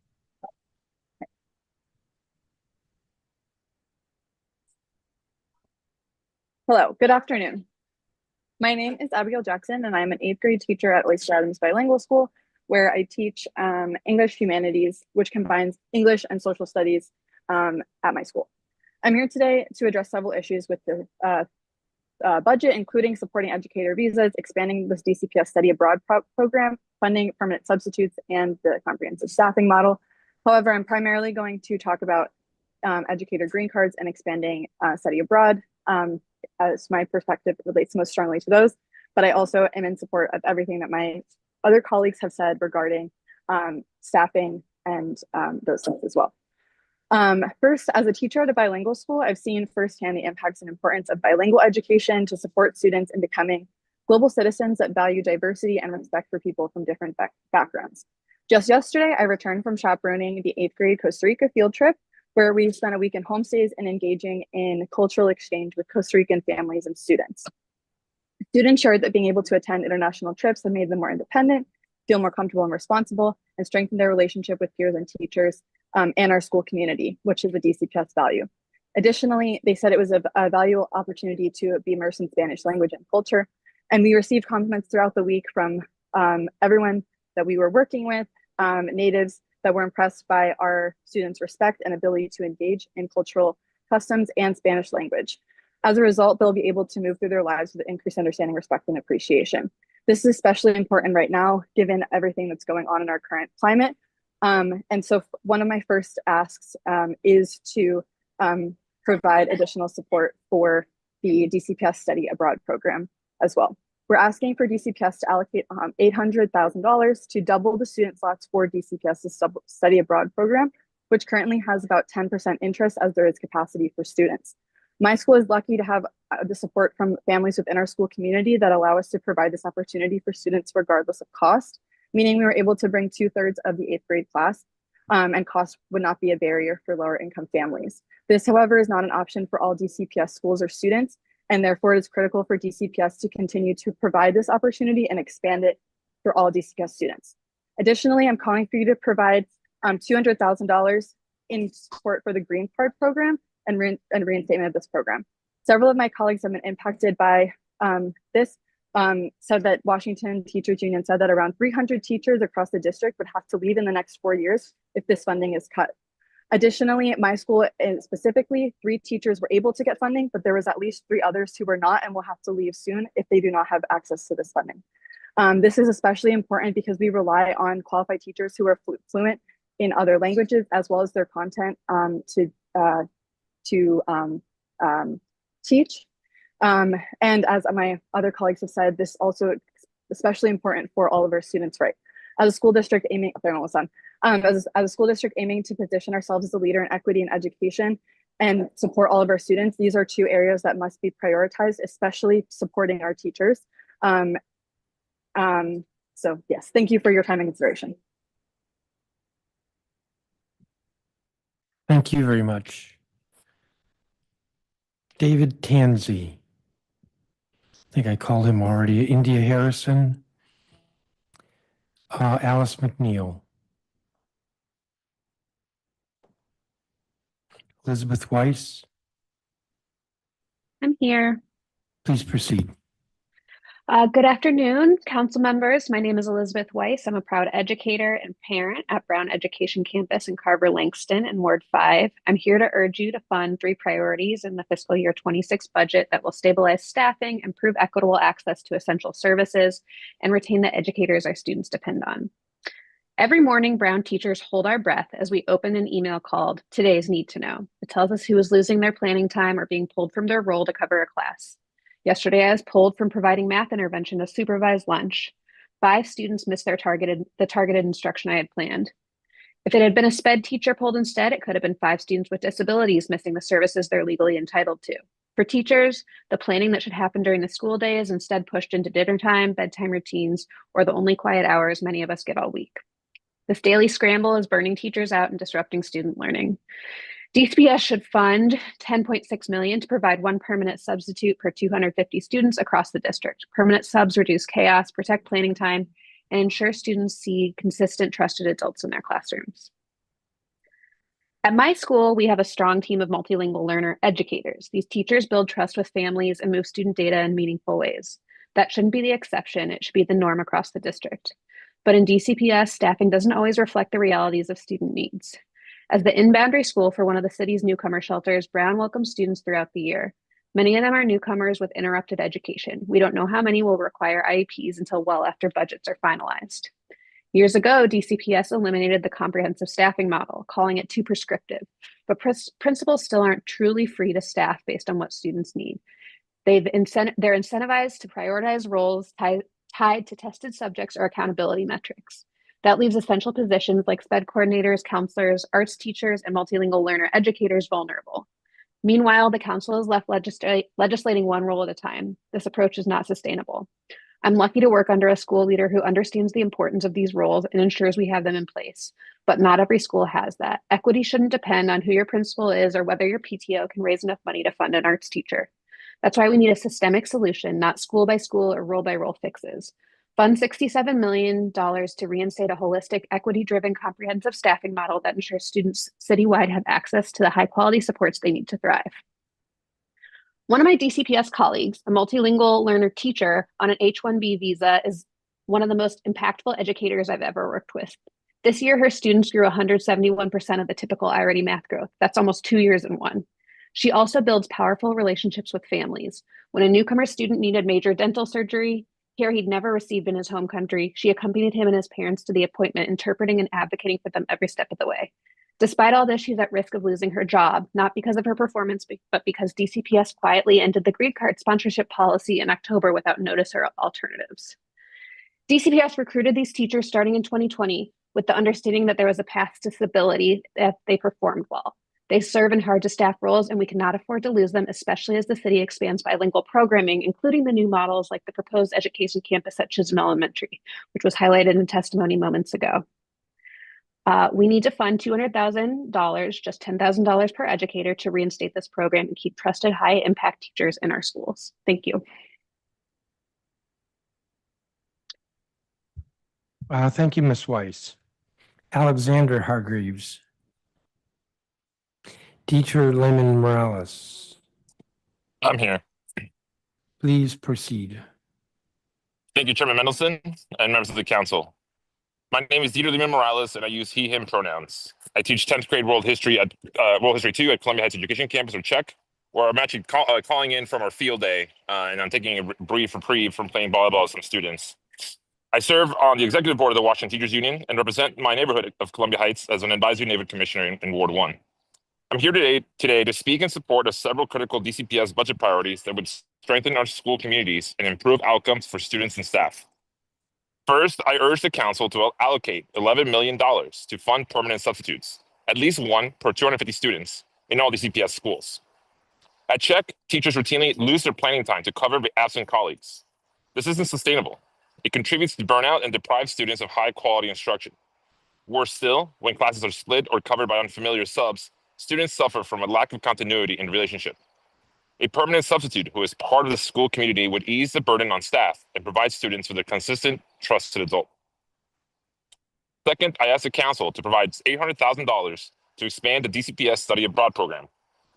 Hello, good afternoon. My name is Abigail Jackson, and I'm an 8th grade teacher at Oyster Adams Bilingual School, where I teach English Humanities, which combines English and social studies at my school. I'm here today to address several issues with the budget, including supporting educator visas, expanding this DCPS study abroad program, funding permanent substitutes, and the comprehensive staffing model. However, I'm primarily going to talk about educator green cards and expanding study abroad, as my perspective relates most strongly to those. But I also am in support of everything that my other colleagues have said regarding staffing and those things as well. First, as a teacher at a bilingual school, I've seen firsthand the impacts and importance of bilingual education to support students in becoming global citizens that value diversity and respect for people from different backgrounds. Just yesterday, I returned from chaperoning the 8th grade Costa Rica field trip, where we spent a week in homestays and engaging in cultural exchange with Costa Rican families and students. Students shared that being able to attend international trips have made them more independent, feel more comfortable and responsible, and strengthen their relationship with peers and teachers and our school community, which is a DCPS value. Additionally, they said it was a valuable opportunity to be immersed in Spanish language and culture. And we received compliments throughout the week from everyone that we were working with, natives that were impressed by our students' respect and ability to engage in cultural customs and Spanish language. As a result, they'll be able to move through their lives with increased understanding, respect, and appreciation. This is especially important right now, given everything that's going on in our current climate. And so one of my first asks is to provide additional support for the DCPS Study Abroad program as well. We're asking for DCPS to allocate $800,000 to double the student slots for DCPS's Study Abroad program, which currently has about 10% interest as there is capacity for students. My school is lucky to have the support from families within our school community that allow us to provide this opportunity for students regardless of cost, meaning we were able to bring 2/3 of the 8th grade class, and cost would not be a barrier for lower income families. This, however, is not an option for all DCPS schools or students, and therefore it is critical for DCPS to continue to provide this opportunity and expand it for all DCPS students. Additionally, I'm calling for you to provide $200,000 in support for the Green Card program and reinstatement of this program. Several of my colleagues have been impacted by this. Said that Washington Teachers Union said that around 300 teachers across the district would have to leave in the next 4 years if this funding is cut. Additionally, at my school specifically, 3 teachers were able to get funding, but there was at least 3 others who were not and will have to leave soon if they do not have access to this funding. This is especially important because we rely on qualified teachers who are fluent in other languages as well as their content to teach. And as my other colleagues have said, this also especially important for all of our students, right? As a school district aiming, as a school district aiming to position ourselves as a leader in equity in education and support all of our students, these are 2 areas that must be prioritized, especially supporting our teachers. So yes, thank you for your time and consideration. Thank you very much. David Tansey. I think I called him already. India Harrison. Alice McNeil. Elizabeth Weiss. I'm here. Please proceed. Good afternoon, council members. My name is Elizabeth Weiss. I'm a proud educator and parent at Brown Education Campus in Carver Langston in Ward 5. I'm here to urge you to fund 3 priorities in the fiscal year 26 budget that will stabilize staffing, improve equitable access to essential services, and retain the educators our students depend on. Every morning, Brown teachers hold our breath as we open an email called Today's Need to Know. It tells us who is losing their planning time or being pulled from their role to cover a class. Yesterday, I was pulled from providing math intervention to supervise lunch. 5 students missed the targeted instruction I had planned. If it had been a SPED teacher pulled instead, it could have been 5 students with disabilities missing the services they're legally entitled to. For teachers, the planning that should happen during the school day is instead pushed into dinner time, bedtime routines, or the only quiet hours many of us get all week. This daily scramble is burning teachers out and disrupting student learning. DCPS should fund $10.6 million to provide 1 permanent substitute per 250 students across the district. Permanent subs reduce chaos, protect planning time, and ensure students see consistent, trusted adults in their classrooms. At my school, we have a strong team of multilingual learner educators. These teachers build trust with families and move student data in meaningful ways. That shouldn't be the exception, it should be the norm across the district. But in DCPS, staffing doesn't always reflect the realities of student needs. As the in-boundary school for one of the city's newcomer shelters, Brown welcomes students throughout the year. Many of them are newcomers with interrupted education. We don't know how many will require IEPs until well after budgets are finalized. Years ago, DCPS eliminated the comprehensive staffing model, calling it too prescriptive, but principals still aren't truly free to staff based on what students need. They're incentivized to prioritize roles tied to tested subjects or accountability metrics. That leaves essential positions like SPED coordinators, counselors, arts teachers, and multilingual learner educators vulnerable. Meanwhile, the council is left legislating one role at a time. This approach is not sustainable. I'm lucky to work under a school leader who understands the importance of these roles and ensures we have them in place, but not every school has that. Equity shouldn't depend on who your principal is or whether your PTO can raise enough money to fund an arts teacher. That's why we need a systemic solution, not school by school or role by role fixes. Fund $67 million to reinstate a holistic, equity-driven, comprehensive staffing model that ensures students citywide have access to the high-quality supports they need to thrive. One of my DCPS colleagues, a multilingual learner teacher on an H-1B visa, is one of the most impactful educators I've ever worked with. This year, her students grew 171% of the typical I-Ready math growth. That's almost 2 years in one. She also builds powerful relationships with families. When a newcomer student needed major dental surgery, care he'd never received in his home country, she accompanied him and his parents to the appointment, interpreting and advocating for them every step of the way. Despite all this, she's at risk of losing her job, not because of her performance, but because DCPS quietly ended the green card sponsorship policy in October without notice or alternatives. DCPS recruited these teachers starting in 2020 with the understanding that there was a path to stability if they performed well. They serve in hard-to-staff roles, and we cannot afford to lose them, especially as the city expands bilingual programming, including the new models like the proposed education campus at Chisholm Elementary, which was highlighted in testimony moments ago. We need to fund $200,000, just $10,000 per educator, to reinstate this program and keep trusted high-impact teachers in our schools. Thank you. Thank you, Ms. Weiss. Alexander Hargreaves. Teacher Layman Morales. I'm here. Please proceed. Thank you, Chairman Mendelson and members of the council. My name is Dieter Lehman Morales, and I use he, him pronouns. I teach 10th grade World History 2 at Columbia Heights Education Campus, or CHEC, where I'm actually calling in from our field day, and I'm taking a brief reprieve from playing volleyball with some students. I serve on the executive board of the Washington Teachers Union and represent my neighborhood of Columbia Heights as an advisory neighborhood commissioner in Ward 1. I'm here today to speak in support of several critical DCPS budget priorities that would strengthen our school communities and improve outcomes for students and staff. First, I urge the council to allocate $11 million to fund permanent substitutes, at least 1 per 250 students in all DCPS schools. At CHEC, teachers routinely lose their planning time to cover absent colleagues. This isn't sustainable. It contributes to burnout and deprives students of high-quality instruction. Worse still, when classes are split or covered by unfamiliar subs, students suffer from a lack of continuity in relationship. A permanent substitute who is part of the school community would ease the burden on staff and provide students with a consistent, trusted adult. Second, I ask the council to provide $800,000 to expand the DCPS study abroad program.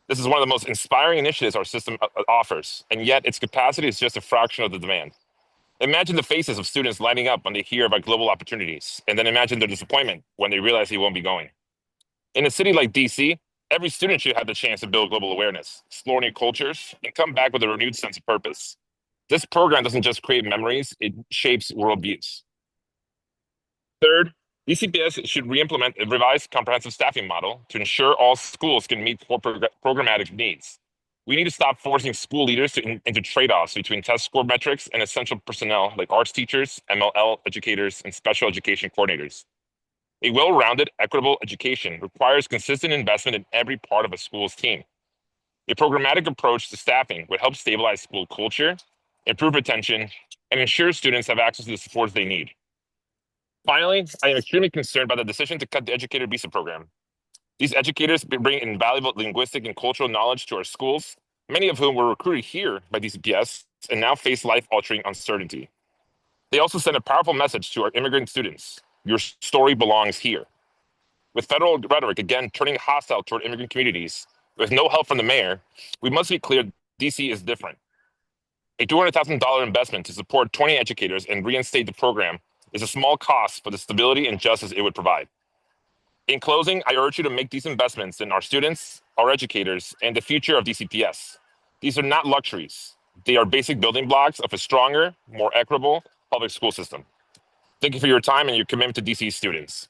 This is one of the most inspiring initiatives our system offers, and yet its capacity is just a fraction of the demand. Imagine the faces of students lining up when they hear about global opportunities, and then imagine their disappointment when they realize they won't be going. In a city like DC, every student should have the chance to build global awareness, explore new cultures, and come back with a renewed sense of purpose. This program doesn't just create memories, it shapes worldviews. Third, DCPS should re-implement a revised comprehensive staffing model to ensure all schools can meet core programmatic needs. We need to stop forcing school leaders into trade-offs between test score metrics and essential personnel like arts teachers, MLL educators, and special education coordinators. A well-rounded, equitable education requires consistent investment in every part of a school's team. A programmatic approach to staffing would help stabilize school culture, improve retention, and ensure students have access to the supports they need. Finally, I am extremely concerned by the decision to cut the educator visa program. These educators bring invaluable linguistic and cultural knowledge to our schools, many of whom were recruited here by DCPS and now face life-altering uncertainty. They also send a powerful message to our immigrant students. Your story belongs here. With federal rhetoric again turning hostile toward immigrant communities, with no help from the mayor, we must be clear DC is different. A $200,000 investment to support 20 educators and reinstate the program is a small cost for the stability and justice it would provide. In closing, I urge you to make these investments in our students, our educators, and the future of DCPS. These are not luxuries. They are basic building blocks of a stronger, more equitable public school system. Thank you for your time and your commitment to DC students.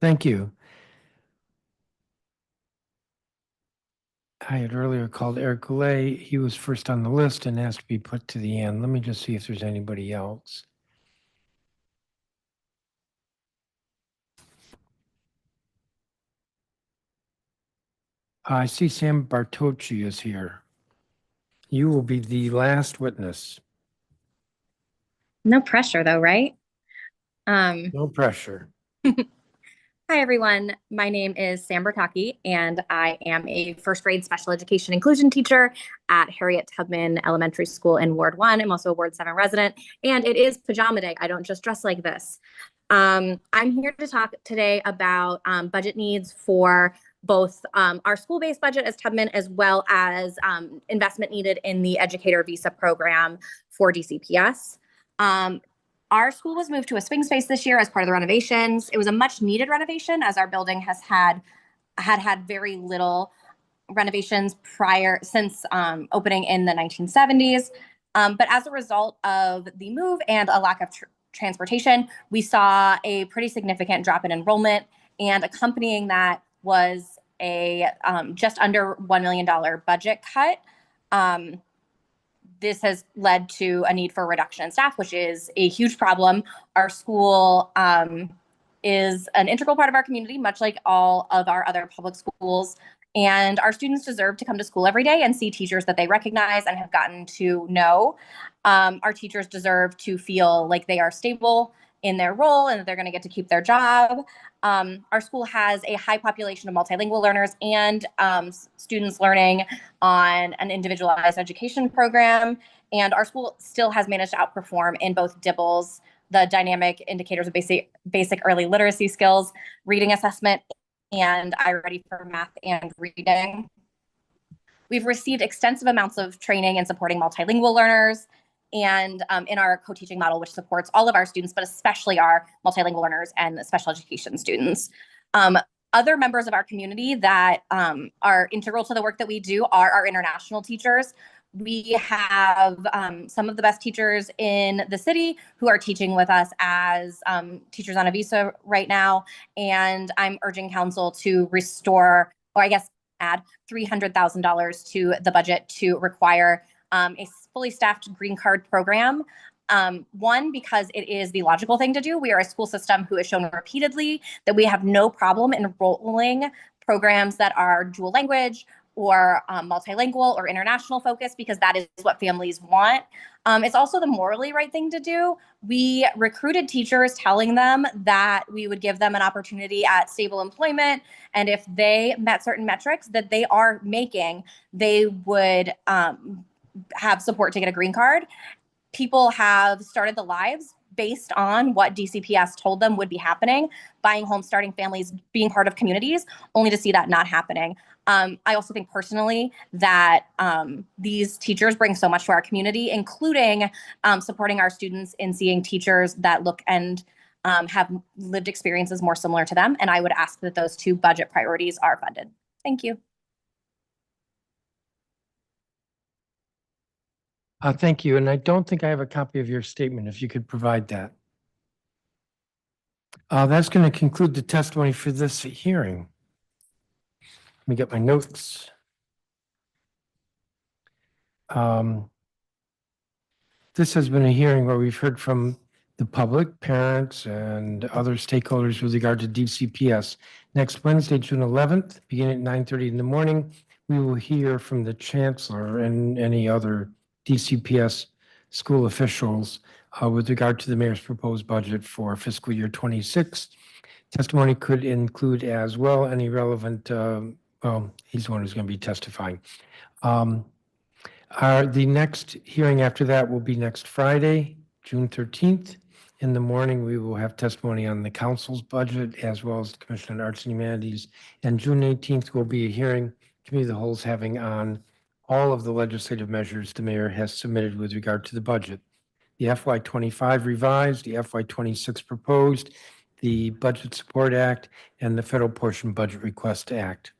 Thank you. I had earlier called Eric Goulet. He was first on the list and asked to be put to the end. Let me just see if there's anybody else. I see Sam Bartocci is here. You will be the last witness. No pressure though, right? No pressure. Hi, everyone. My name is Sam Bertocchi, and I am a first grade special education inclusion teacher at Harriet Tubman Elementary School in Ward 1. I'm also a Ward 7 resident, and it is pajama day. I don't just dress like this. I'm here to talk today about budget needs for both our school-based budget as Tubman, as well as investment needed in the educator visa program for DCPS. Our school was moved to a swing space this year as part of the renovations. It was a much needed renovation, as our building has had very little renovations since opening in the 1970s. But as a result of the move and a lack of transportation, we saw a pretty significant drop in enrollment, and accompanying that was a just under $1 million budget cut. This has led to a need for a reduction in staff, which is a huge problem. Our school is an integral part of our community, much like all of our other public schools. And our students deserve to come to school every day and see teachers that they recognize and have gotten to know. Our teachers deserve to feel like they are stable in their role and that they're going to get to keep their job. Our school has a high population of multilingual learners and students learning on an individualized education program. And our school still has managed to outperform in both DIBELS, the dynamic indicators of basic early literacy skills, reading assessment, and iReady for math and reading. We've received extensive amounts of training in supporting multilingual learners and in our co-teaching model, which supports all of our students, but especially our multilingual learners and special education students. Other members of our community that are integral to the work that we do are our international teachers. We have some of the best teachers in the city who are teaching with us as teachers on a visa right now. And I'm urging council to restore, or I guess add $300,000 to the budget to require a fully staffed green card program. One, because it is the logical thing to do. We are a school system who has shown repeatedly that we have no problem enrolling programs that are dual language or multilingual or international focused, because that is what families want. It's also the morally right thing to do. We recruited teachers telling them that we would give them an opportunity at stable employment, and if they met certain metrics that they are making, they would have support to get a green card. People have started the lives based on what DCPS told them would be happening, buying homes, starting families, being part of communities, only to see that not happening. I also think personally that these teachers bring so much to our community, including supporting our students in seeing teachers that look and have lived experiences more similar to them. And I would ask that those two budget priorities are funded. Thank you. Thank you. And I don't think I have a copy of your statement, if you could provide that. That's going to conclude the testimony for this hearing. Let me get my notes. This has been a hearing where we've heard from the public, parents, and other stakeholders with regard to DCPS. Next Wednesday, June 11th, beginning at 9:30 in the morning, we will hear from the chancellor and any other DCPS school officials with regard to the mayor's proposed budget for fiscal year 26. Testimony could include as well any relevant, well, he's the one who's going to be testifying. The next hearing after that will be next Friday, June 13th. In the morning, we will have testimony on the council's budget as well as the Commission on Arts and Humanities. And June 18th will be a hearing Committee of the Whole is having on all of the legislative measures the mayor has submitted with regard to the budget. The FY25 revised, the FY26 proposed, the Budget Support Act, and the Federal Portion Budget Request Act.